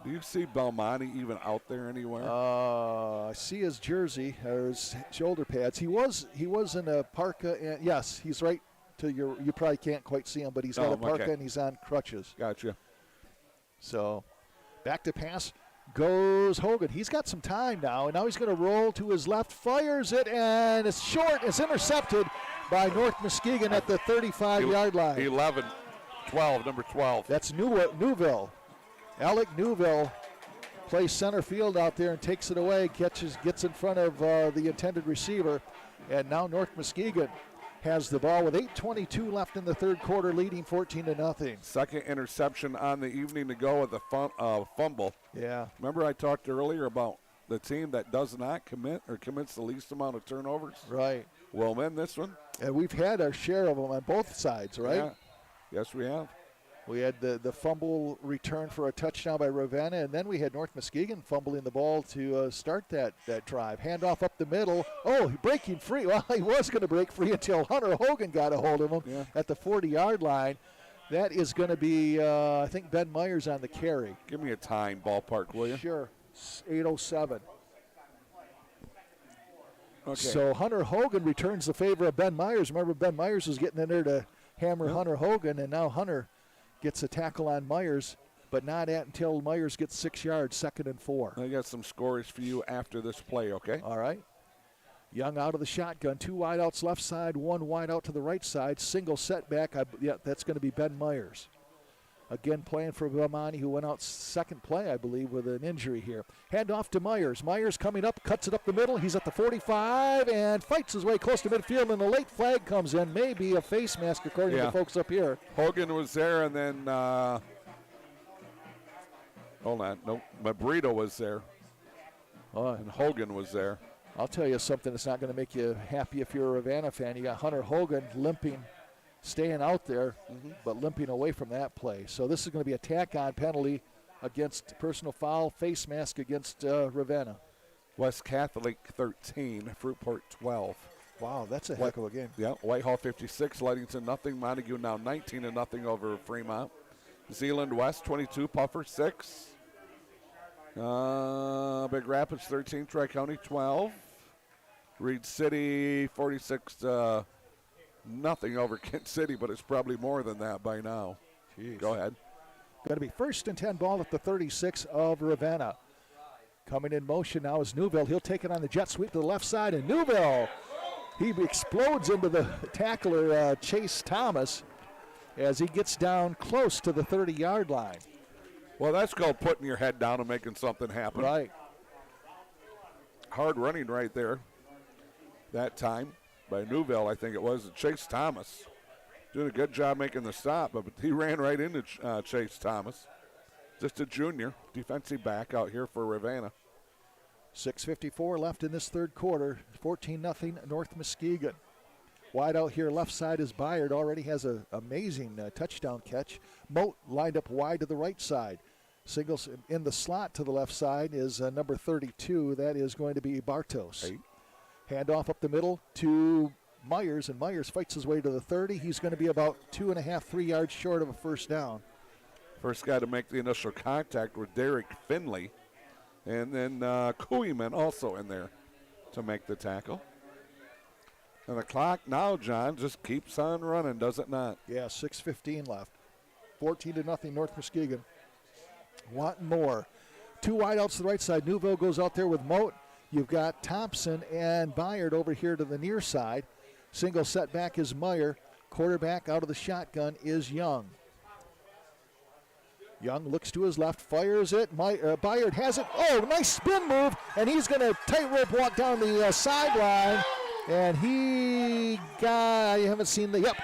Do you see Belmonte even out there anywhere? I see his jersey or his shoulder pads. He was in a parka. And yes, he's right to your. You probably can't quite see him, but he's got a parka and he's on crutches. Gotcha. So back to pass. Goes Hogan. He's got some time now, and now he's going to roll to his left, fires it, and it's short. It's intercepted by North Muskegon at the 35-yard line. 11, 12, number 12. That's Newville. Alec Newville plays center field out there and takes it away, gets in front of the intended receiver, and now North Muskegon has the ball with 8:22 left in the third quarter, leading 14-0. Second interception on the evening to go with a fumble. Yeah. Remember I talked earlier about the team that does not commit or commits the least amount of turnovers? Right. We'll win this one. And we've had our share of them on both sides, right? Yeah. Yes, we have. We had the fumble return for a touchdown by Ravenna, and then we had North Muskegon fumbling the ball to start that drive. Handoff up the middle. Oh, breaking free. Well, he was going to break free until Hunter Hogan got a hold of him at the 40-yard line. That is going to be, I think, Ben Myers on the carry. Give me a time, ballpark, will you? Sure. 8:07. Okay. So Hunter Hogan returns the favor of Ben Myers. Remember, Ben Myers was getting in there to hammer Hunter Hogan, and now Hunter gets a tackle on Myers, but not until Myers gets 6 yards, 2nd and 4. I got some scores for you after this play, okay? All right. Young out of the shotgun, 2 wideouts left side, 1 wideout to the right side, single setback. That's going to be Ben Myers. Again, playing for Belmonte, who went out second play, I believe, with an injury here. Hand off to Myers. Myers coming up, cuts it up the middle. He's at the 45 and fights his way close to midfield, and the late flag comes in. Maybe a face mask, according to the folks up here. Hogan was there, and then, hold on, nope, Mabrito was there, and Hogan was there. I'll tell you something that's not going to make you happy if you're a Ravenna fan. You got Hunter Hogan limping, staying out there, but limping away from that play. So this is going to be a tack-on penalty against personal foul, face mask against Ravenna. West Catholic 13, Fruitport 12. Wow, that's a heck of a game. Yeah, Whitehall 56, Ludington nothing. Montague now 19-0 over Fremont. Zeeland West 22, Puffer 6. Big Rapids 13, Tri-County 12. Reed City 46 nothing over Kent City, but it's probably more than that by now. Jeez. Go ahead. Going to be 1st and 10 ball at the 36 of Ravenna. Coming in motion now is Newville. He'll take it on the jet sweep to the left side, and Newville, he explodes into the tackler, Chase Thomas, as he gets down close to the 30-yard line. Well, that's called putting your head down and making something happen. Right. Hard running right there that time by Newville, I think it was. Chase Thomas doing a good job making the stop, but he ran right into Chase Thomas. Just a junior defensive back out here for Ravenna. 6:54 left in this third quarter. 14-0 North Muskegon. Wide out here left side is Byard. Already has an amazing touchdown catch. Moat lined up wide to the right side. Singles in the slot to the left side is number 32. That is going to be Bartos. Handoff up the middle to Myers, and Myers fights his way to the 30. He's going to be about 2.5, 3 yards short of a first down. First guy to make the initial contact was Derek Finley. And then Koeman also in there to make the tackle. And the clock now, John, just keeps on running, does it not? Yeah, 6:15 left. 14-0 North Muskegon. Wanting more. Two wideouts to the right side. Newville goes out there with Moat. You've got Thompson and Byard over here to the near side. Single setback is Meyer. Quarterback out of the shotgun is Young. Young looks to his left, fires it. Byard has it. Oh, nice spin move, and he's going to tightrope walk down the sideline. And he got, I haven't seen the, yep,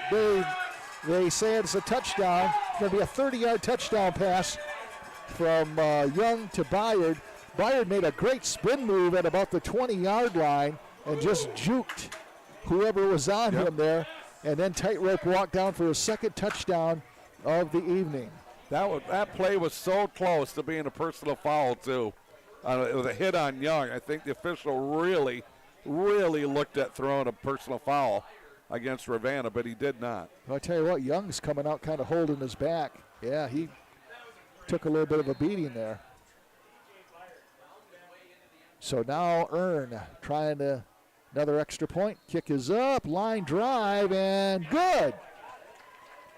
they say it's a touchdown. It's going to be a 30-yard touchdown pass from Young to Byard. Byard made a great spin move at about the 20-yard line and just juked whoever was on him there, and then tightrope walk down for his second touchdown of the evening. That play was so close to being a personal foul, too. It was a hit on Young. I think the official really looked at throwing a personal foul against Ravenna, but he did not. Well, I tell you what, Young's coming out kind of holding his back. Yeah, he took a little bit of a beating there. So now Earn trying to another extra point. Kick is up, line drive, and good.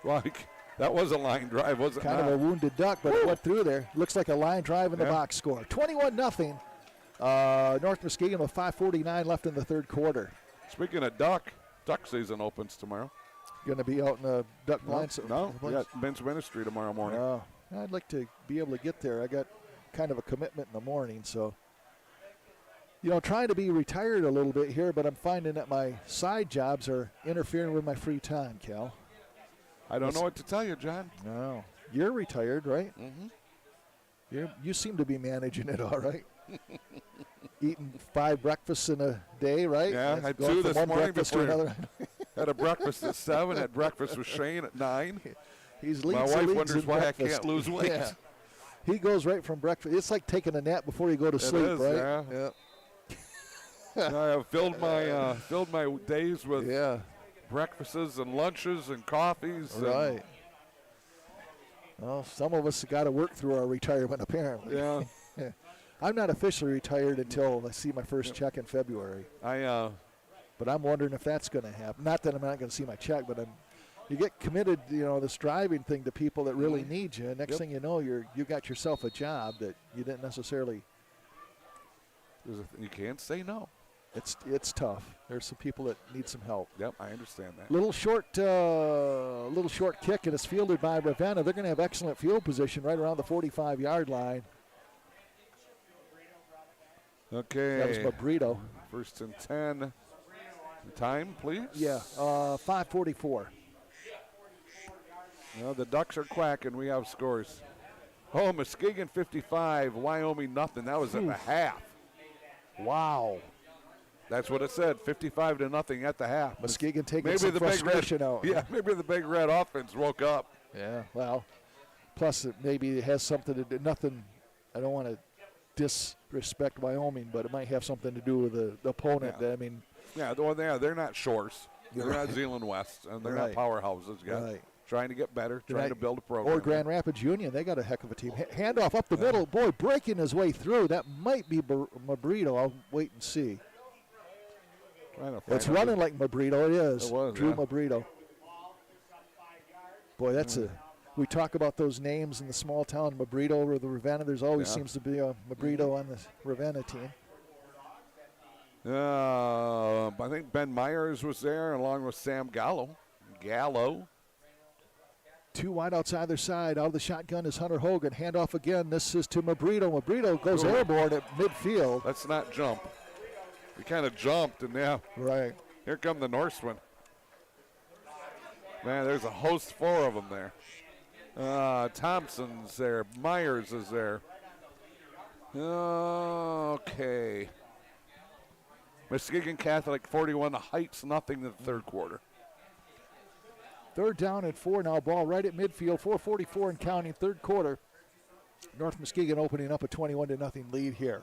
Like, that was a line drive, wasn't it? Kind of a wounded duck, but it went through there. Looks like a line drive in the box score. 21-0. North Muskegon with 5:49 left in the third quarter. Speaking of duck season opens tomorrow. Going to be out in the duck blind. No, we got men's ministry tomorrow morning. Oh, I'd like to be able to get there. I got kind of a commitment in the morning, so. You know, trying to be retired a little bit here, but I'm finding that my side jobs are interfering with my free time, Cal. I don't know what to tell you, John. No. You're retired, right? Mm-hmm. You seem to be managing it all right. Eating 5 breakfasts in a day, right? Yeah, I had 2 this morning before. Had a breakfast at 7, had breakfast with Shane at 9. My wife wonders why I can't lose weight. Yeah. He goes right from breakfast. It's like taking a nap before you go to sleep, right? Yeah. I have filled my days with breakfasts and lunches and coffees. Right. Well, some of us got to work through our retirement, apparently. Yeah. I'm not officially retired until I see my first check in February. But I'm wondering if that's going to happen. Not that I'm not going to see my check, but you get committed, this driving thing to people that really need you. Next thing you know, you got yourself a job that you didn't necessarily. You can't say no. It's tough. There's some people that need some help. Yep, I understand that. Little short kick, and it's fielded by Ravenna. They're going to have excellent field position right around the 45-yard line. Okay. That was Mabrito. 1st and 10. Time, please. Yeah, 5:44. Well, the Ducks are quacking. We have scores. Oh, Muskegon 55, Wyoming nothing. That was at the half. Wow. That's what it said, 55-0 at the half. Muskegon taking some frustration out. Yeah, maybe the Big Red offense woke up. Yeah, well, plus maybe it has something to do, nothing, I don't want to disrespect Wyoming, but it might have something to do with the opponent. Yeah. I mean. Yeah, they're not Shores. They're not Zeeland West, and they're not powerhouses yet. Right. Trying to get better, trying to build a program. Or Grand Rapids Union, they got a heck of a team. Handoff up the middle, boy, breaking his way through. That might be Mabrito. I'll wait and see. It's running like Mabrito. It is. It was, Drew Mabrito. Boy, that's we talk about those names in the small town, Mabrito over the Ravenna. There's always seems to be a Mabrito on the Ravenna team. I think Ben Myers was there along with Sam Gallo. 2 wide outside either side. Out of the shotgun is Hunter Hogan. Handoff again. This is to Mabrito. Mabrito goes airborne at midfield. Let's not jump. He kind of jumped, and right. Here come the Norsemen. Man, there's a host 4 of them there. Thompson's there. Myers is there. Okay. Muskegon Catholic 41, the Heights nothing in the third quarter. 3rd down and 4 now. Ball right at midfield. 4:44 and counting. Third quarter. North Muskegon opening up a 21-0 lead here.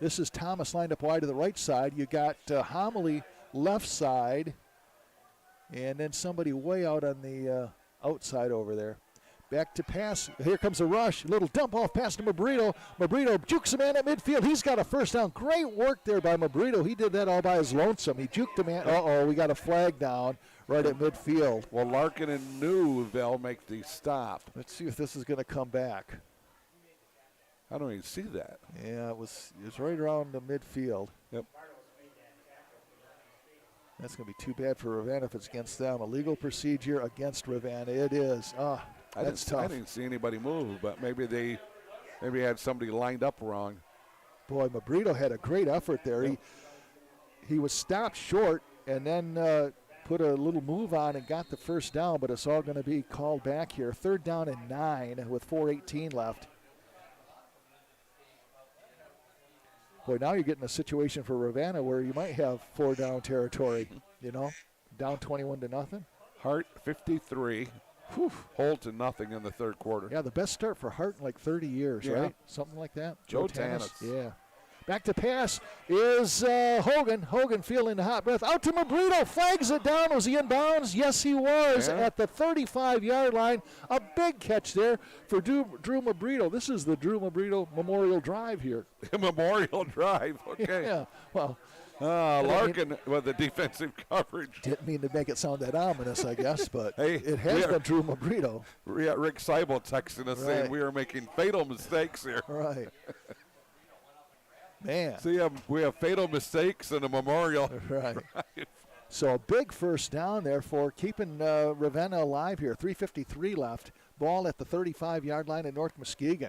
This is Thomas lined up wide to the right side. You got Homily left side. And then somebody way out on the outside over there. Back to pass. Here comes a rush. Little dump off pass to Mabrito. Mabrito jukes a man at midfield. He's got a first down. Great work there by Mabrito. He did that all by his lonesome. He juked a man. Uh-oh, we got a flag down right at midfield. Well, Larkin knew they'll make the stop. Let's see if this is going to come back. I don't even see that. Yeah, it was right around the midfield. Yep. That's going to be too bad for Ravenna if it's against them. A legal procedure against Ravenna. It is. That's tough. I didn't see anybody move, but maybe had somebody lined up wrong. Boy, Mabrito had a great effort there. Yep. He was stopped short and then put a little move on and got the first down, but it's all going to be called back here. 3rd down and 9 with 4:18 left. Boy, now you're getting a situation for Ravenna where you might have 4 down territory, down 21-0. Hart 53. Whew. Holton nothing in the 3rd quarter. Yeah, the best start for Hart in like 30 years, Yeah. right? Something like that. Joe Tanis. Yeah. Back to pass is Hogan. Hogan feeling the hot breath. Out to Mabrito. Flags it down. Was he in bounds? Yes, he was at the 35-yard line. A big catch there for Drew Mabrito. This is the Drew Mabrito Memorial Drive here. Memorial Drive. Okay. Yeah. Well, Larkin with the defensive coverage. didn't mean to make it sound that ominous, I guess, but Hey, it has been Drew Mabrito. We got Rick Seibel texting us saying Right. we are making fatal mistakes here. Right. Man. See, we have fatal mistakes in a memorial. Right. So a big first down there for keeping Ravenna alive here. 3:53 left. Ball at the 35-yard line in North Muskegon.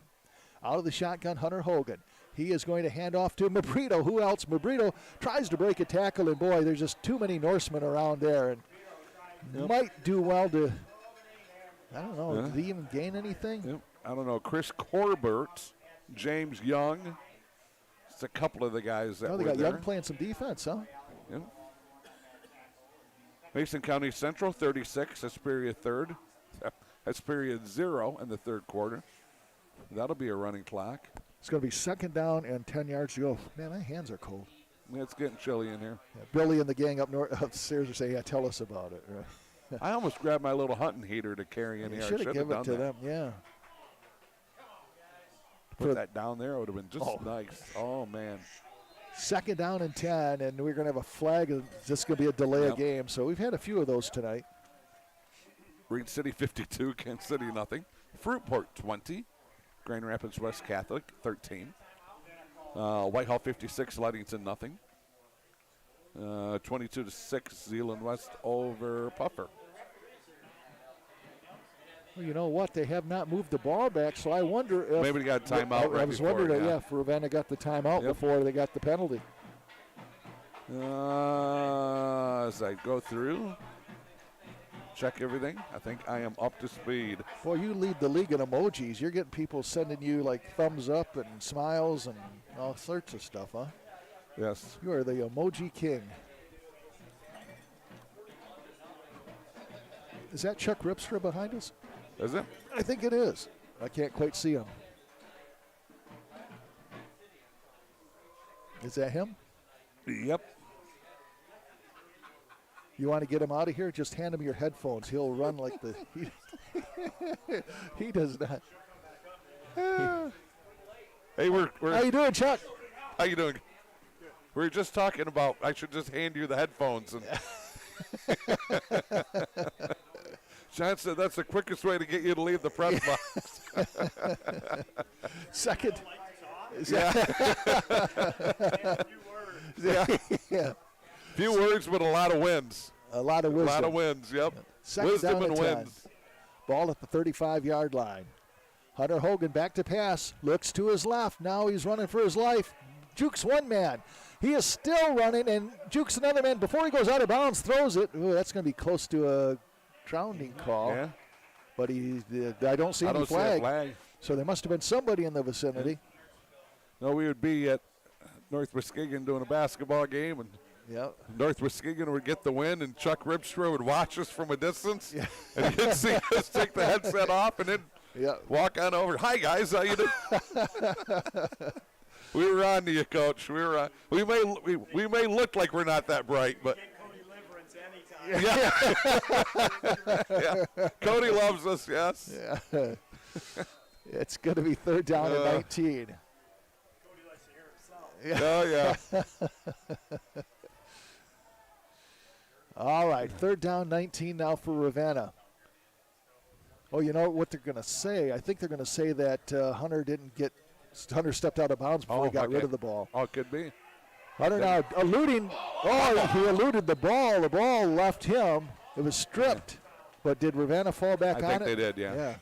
Out of the shotgun, Hunter Hogan. He is going to hand off to Mabrito. Who else? Mabrito tries to break a tackle, and boy, there's just too many Norsemen around there. And might do well to, I don't know, did he even gain anything? Yep. I don't know. Chris Corbett, James Young. It's a couple of the guys that They were got there. Young playing some defense, huh? Yep. Mason County Central 36, Hesperia 3rd. Hesperia 0 in the 3rd quarter. That'll be a running clock. It's going to be 2nd down and 10 yards to go. Man, my hands are cold. Yeah, it's getting chilly in here. Yeah, Billy and the gang upstairs are saying, tell us about it. Right? I almost grabbed my little hunting heater to carry in here. I should have given it to them, yeah. Put that down there, it would have been just nice. Oh, man. 2nd down and 10, and we're going to have a flag. It's just going to be a delay of game. So we've had a few of those tonight. Reed City 52, Kent City nothing. Fruitport 20. Grand Rapids West Catholic 13. Whitehall 56, Ludington nothing. 22-6, Zeeland West over Puffer. Well, you know what? They have not moved the ball back, so I wonder if maybe they got a timeout. I was wondering, if Ravenna got the timeout before they got the penalty. As I go through, check everything. I think I am up to speed. Boy, you lead the league in emojis. You're getting people sending you like thumbs up and smiles and all sorts of stuff, huh? Yes. You are the emoji king. Is that Chuck Ripstra behind us? Is it? I think it is. I can't quite see him. Is that him? Yep. You want to get him out of here? Just hand him your headphones. He'll run like the. He does not. Hey, we're. How you doing, Chuck? How you doing? We were just talking about I should just hand you the headphones. And John said that's the quickest way to get you to leave the press box. Second. Yeah. Few words, but a lot of wins. A lot of wisdom. A lot of wins, yep. Second Wisdom down and 10. wins. Ball at the 35-yard line. Hunter Hogan back to pass. Looks to his left. Now he's running for his life. Jukes one man. He is still running and jukes another man. Before he goes out of bounds, throws it. Ooh, that's going to be close to a grounding call. Yeah. But I don't see any flag. See a flag. So there must have been somebody in the vicinity. No, we would be at North Muskegon doing a basketball game, and North Muskegon would get the win, and Chuck Ribstra would watch us from a distance, and he'd see us take the headset off and then walk on over. Hi, guys. How you doing? We were on to you, Coach. We were. We may look like we're not that bright, but Yeah. Yeah. Cody loves us, yes. Yeah. It's going to be third down and 19. Oh, yeah. All right, third down, 19 now for Ravenna. Oh, you know what they're going to say? I think they're going to say that Hunter stepped out of bounds before he got rid of the ball. Oh, it could be. Hunter now eluding. Oh, he eluded the ball. The ball left him. It was stripped. But did Ravenna fall back on it? I think they did, yeah. Yeah.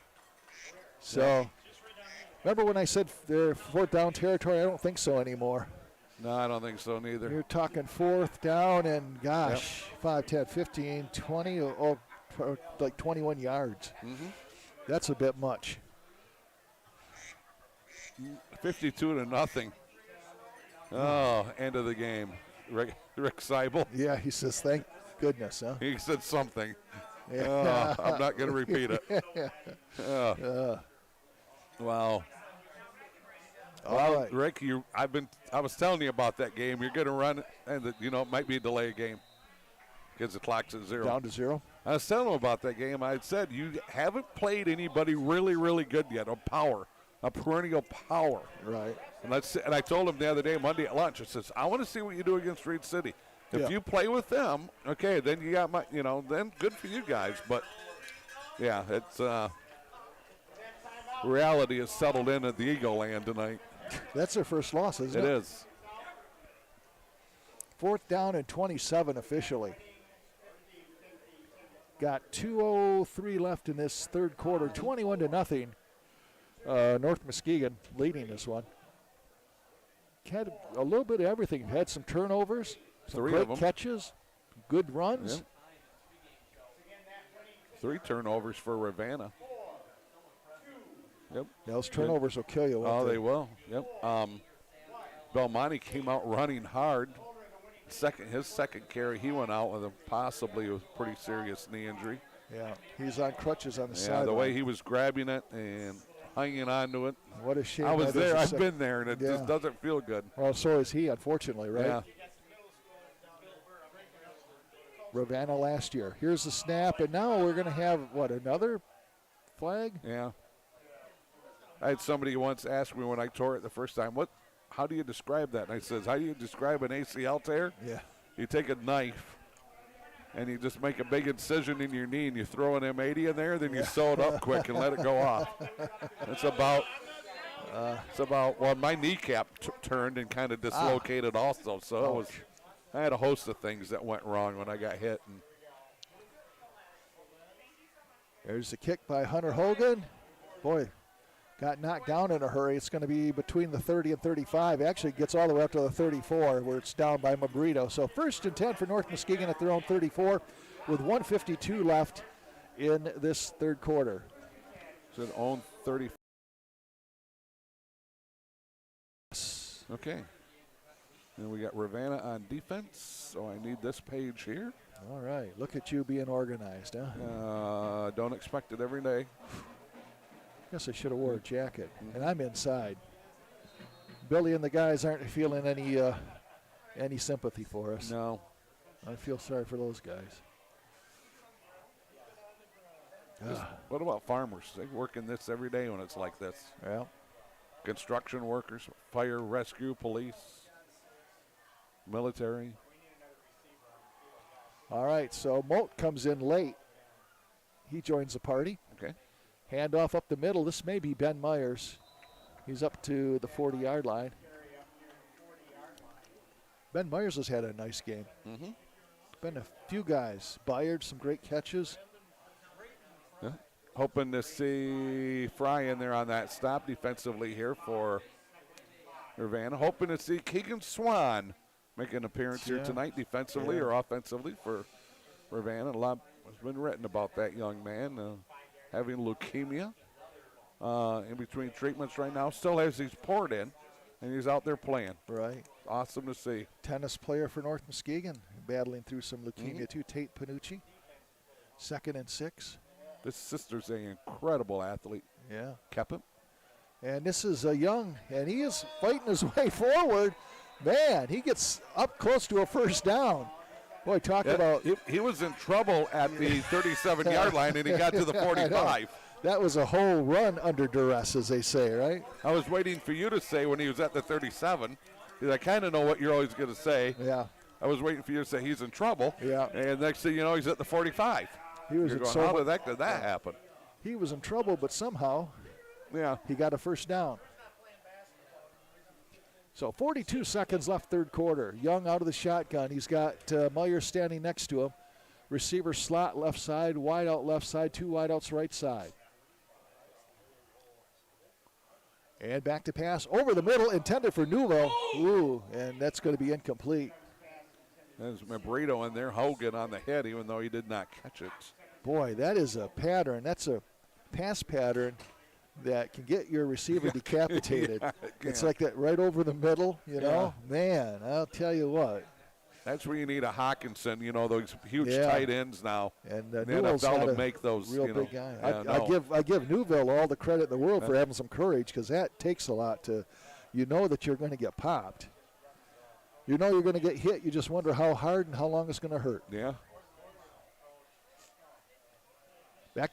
So, remember when I said they're fourth down territory? I don't think so anymore. No, I don't think so neither. You're talking fourth down and, gosh, 5, 10, 15, 20, like 21 yards. Mm-hmm. That's a bit much. 52-0. Oh, end of the game. Rick Seibel. Yeah, he says, thank goodness, huh? He said something. Yeah. Oh, I'm not going to repeat it. Wow. All right. Rick, I was telling you about that game. You're going to run, and it might be a delay game because the clock's at 0. Down to 0. I was telling him about that game. I said you haven't played anybody really, really good yet. A perennial power. Right. And I told him the other day, Monday at lunch, I says, I want to see what you do against Reed City. If you play with them, okay, then you got then good for you guys. But yeah, it's reality is settled in at the Eagle Land tonight. That's their first loss, isn't it? It is. Fourth down and 27 officially. Got 2:03 left in this third quarter, 21-0. North Muskegon leading this one. Had a little bit of everything. Had some turnovers, some 3 great of them. catches, good runs. Yep. 3 turnovers for Ravenna. Yep. Those turnovers will kill you. Oh, they will. Yep. Belmonte came out running hard. His second carry, he went out with possibly a pretty serious knee injury. Yeah, he's on crutches on the side. Yeah, the way he was grabbing it and hanging on to it. What a shame. I was there. I've been there, and it just doesn't feel good. Well, so is he, unfortunately, right? Yeah. Ravenna last year. Here's the snap, and now we're going to have, another flag? Yeah. I had somebody once ask me when I tore it the first time, how do you describe that? And I says, how do you describe an ACL tear? Yeah. You take a knife and you just make a big incision in your knee and you throw an M80 in there, then you sew it up quick and let it go off. It's about, my kneecap turned and kind of dislocated also. So I had a host of things that went wrong when I got hit. And there's the kick by Hunter Hogan. Boy, got knocked down in a hurry. It's going to be between the 30 and 35. Actually gets all the way up to the 34 where it's down by Mabrito. So 1st and 10 for North Muskegon at their own 34 with 1:52 left in this third quarter. So it own 30. Okay. And we got Ravenna on defense. So I need this page here. All right. Look at you being organized, huh? Don't expect it every day. Guess I should have wore a jacket. And I'm inside. Billy and the guys aren't feeling any sympathy for us. No. I feel sorry for those guys. What about farmers? They work in this every day when it's like this. Well, construction workers, fire, rescue, police, military. All right, so Molt comes in late. He joins the party. Okay. Handoff up the middle. This may be Ben Myers. He's up to the 40-yard line. Ben Myers has had a nice game. Mm-hmm. Been a few guys. Byard, some great catches. Yeah. Hoping to see Fry in there on that stop defensively here for Ravenna. Hoping to see Keegan Swan make an appearance here tonight defensively or offensively for Ravenna. A lot has been written about that young man having leukemia in between treatments right now. Still has his port in, and he's out there playing. Right. Awesome to see. Tennis player for North Muskegon, battling through some leukemia too. Tate Panucci, 2nd and 6. This sister's an incredible athlete. Yeah. Kept him. And this is a young, and he is fighting his way forward. Man, he gets up close to a first down. Boy, talk about. He was in trouble at the 37-yard line, and he got to the 45. That was a whole run under duress, as they say, right? I was waiting for you to say when he was at the 37, because I kind of know what you're always going to say. Yeah. I was waiting for you to say he's in trouble. Yeah. And next thing you know, he's at the 45. He was You're in going, how did that happen? He was in trouble, but somehow he got a first down. So 42 seconds left, third quarter. Young out of the shotgun. He's got Meyer standing next to him. Receiver slot left side, wide out left side, two wide outs right side. And back to pass over the middle, intended for Newell. Ooh, and that's going to be incomplete. There's Mabrito in there, Hogan on the head, even though he did not catch it. Boy, that is a pattern. That's a pass pattern that can get your receiver decapitated. It's like that right over the middle, you know. Man, I'll tell you what. That's where you need a Hawkinson, those huge tight ends now. And the Newell's NFL to make those, real big guy. Yeah, I give Newell all the credit in the world for having some courage, because that takes a lot to, that you're going to get popped. You know you're going to get hit. You just wonder how hard and how long it's going to hurt. Yeah.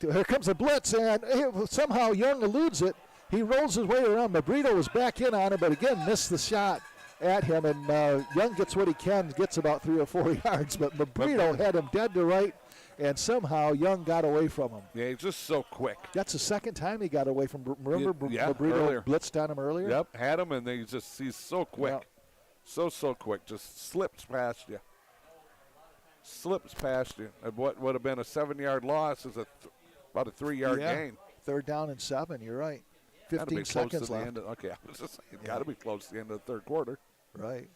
Here comes a blitz, and somehow Young eludes it. He rolls his way around. Mabrito was back in on him, but again missed the shot at him, and Young gets what he can, gets about 3 or 4 yards, but Mabrito had him dead to right, and somehow Young got away from him. Yeah, he's just so quick. That's the second time he got away from. Remember, Mabrito earlier. blitzed on him earlier. Yep, had him, and he's so quick. Yep. So quick, just slips past you. And what would have been a 7-yard loss is about a 3-yard gain. Third down and 7, you're right. 15 seconds left. Okay, I was just saying, got to be close to the end of the third quarter. Right.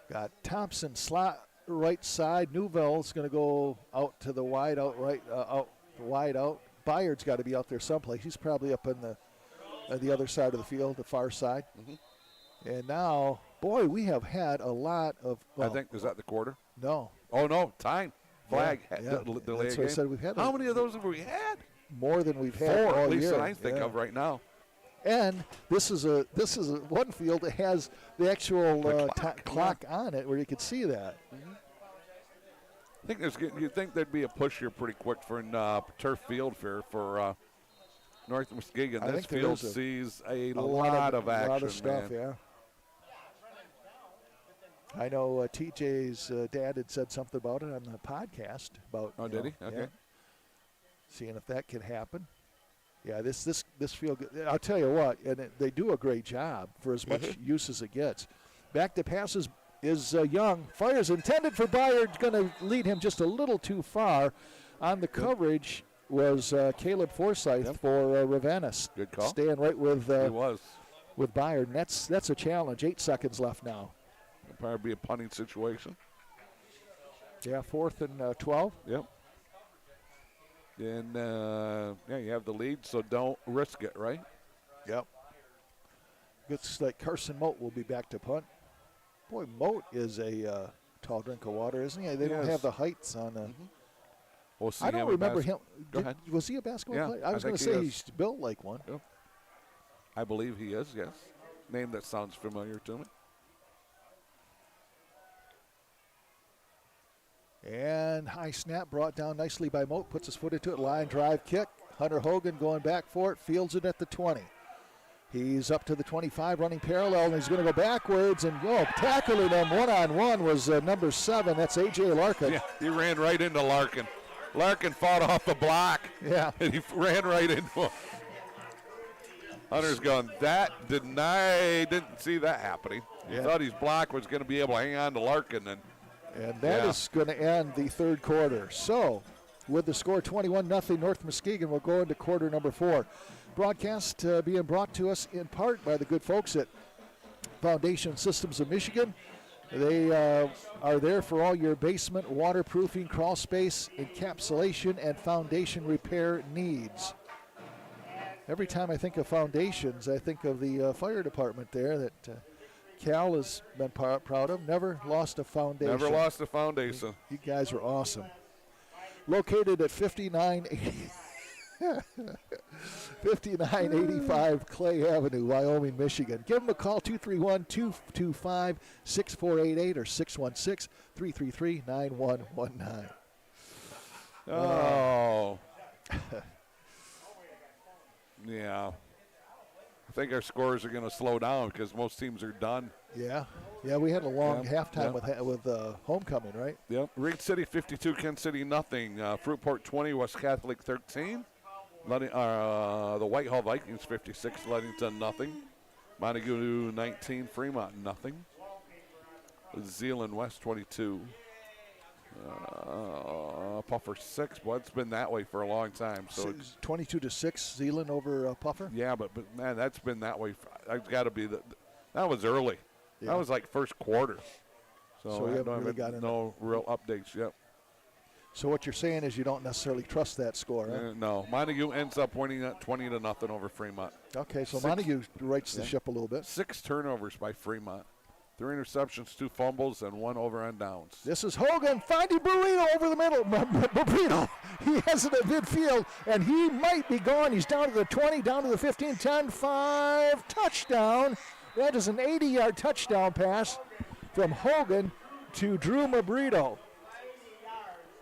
Got Thompson slot right side. Newell's going to go out to the wide out right, wide out. Bayard's got to be out there someplace. He's probably up on the other side of the field, the far side. Mm-hmm. And now, boy, we have had a lot of. I think, is that the quarter? No. Oh, no, time. Flag. Yeah. Delay That's game. what I said. We've had. How many of those have we had? More than we've had 4, all at least year. that I think of right now. And this is a one field that has the actual clock on it, where you could see that. Mm-hmm. I think you'd think there'd be a push here pretty quick for turf field for North Muskegon. This field sees a lot of action. A lot of stuff, man. Yeah. I know TJ's dad had said something about it on the podcast. Oh, did he? Okay. Yeah. Seeing if that can happen. Yeah, this field, I'll tell you what, and they do a great job for as much use as it gets. Back to passes is Young. Fires intended for Bayard, going to lead him just a little too far. On the coverage was Caleb Forsyth for Ravenna. Good call. Staying right with Bayard, and that's a challenge. 8 seconds left now. It'll probably be a punting situation. Yeah, 4th and 12. Yep. And, you have the lead, so don't risk it, right? Yep. Looks like Carson Moat will be back to punt. Boy, Moat is a tall drink of water, isn't he? They don't have the heights on the. We'll see. I don't remember him. Go ahead. Was he a basketball player? I was going to say he's built like one. Yep. I believe he is, yes. Name that sounds familiar to me. And high snap brought down nicely by Moat. Puts his foot into it. Line drive kick. Hunter Hogan going back for it. Fields it at the 20. He's up to the 25, running parallel, and he's going to go backwards. And tackling him one-on-one was number 7. That's A.J. Larkin. Yeah, he ran right into Larkin. Larkin fought off the block. Yeah. And he ran right into him. Hunter's gone, didn't see that happening. He thought his block was going to be able to hang on to Larkin. And that is going to end the third quarter. So, with the score 21-0, North Muskegon will go into quarter number 4. Broadcast being brought to us in part by the good folks at Foundation Systems of Michigan. They are there for all your basement waterproofing, crawl space, encapsulation, and foundation repair needs. Every time I think of foundations, I think of the fire department there that Cal has been proud of. Never lost a foundation. Never lost a foundation. You guys are awesome. Located at 5980. 5985 Clay Avenue, Wyoming, Michigan. Give them a call, 231-225-6488 or 616-333-9119. Oh. Yeah. I think our scores are going to slow down because most teams are done. Yeah, we had a long halftime with homecoming, right? Yep. Reed City 52, Kent City nothing. Fruitport 20, West Catholic 13. The Whitehall Vikings 56, Ludington nothing. Montague 19, Fremont nothing. Zeeland West 22. Puffer 6. Well, it's been that way for a long time. So 22-6 Zeeland over Puffer. Yeah, but man, that's been that way. That's got to be that was early. Yeah. That was like first quarter. So we I haven't really got no real updates yet. So what you're saying is you don't necessarily trust that score, right? No. Montague ends up winning at 20-0 over Fremont. Okay, so Montague rights the ship a little bit. 6 turnovers by Fremont. 3 interceptions, 2 fumbles, and 1 over on downs. This is Hogan finding Burrito over the middle. Burrito, he has it at midfield, and he might be gone. He's down to the 20, down to the 15, 10, 5, touchdown. That is an 80-yard touchdown pass from Hogan to Drew Mabrito.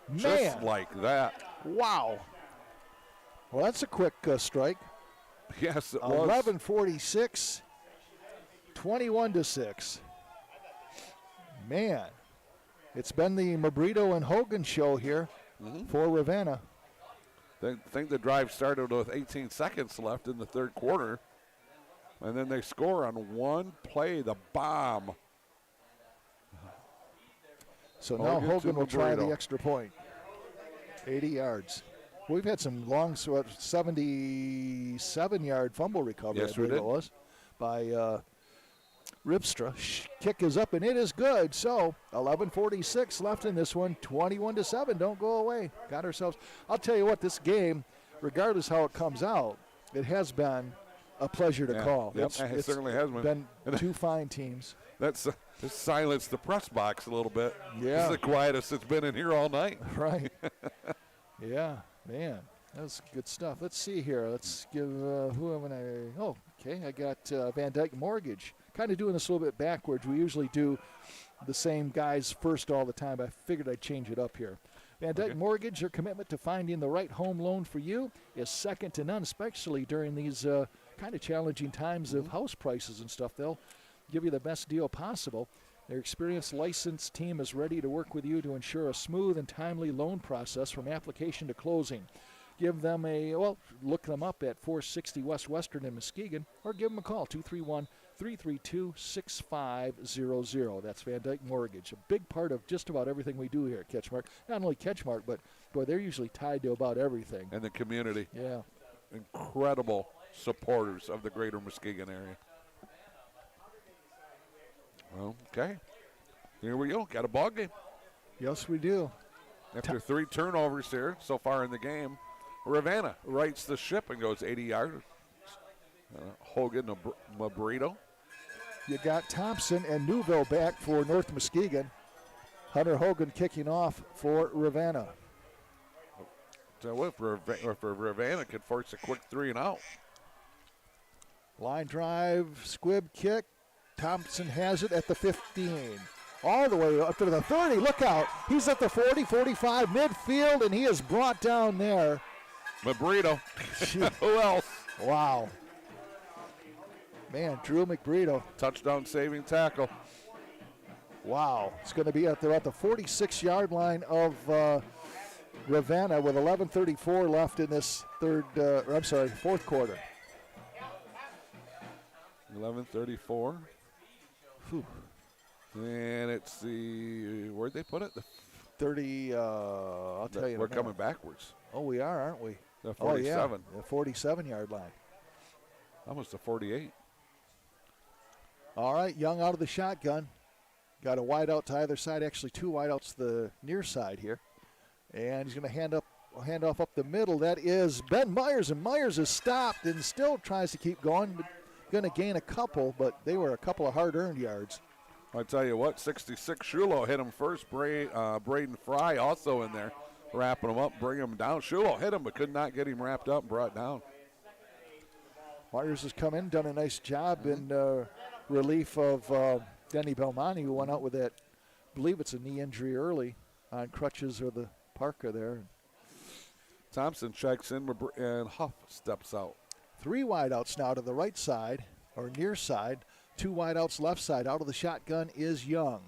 Man. Just like that. Wow. Well, that's a quick strike. Yes, it was. 11:46, 21-6. Man, it's been the Mabrito and Hogan show here for Ravenna. I think the drive started with 18 seconds left in the third quarter. And then they score on one play, the bomb. So now Hogan will try the extra point. 80 yards. We've had some long 77-yard fumble recovery, yes, I believe it was, by Ribstra. Kick is up, and it is good. So 11:46 left in this one, 21-7. Don't go away. Got ourselves. I'll tell you what, this game, regardless how it comes out, it has been a pleasure to call. Yep, it certainly has been two fine teams. That's silenced the press box a little bit. Yeah. This is the quietest it's been in here all night. Right. Yeah, man. That's good stuff. Let's see here. Let's give who am I? Oh, okay. I got Van Dyke Mortgage. Kind of doing this a little bit backwards. We usually do the same guys first all the time, but I figured I'd change it up here. Van Dyke Mortgage, their commitment to finding the right home loan for you is second to none, especially during these kind of challenging times of house prices and stuff. They'll give you the best deal possible. Their experienced licensed team is ready to work with you to ensure a smooth and timely loan process from application to closing. Give them look them up at 460 West Western in Muskegon, or give them a call, 231-332-6500. That's Van Dyke Mortgage, a big part of just about everything we do here at CatchMark. Not only CatchMark, but, boy, they're usually tied to about everything. And the community. Yeah. Incredible supporters of the greater Muskegon area. Okay. Here we go. Got a ball game. Yes, we do. After 3 turnovers here so far in the game, Ravenna rights the ship and goes 80 yards. Hogan, Mabrito. You got Thompson and Newville back for North Muskegon. Hunter Hogan kicking off for Ravenna. So if Ravenna could force a quick 3 and out. Line drive, squib kick. Thompson has it at the 15. All the way up to the 30. Look out. He's at the 40, 45, midfield, and he is brought down there. Mabrito. Who else? Wow. Man, Drew Mabrito. Touchdown saving tackle. Wow. It's going to be at the 46-yard line of Ravenna with 11:34 left in this fourth quarter. 11:34. And it's where'd they put it? The 30, I'll tell you. We're coming backwards. Oh, we are, aren't we? The 47. Oh, yeah. The 47-yard line. Almost the 48. All right, Young out of the shotgun. Got a wide out to either side, actually 2 wide outs to the near side here. And he's going to hand off up the middle. That is Ben Myers, and Myers is stopped and still tries to keep going. Going to gain a couple, but they were a couple of hard-earned yards. I tell you what, 66 Shulo hit him first. Braden Fry also in there, wrapping him up, bringing him down. Shulo hit him, but could not get him wrapped up and brought down. Myers has come in, done a nice job in relief of Denny Belmonte, who went out with that, I believe it's a knee injury early on crutches or the parka there. Thompson checks in and Huff steps out. 3 wideouts now to the right side or near side. 2 wideouts left side. Out of the shotgun is Young.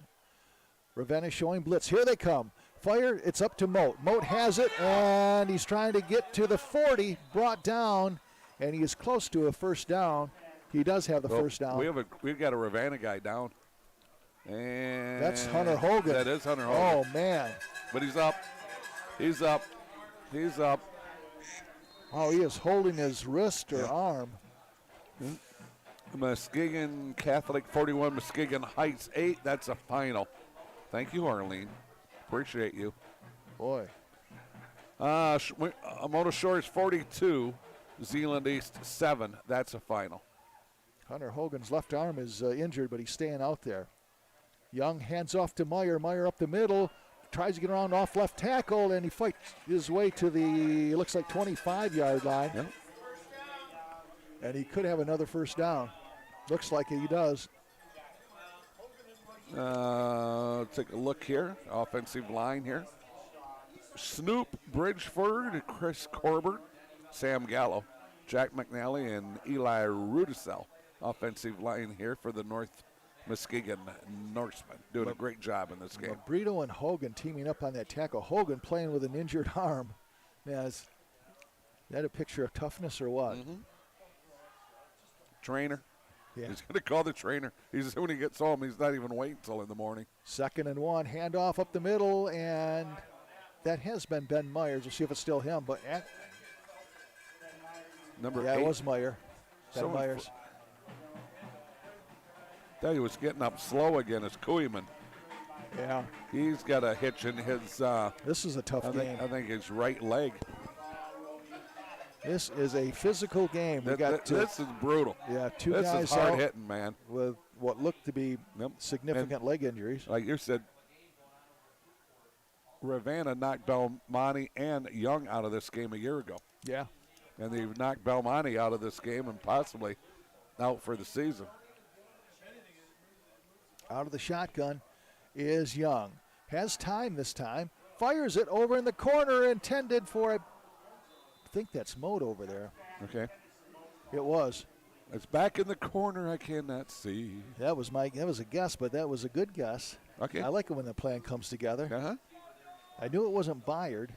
Ravenna showing blitz. Here they come. Fire. It's up to Moat. Moat has it, and he's trying to get to the 40. Brought down, and he is close to a first down. He does have the first down. We've got a Ravenna guy down. And that's Hunter Hogan. That is Hunter Hogan. Oh, man. But he's up. He's up. He's up. Oh, he is holding his wrist or arm. Muskegon Catholic 41, Muskegon Heights 8. That's a final. Thank you, Arlene. Appreciate you. Boy. Mona Shores 42, Zeeland East 7. That's a final. Hunter Hogan's left arm is injured, but he's staying out there. Young hands off to Meyer. Meyer up the middle. Tries to get around off left tackle, and he fights his way to the, looks like 25-yard line. Yep. And he could have another first down. Looks like he does. Take a look here. Offensive line here. Snoop Bridgeford, Chris Corbett, Sam Gallo, Jack McNally, and Eli Rudisell. Offensive line here for the North Muskegon Norsemen. Doing a great job in this game. Brito and Hogan teaming up on that tackle. Hogan playing with an injured arm. Man, is that a picture of toughness or what? Mm-hmm. Trainer. Yeah. He's going to call the trainer. When he gets home, he's not even waiting until in the morning. 2nd and 1, handoff up the middle, and that has been Ben Myers. We'll see if it's still him. But number 8. It was Meyer. Ben Myers. Thought he was getting up slow again as Koeman. Yeah. He's got a hitch in his. This is a tough game. I think his right leg. This is a physical game. This is brutal. Yeah, two this guys is hard out hitting, man. with what looked to be significant leg injuries. Like you said, Ravenna knocked Belmonte and Young out of this game a year ago. Yeah. And they've knocked Belmonte out of this game and possibly out for the season. Out of the shotgun is Young. Has time this time. Fires it over in the corner, intended for, I think that's Moat over there. Okay. It was. It's back in the corner. I cannot see. That was a guess, but that was a good guess. Okay. I like it when the plan comes together. Uh-huh. I knew it wasn't Byard.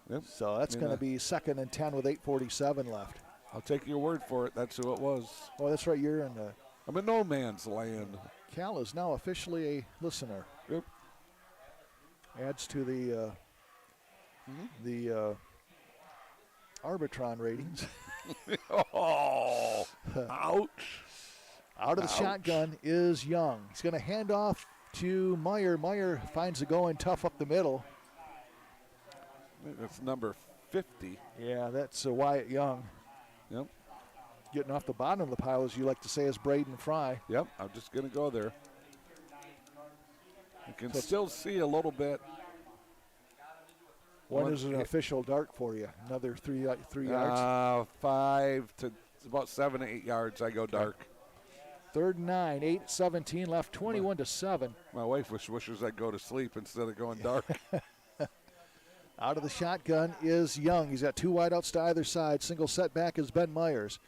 Yep. So that's going to be 2nd and 10 with 8:47 left. I'll take your word for it. That's who it was. Oh, that's right. You're in the. I'm in no man's land. Cal is now officially a listener. Yep. Adds to the Arbitron ratings. Oh, ouch. Out of the shotgun is Young. He's going to hand off to Meyer. Meyer finds the going tough up the middle. That's number 50. Yeah, that's Wyatt Young. Yep. Getting off the bottom of the pile, as you like to say, is Braden Fry. Yep, I'm just going to go there. You can still see a little bit. When is an official dart for you? Another 3 yards? 5 to about 7 to 8 yards. I go dark. 3rd and 9, 8:17 left, 21-7. My wife wishes I'd go to sleep instead of going dark. Out of the shotgun is Young. He's got 2 wideouts to either side. Single setback is Ben Myers.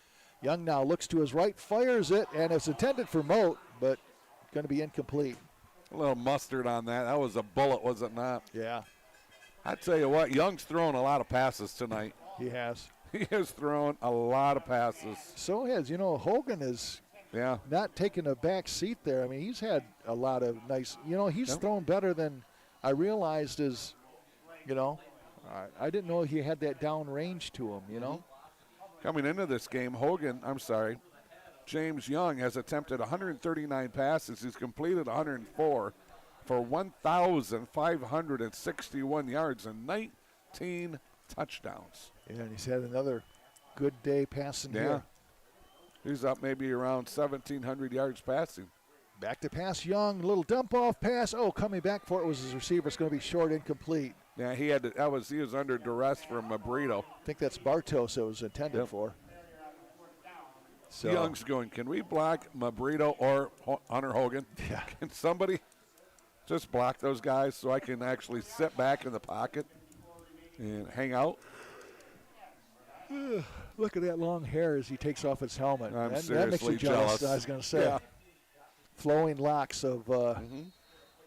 Young now looks to his right, fires it, and it's intended for Moat, but going to be incomplete. A little mustard on that. That was a bullet, was it not? Yeah. I tell you what, Young's thrown a lot of passes tonight. He has. He has thrown a lot of passes. So has, Hogan is not taking a back seat there. I mean, he's had a lot of nice, he's thrown better than I realized is, I didn't know he had that down range to him, Coming into this game, James Young has attempted 139 passes. He's completed 104 for 1,561 yards and 19 touchdowns. Yeah, and he's had another good day passing here. He's up maybe around 1,700 yards passing. Back to pass Young, a little dump-off pass. Oh, coming back for it was his receiver. It's going to be short, incomplete. Yeah, he was under duress from Mabrito. I think that's Bartos it was intended for. So Young's going, can we block Mabrito or Hunter Hogan? Yeah. Can somebody just block those guys so I can actually sit back in the pocket and hang out? Look at that long hair as he takes off his helmet. I'm that seriously makes you jealous. I was going to say. Yeah. Flowing locks of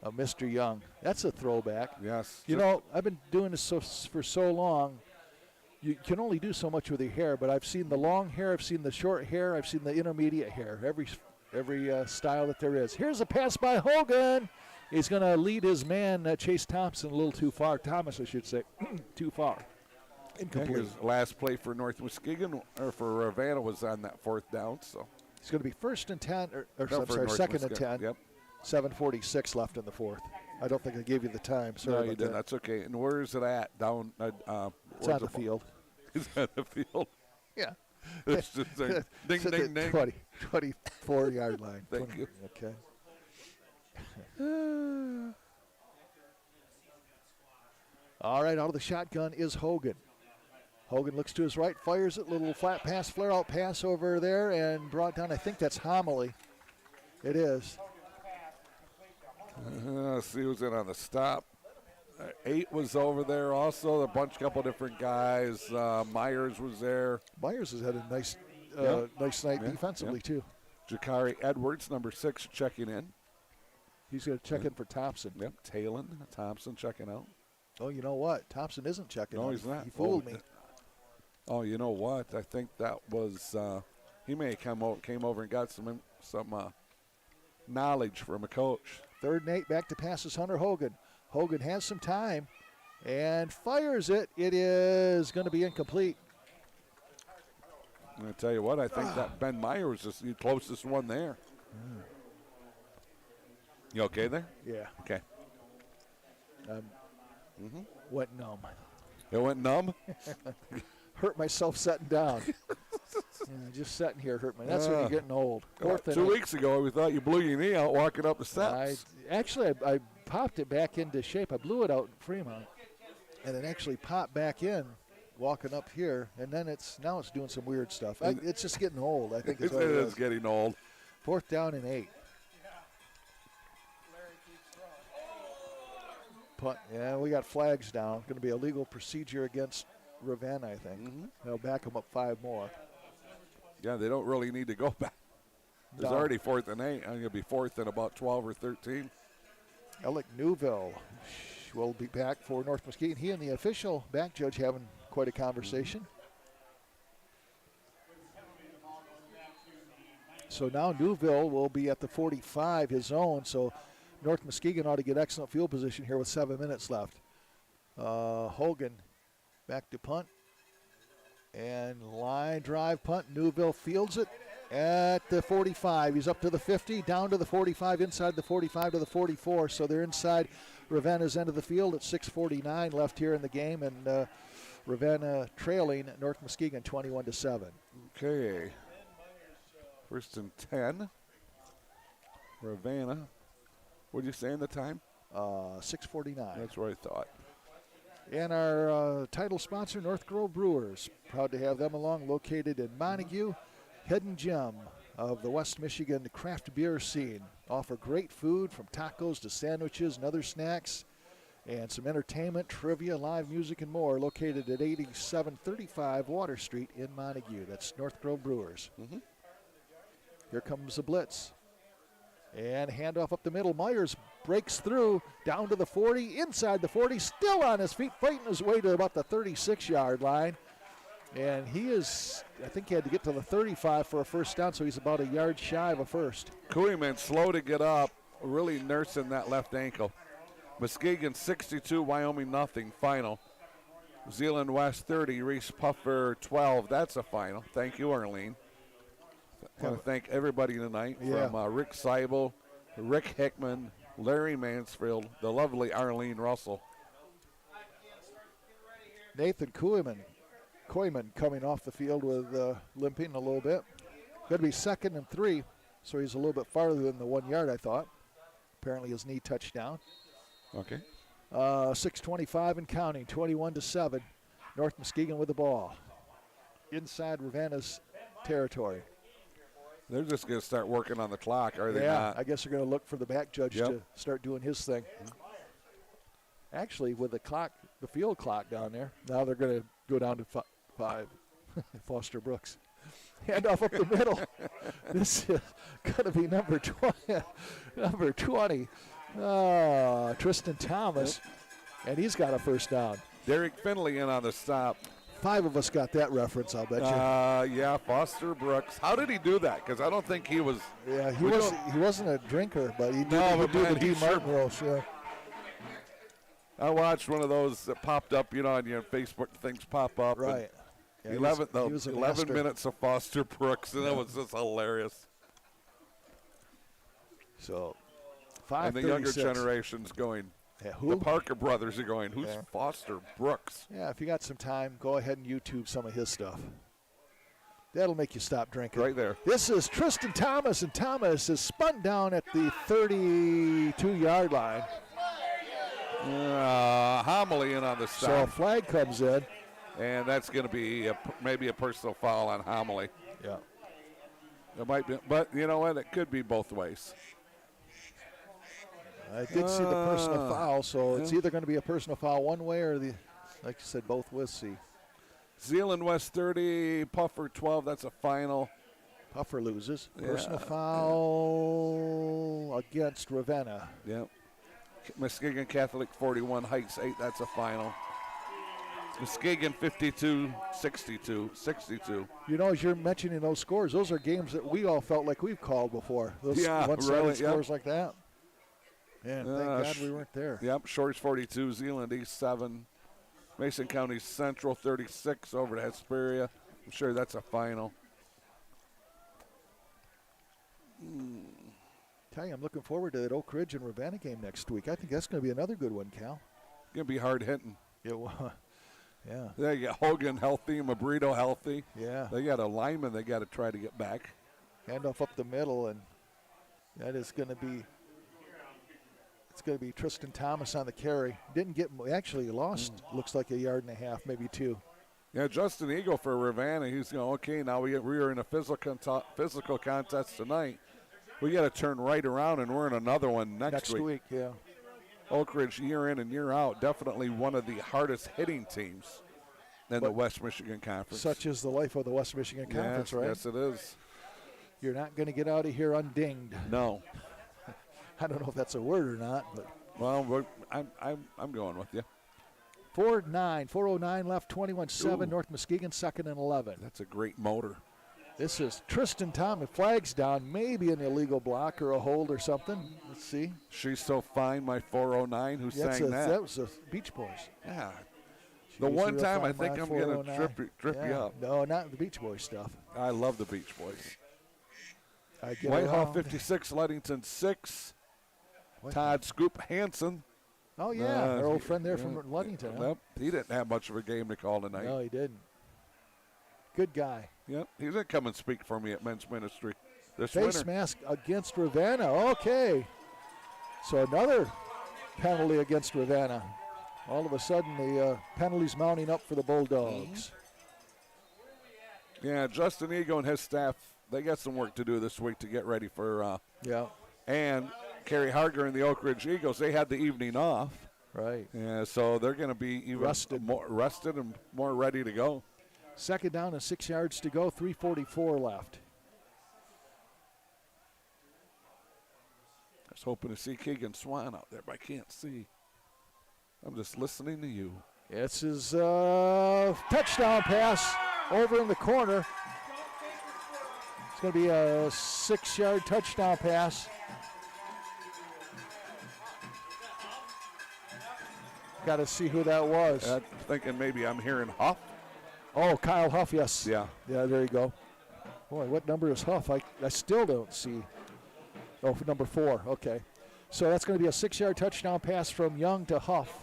Mr. Young. That's a throwback. Yes. You know, I've been doing this for so long. You can only do so much with your hair, but I've seen the long hair, I've seen the short hair, I've seen the intermediate hair, every style that there is. Here's a pass by Hogan. He's going to lead his man, Chase Thompson, a little too far. Thomas, I should say, too far. Incomplete. His last play for North Muskegon, or for Ravenna, was on that 4th down. So It's going to be 1st and 10, No, for North 2nd and Muskegon. 10. Yep. 7:46 left in the 4th. I don't think I gave you the time. Sorry No, about you didn't. that. That's okay. And where is it at? Down. It's on the field. It's on the field. Yeah. It's just like, ding, It's at ding, the ding. 24-yard line. Thank you. Okay. All right, out of the shotgun is Hogan. Hogan looks to his right, fires it, little flat pass, flare-out pass over there, and brought down, I think that's Homily. It is. Let's see who's in on the stop. 8 was over there also, a couple different guys. Myers was there. Myers has had a nice night defensively, too. Jakari Edwards, number 6, checking in. He's going to check in for Thompson. Yep, Talon Thompson checking out. Oh, you know what? Thompson isn't checking No, out. he's not. He fooled me. Oh, you know what? I think that was he may have came over and got some knowledge from a coach. 3rd and 8, back to passes Hunter Hogan. Hogan has some time and fires it. It is going to be incomplete. I'm going to tell you what, I think that Ben Meyer was the closest one there. You okay there? Yeah. Okay. Went numb. It went numb? Hurt myself sitting down. Just sitting here hurt me. That's when you're getting old. 2 weeks ago, we thought you blew your knee out walking up the steps. I popped it back into shape. I blew it out in Fremont, and it actually popped back in walking up here, and then now it's doing some weird stuff. It's just getting old, I think. It is getting old. 4th down and 8. Punt. Yeah, we got flags down. Going to be a legal procedure against Ravenna, I think. They'll back them up 5 more. Yeah, they don't really need to go back. There's already 4th and 8. I'm going to be 4th and about 12 or 13. Alec Newville will be back for North Muskegon. He and the official back judge having quite a conversation. So now Newville will be at the 45, his own. So North Muskegon ought to get excellent field position here with 7 minutes left. Hogan back to punt. And line drive punt. Newville fields it at the 45. He's up to the 50, down to the 45, inside the 45 to the 44. So they're inside Ravenna's end of the field at 6:49 left here in the game. And Ravenna trailing North Muskegon 21-7. Okay. 1st and 10. Ravenna. What did you say in the time? 6:49. That's what I thought. And our title sponsor, North Grove Brewers. Proud to have them along, located in Montague. Hidden gem of the West Michigan craft beer scene. Offer great food from tacos to sandwiches and other snacks. And some entertainment, trivia, live music, and more. Located at 8735 Water Street in Montague. That's North Grove Brewers. Here comes the blitz. And handoff up the middle. Myers breaks through down to the 40, inside the 40, still on his feet, fighting his way to about the 36-yard line. And he is, I think he had to get to the 35 for a 1st down, so he's about a yard shy of a 1st. Koeman slow to get up, really nursing that left ankle. Muskegon 62, Wyoming nothing, final. Zeeland West 30, Reese Puffer 12, that's a final. Thank you, Arlene. I want to thank everybody tonight from Rick Seibel, Rick Hickman, Larry Mansfield, the lovely Arlene Russell. Nathan Koeman coming off the field with limping a little bit. Going to be 2nd and 3, so he's a little bit farther than the 1 yard, I thought. Apparently his knee touched down. Okay. 6:25 and counting, 21-7. North Muskegon with the ball. Inside Ravenna's territory. They're just going to start working on the clock, are they Yeah, not? I guess they're going to look for the back judge to start doing his thing. Actually, with the clock, the field clock down there, now they're going to go down to 5. Foster Brooks. Handoff up the middle. This is going to be number 20. Number 20. Tristan Thomas. And he's got a first down. Derek Finley in on the stop. 5 of us got that reference, I'll bet you. Yeah, Foster Brooks. How did he do that? Because I don't think he was. Yeah, he wasn't a drinker, but he did do the D. Martin roast. Yeah. I watched one of those that popped up, on your Facebook things pop up. Right. Yeah, 11 minutes of Foster Brooks, and it was just hilarious. So, 5:36. And the younger generation's going. Yeah, who? The Parker brothers are going, who's Foster Brooks? Yeah, if you got some time, go ahead and YouTube some of his stuff. That'll make you stop drinking. Right there. This is Tristan Thomas, and Thomas is spun down at the 32-yard line. Homily in on the stop. So a flag comes in. And that's going to be maybe a personal foul on Homily. Yeah. It might be, but you know what? It could be both ways. I did see the personal foul, so it's either going to be a personal foul one way or like you said, both ways. See. Zeeland West 30, Puffer 12. That's a final. Puffer loses. Personal foul against Ravenna. Yep. Muskegon Catholic 41, Heights 8. That's a final. Muskegon 52-62. As you're mentioning those scores, those are games that we all felt like we've called before. Those one-sided scores like that. Man, thank God we weren't there. Yep, Shores 42, Zeeland East 7. Mason County Central 36 over to Hesperia. I'm sure that's a final. Tell you, I'm looking forward to that Oak Ridge and Ravenna game next week. I think that's going to be another good one, Cal. Going to be hard hitting. Yeah. They got Hogan healthy, Mabrito healthy. Yeah. They got a lineman they got to try to get back. Handoff up the middle, and that is going to be. It's going to be Tristan Thomas on the carry. Didn't get, actually lost, looks like 1.5 yards, maybe 2. Yeah, Justin Eagle for Ravenna. He's going, okay, now we are in a physical contest tonight. We got to turn right around, and we're in another one next week. Yeah. Oak Ridge, year in and year out, definitely one of the hardest hitting teams in the West Michigan Conference. Such is the life of the West Michigan Conference, right? Yes, it is. You're not going to get out of here undinged. No. I don't know if that's a word or not, but. Well, I'm going with you. 4:09 left, 21-7. North Muskegon, 2nd and 11. That's a great motor. This is Tristan Thomas. Flags down, maybe an illegal block or a hold or something. Let's see. She's So Fine, my 409. Who sang that? That was the Beach Boys. Yeah. The one time I think I'm going to trip you up. No, not the Beach Boys stuff. I love the Beach Boys. Whitehall 56, Ludington 6. Todd Scoop Hansen. Oh, yeah, our old friend there from Ludington. Yep. He didn't have much of a game to call tonight. No, he didn't. Good guy. Yep. He's going to come and speak for me at men's ministry this Face winter. mask against Ravenna. Okay. So another penalty against Ravenna. All of a sudden, the penalties mounting up for the Bulldogs. Yeah, Justin Ego and his staff, they got some work to do this week to get ready for. And Kerry Harger and the Oak Ridge Eagles, they had the evening off. Right. Yeah, so they're going to be even more rested and more ready to go. 2nd down and 6 yards to go, 3:44 left. I was hoping to see Keegan Swan out there, but I can't see. I'm just listening to you. This is touchdown pass over in the corner. It's going to be a 6-yard touchdown pass. Got to see who that was. I'm thinking maybe I'm hearing Huff. Oh, Kyle Huff, yes. Yeah. Yeah, there you go. Boy, what number is Huff? I still don't see. Oh, number 4. Okay. So that's going to be a 6-yard touchdown pass from Young to Huff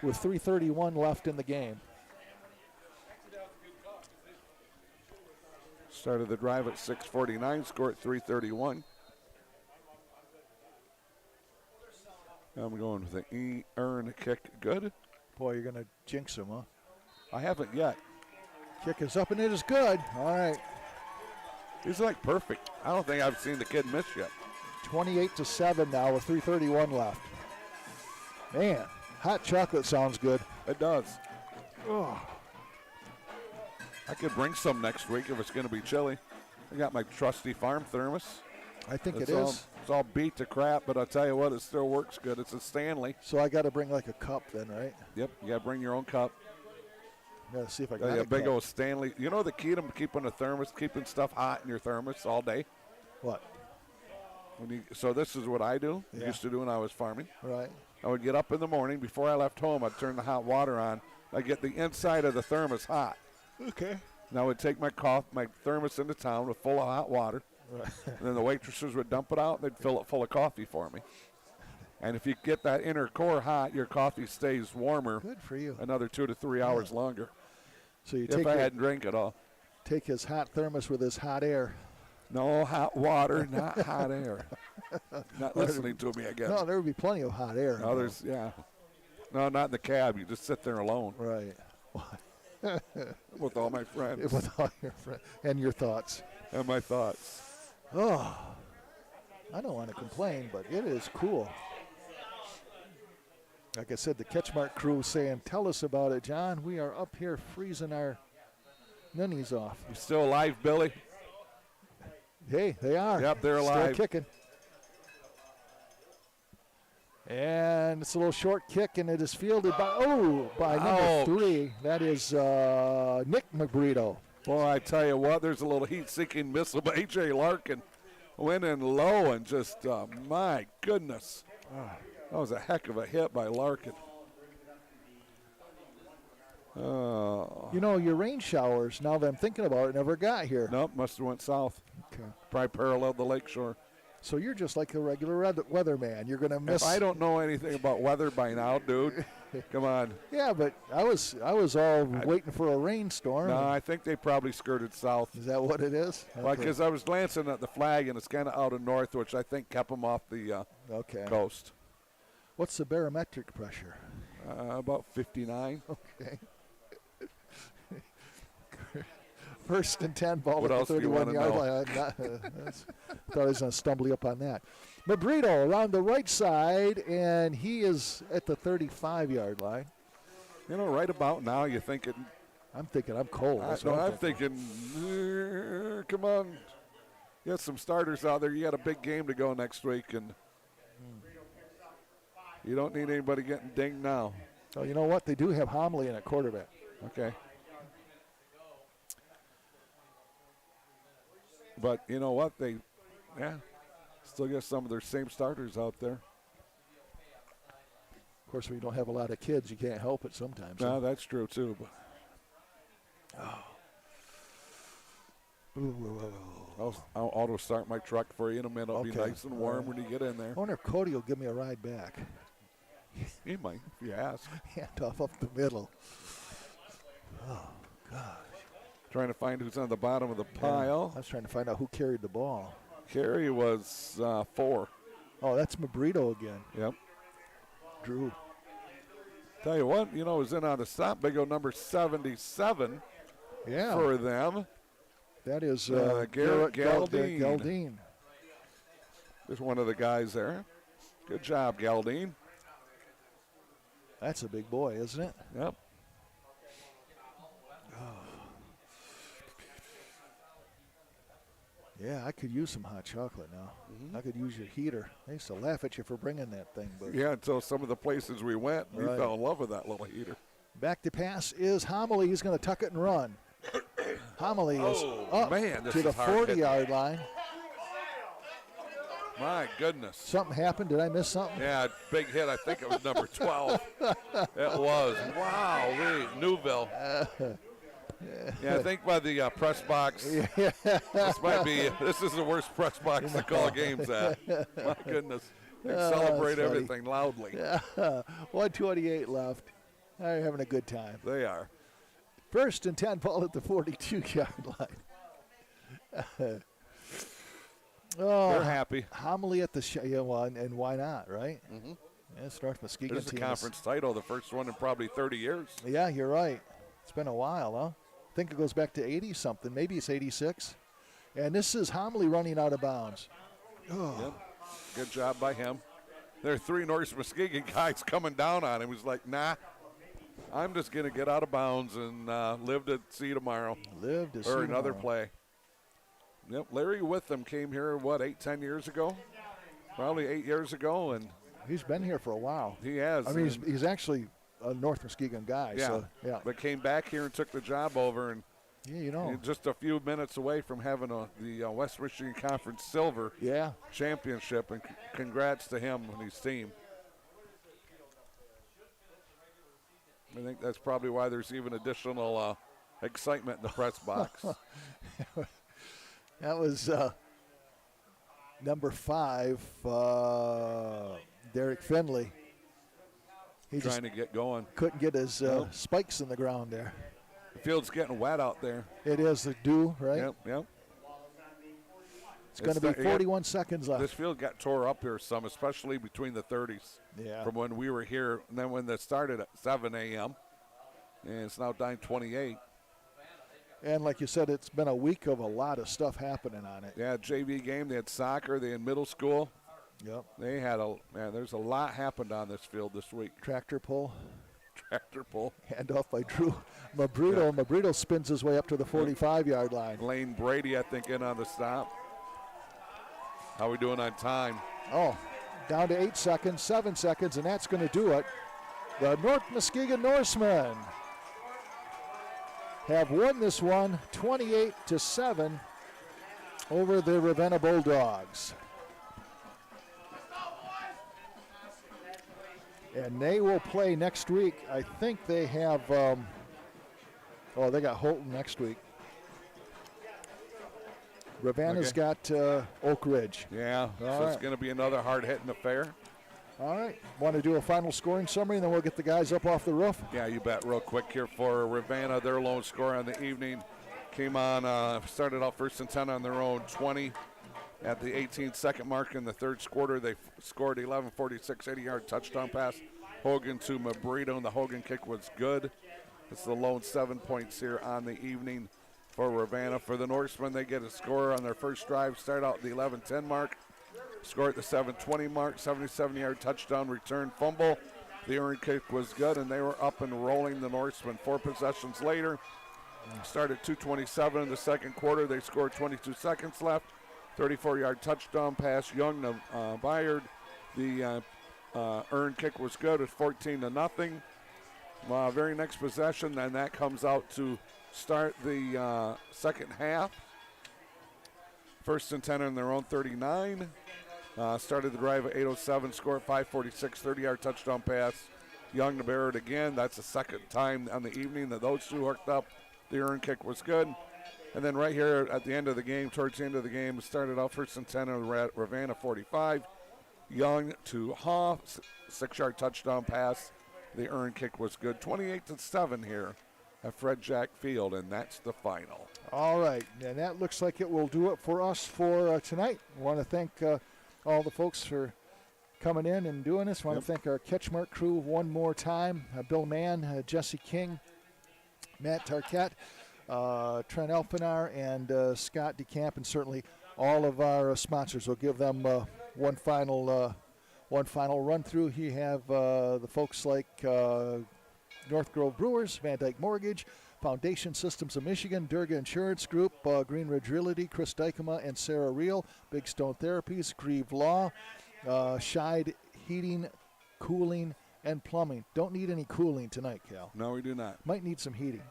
with 3:31 left in the game. Started the drive at 6:49, score at 3:31. I'm going with the earn kick. Good. Boy, you're going to jinx him, huh? I haven't yet. Kick is up, and it is good. All right. He's like perfect. I don't think I've seen the kid miss yet. 28-7 now with 3:31 left. Man, hot chocolate sounds good. It does. Oh. I could bring some next week if it's going to be chilly. I got my trusty farm thermos. I think It's is. It's all beat to crap, but I'll tell you what, it still works good. It's a Stanley. So I got to bring like a cup then, right? Yep, you got to bring your own cup. Got to see if I got A a big cup. old Stanley. You know the key to keeping a thermos, keeping stuff hot in your thermos all day? What? So this is what I do. Yeah. Used to do when I was farming. Right. I would get up in the morning. Before I left home, I'd turn the hot water on. I'd get the inside of the thermos hot. Okay. And I would take my thermos into town with full of hot water. Right. And then the waitresses would dump it out, and they'd fill it full of coffee for me. And if you get that inner core hot, your coffee stays warmer. Good for you. Another 2 to 3 hours longer. So you If I hadn't drank it all. take his hot thermos with his hot air. No hot water, not hot air. Not listening to me again. No, there would be plenty of hot air. No, there's, yeah. No, not in the cab. You just sit there alone Right. with all my friends With all your friends and your thoughts. and my thoughts. Oh, I don't want to complain, but it is cool. Like I said, the CatchMark crew saying, tell us about it, John. We are up here freezing our nunnies off. You still alive, Billy? Hey, they are. Yep, they're Still alive. kicking. And it's a little short kick, and it is fielded by Ouch. number 3. That is Nick McBrito. Boy, I tell you what, there's a little heat-seeking missile by A.J. Larkin. Went in low and just, my goodness. That was a heck of a hit by Larkin. You know, your rain showers, now that I'm thinking about it, never got here. Nope, must have went south. Okay. Probably paralleled the lakeshore. So you're just like a regular weatherman. You're going to miss. If I don't know anything about weather by now, dude, come on. Yeah, but I was all waiting for a rainstorm. No, I think they probably skirted south. Is that what it is? Well, because I was glancing at the flag, and it's kind of out of north, which I think kept them off the Okay. coast. What's the barometric pressure? About 59. Okay. First and 10, ball What at else the do you 31-yard wanna line. Thought I was going to stumble you up on that. Mabrito around the right side, and he is at the 35-yard line. You know, right about now, you're thinking. I'm thinking I'm cold. That's what I'm thinking, come on. You got some starters out there. You got a big game to go next week, and you don't need anybody getting dinged now. Oh, you know what? They do have Homily in at quarterback. Okay. But you know what? They still get some of their same starters out there. Of course, when you don't have a lot of kids, you can't help it sometimes. No, that's true, too. But I'll auto start my truck for you in a minute. It'll be Okay. nice and warm when you get in there. I wonder if Cody will give me a ride back. He might, if you ask. Hand off up the middle. Trying to find who's on the bottom of the pile. I was trying to find out who carried the ball. Carey was 4. Oh, that's Mabrito again. Yep. Drew. Tell you what, was in on the stop. Big old number 77 Yeah. for them. That is Garrett Galdine. Galdine. There's one of the guys there. Good job, Galdine. That's a big boy, isn't it? Yep. Yeah, I could use some hot chocolate now. I could use your heater. I used to laugh at you for bringing that thing. But Yeah, until some of the places we went, we Right. fell in love with that little heater. back to pass is Homily. He's going to tuck it and run. Homily is up man, this to the is hard hitting. 40-yard line. My goodness. Something happened. Did I miss something? Yeah, big hit. I think it was number 12. It was. Wow, Newville. Yeah, I think by the press box. This is the worst press box to call games at. My goodness. They celebrate that's funny. everything loudly. 1:28 left. They're having a good time. They are. First and 10, ball at the 42-yard line. They're happy. Homily at the yeah, well, and why not, right? It's North Muskegon This is a team. conference title, the first one in probably 30 years. Yeah, you're right. It's been a while, huh? I think it goes back to 80-something. Maybe it's 86. And this is Homily running out of bounds. Oh. Yep. Good job by him. There are 3 North Muskegon guys coming down on him. He's like, nah, I'm just going to get out of bounds and live to see tomorrow. Live to see Or another tomorrow. play. Yep, Larry Witham came here, 8-10 years ago? Probably 8 years ago, and He's been here for a while. he has. I mean, and- he's actually a North Muskegon guy. yeah, So, yeah. but came back here and took the job over, and Yeah, you know. just a few minutes away from having the West Michigan Conference Silver Yeah. Championship, and congrats to him and his team. I think that's probably why there's even additional excitement in the press box. That was number 5, Derek Finley. He just Trying to get going. couldn't get his spikes in the ground there. The field's getting wet out there. It is the dew, right? Yep. It's going to be 41 seconds left. This field got tore up here some, especially between the 30s. Yeah. From when we were here, and then when it started at 7 a.m., and it's now 9:28. And like you said, it's been a week of a lot of stuff happening on it. Yeah, JV game, they had soccer, they had middle school. Yep. They had there's a lot happened on this field this week. Tractor pull. Tractor pull. Hand off by Drew Mabrito. Yeah. Mabrito spins his way up to the 45-yard line. Lane Brady, I think, in on the stop. How we doing on time? Oh, down to 8 seconds, 7 seconds, and that's going to do it. The North Muskegon Norsemen have won this one 28-7 over the Ravenna Bulldogs. And they will play next week. I think they have, they got Holton next week. Ravenna's got Oak Ridge. Yeah, so All it's right. going to be another hard-hitting affair. All right. Want to do a final scoring summary, and then we'll get the guys up off the roof? Yeah, you bet. Real quick here for Ravenna, their lone score on the evening came on, started out first and 10 on their own 20. At the 18-second mark in the third quarter, they scored 11-46 80-yard touchdown pass. Hogan to Mabrito, and the Hogan kick was good. It's the lone 7 points here on the evening for Ravenna. For the Norsemen, they get a score on their first drive, start out at the 11-10 mark, score at the 7:20 mark, 77-yard touchdown return fumble. The earn kick was good, and they were up and rolling, the Norsemen. 4 possessions later, started 2:27 in the second quarter. They scored 22 seconds left. 34-yard touchdown pass, Young to Byard. The earn kick was good at 14-0. Very next possession, and that comes out to start the second half. First and 10 on their own 39. Started the drive at 8:07, scored 5:46, 30-yard touchdown pass. Young to Barrett again. That's the second time on the evening that those two hooked up. The earn kick was good. And then right here at the end of the game, towards the end of the game, it started out first and 10 on the Ravenna 45. Young to Hoff, 6-yard touchdown pass. The earn kick was good. 28-7 here at Fred Jack Field, and that's the final. All right, and that looks like it will do it for us for tonight. I want to thank all the folks for coming in and doing this. I want to thank our CatchMark crew one more time. Bill Mann, Jesse King, Matt Tarquette, Trent Elpinar, and Scott DeCamp, and certainly all of our sponsors. We'll give them one final run through. You have the folks like North Grove Brewers, Van Dyke Mortgage, Foundation Systems of Michigan, Durga Insurance Group, Green Ridge Realty, Chris Dykema and Sarah Reel, Big Stone Therapies, Grieve Law, Scheid Heating, Cooling, and Plumbing. Don't need any cooling tonight, Cal. No, we do not. Might need some heating.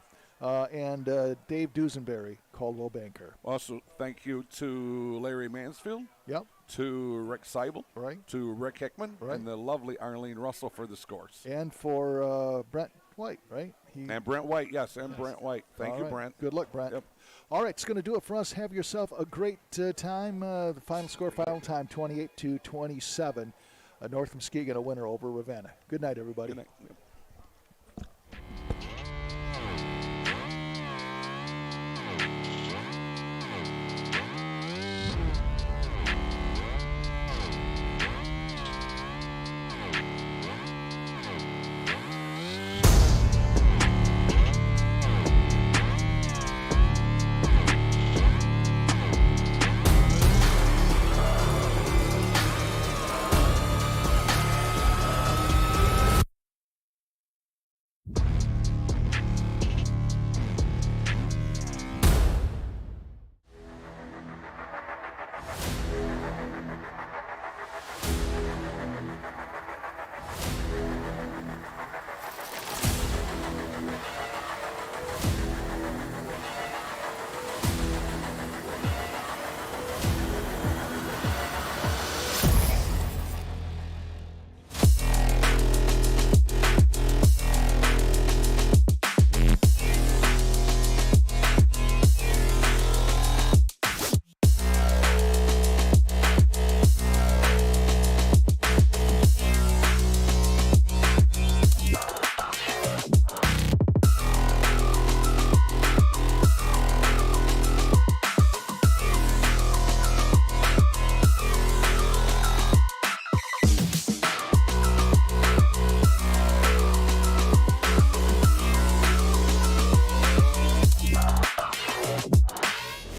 And Dave Dusenberry, Caldwell Banker. Also, thank you to Larry Mansfield. Yep. To Rick Seibel. Right. To Rick Hickman. Right. And the lovely Arlene Russell for the scores. And for Brent White, right? And Brent White, yes, and Brent White. Thank you, right. Brent. Good luck, Brent. Yep. All right, it's going to do it for us. Have yourself a great time. The final score, final time, 28-27. North Muskegon a winner over Ravenna. Good night, everybody. Good night. Yep.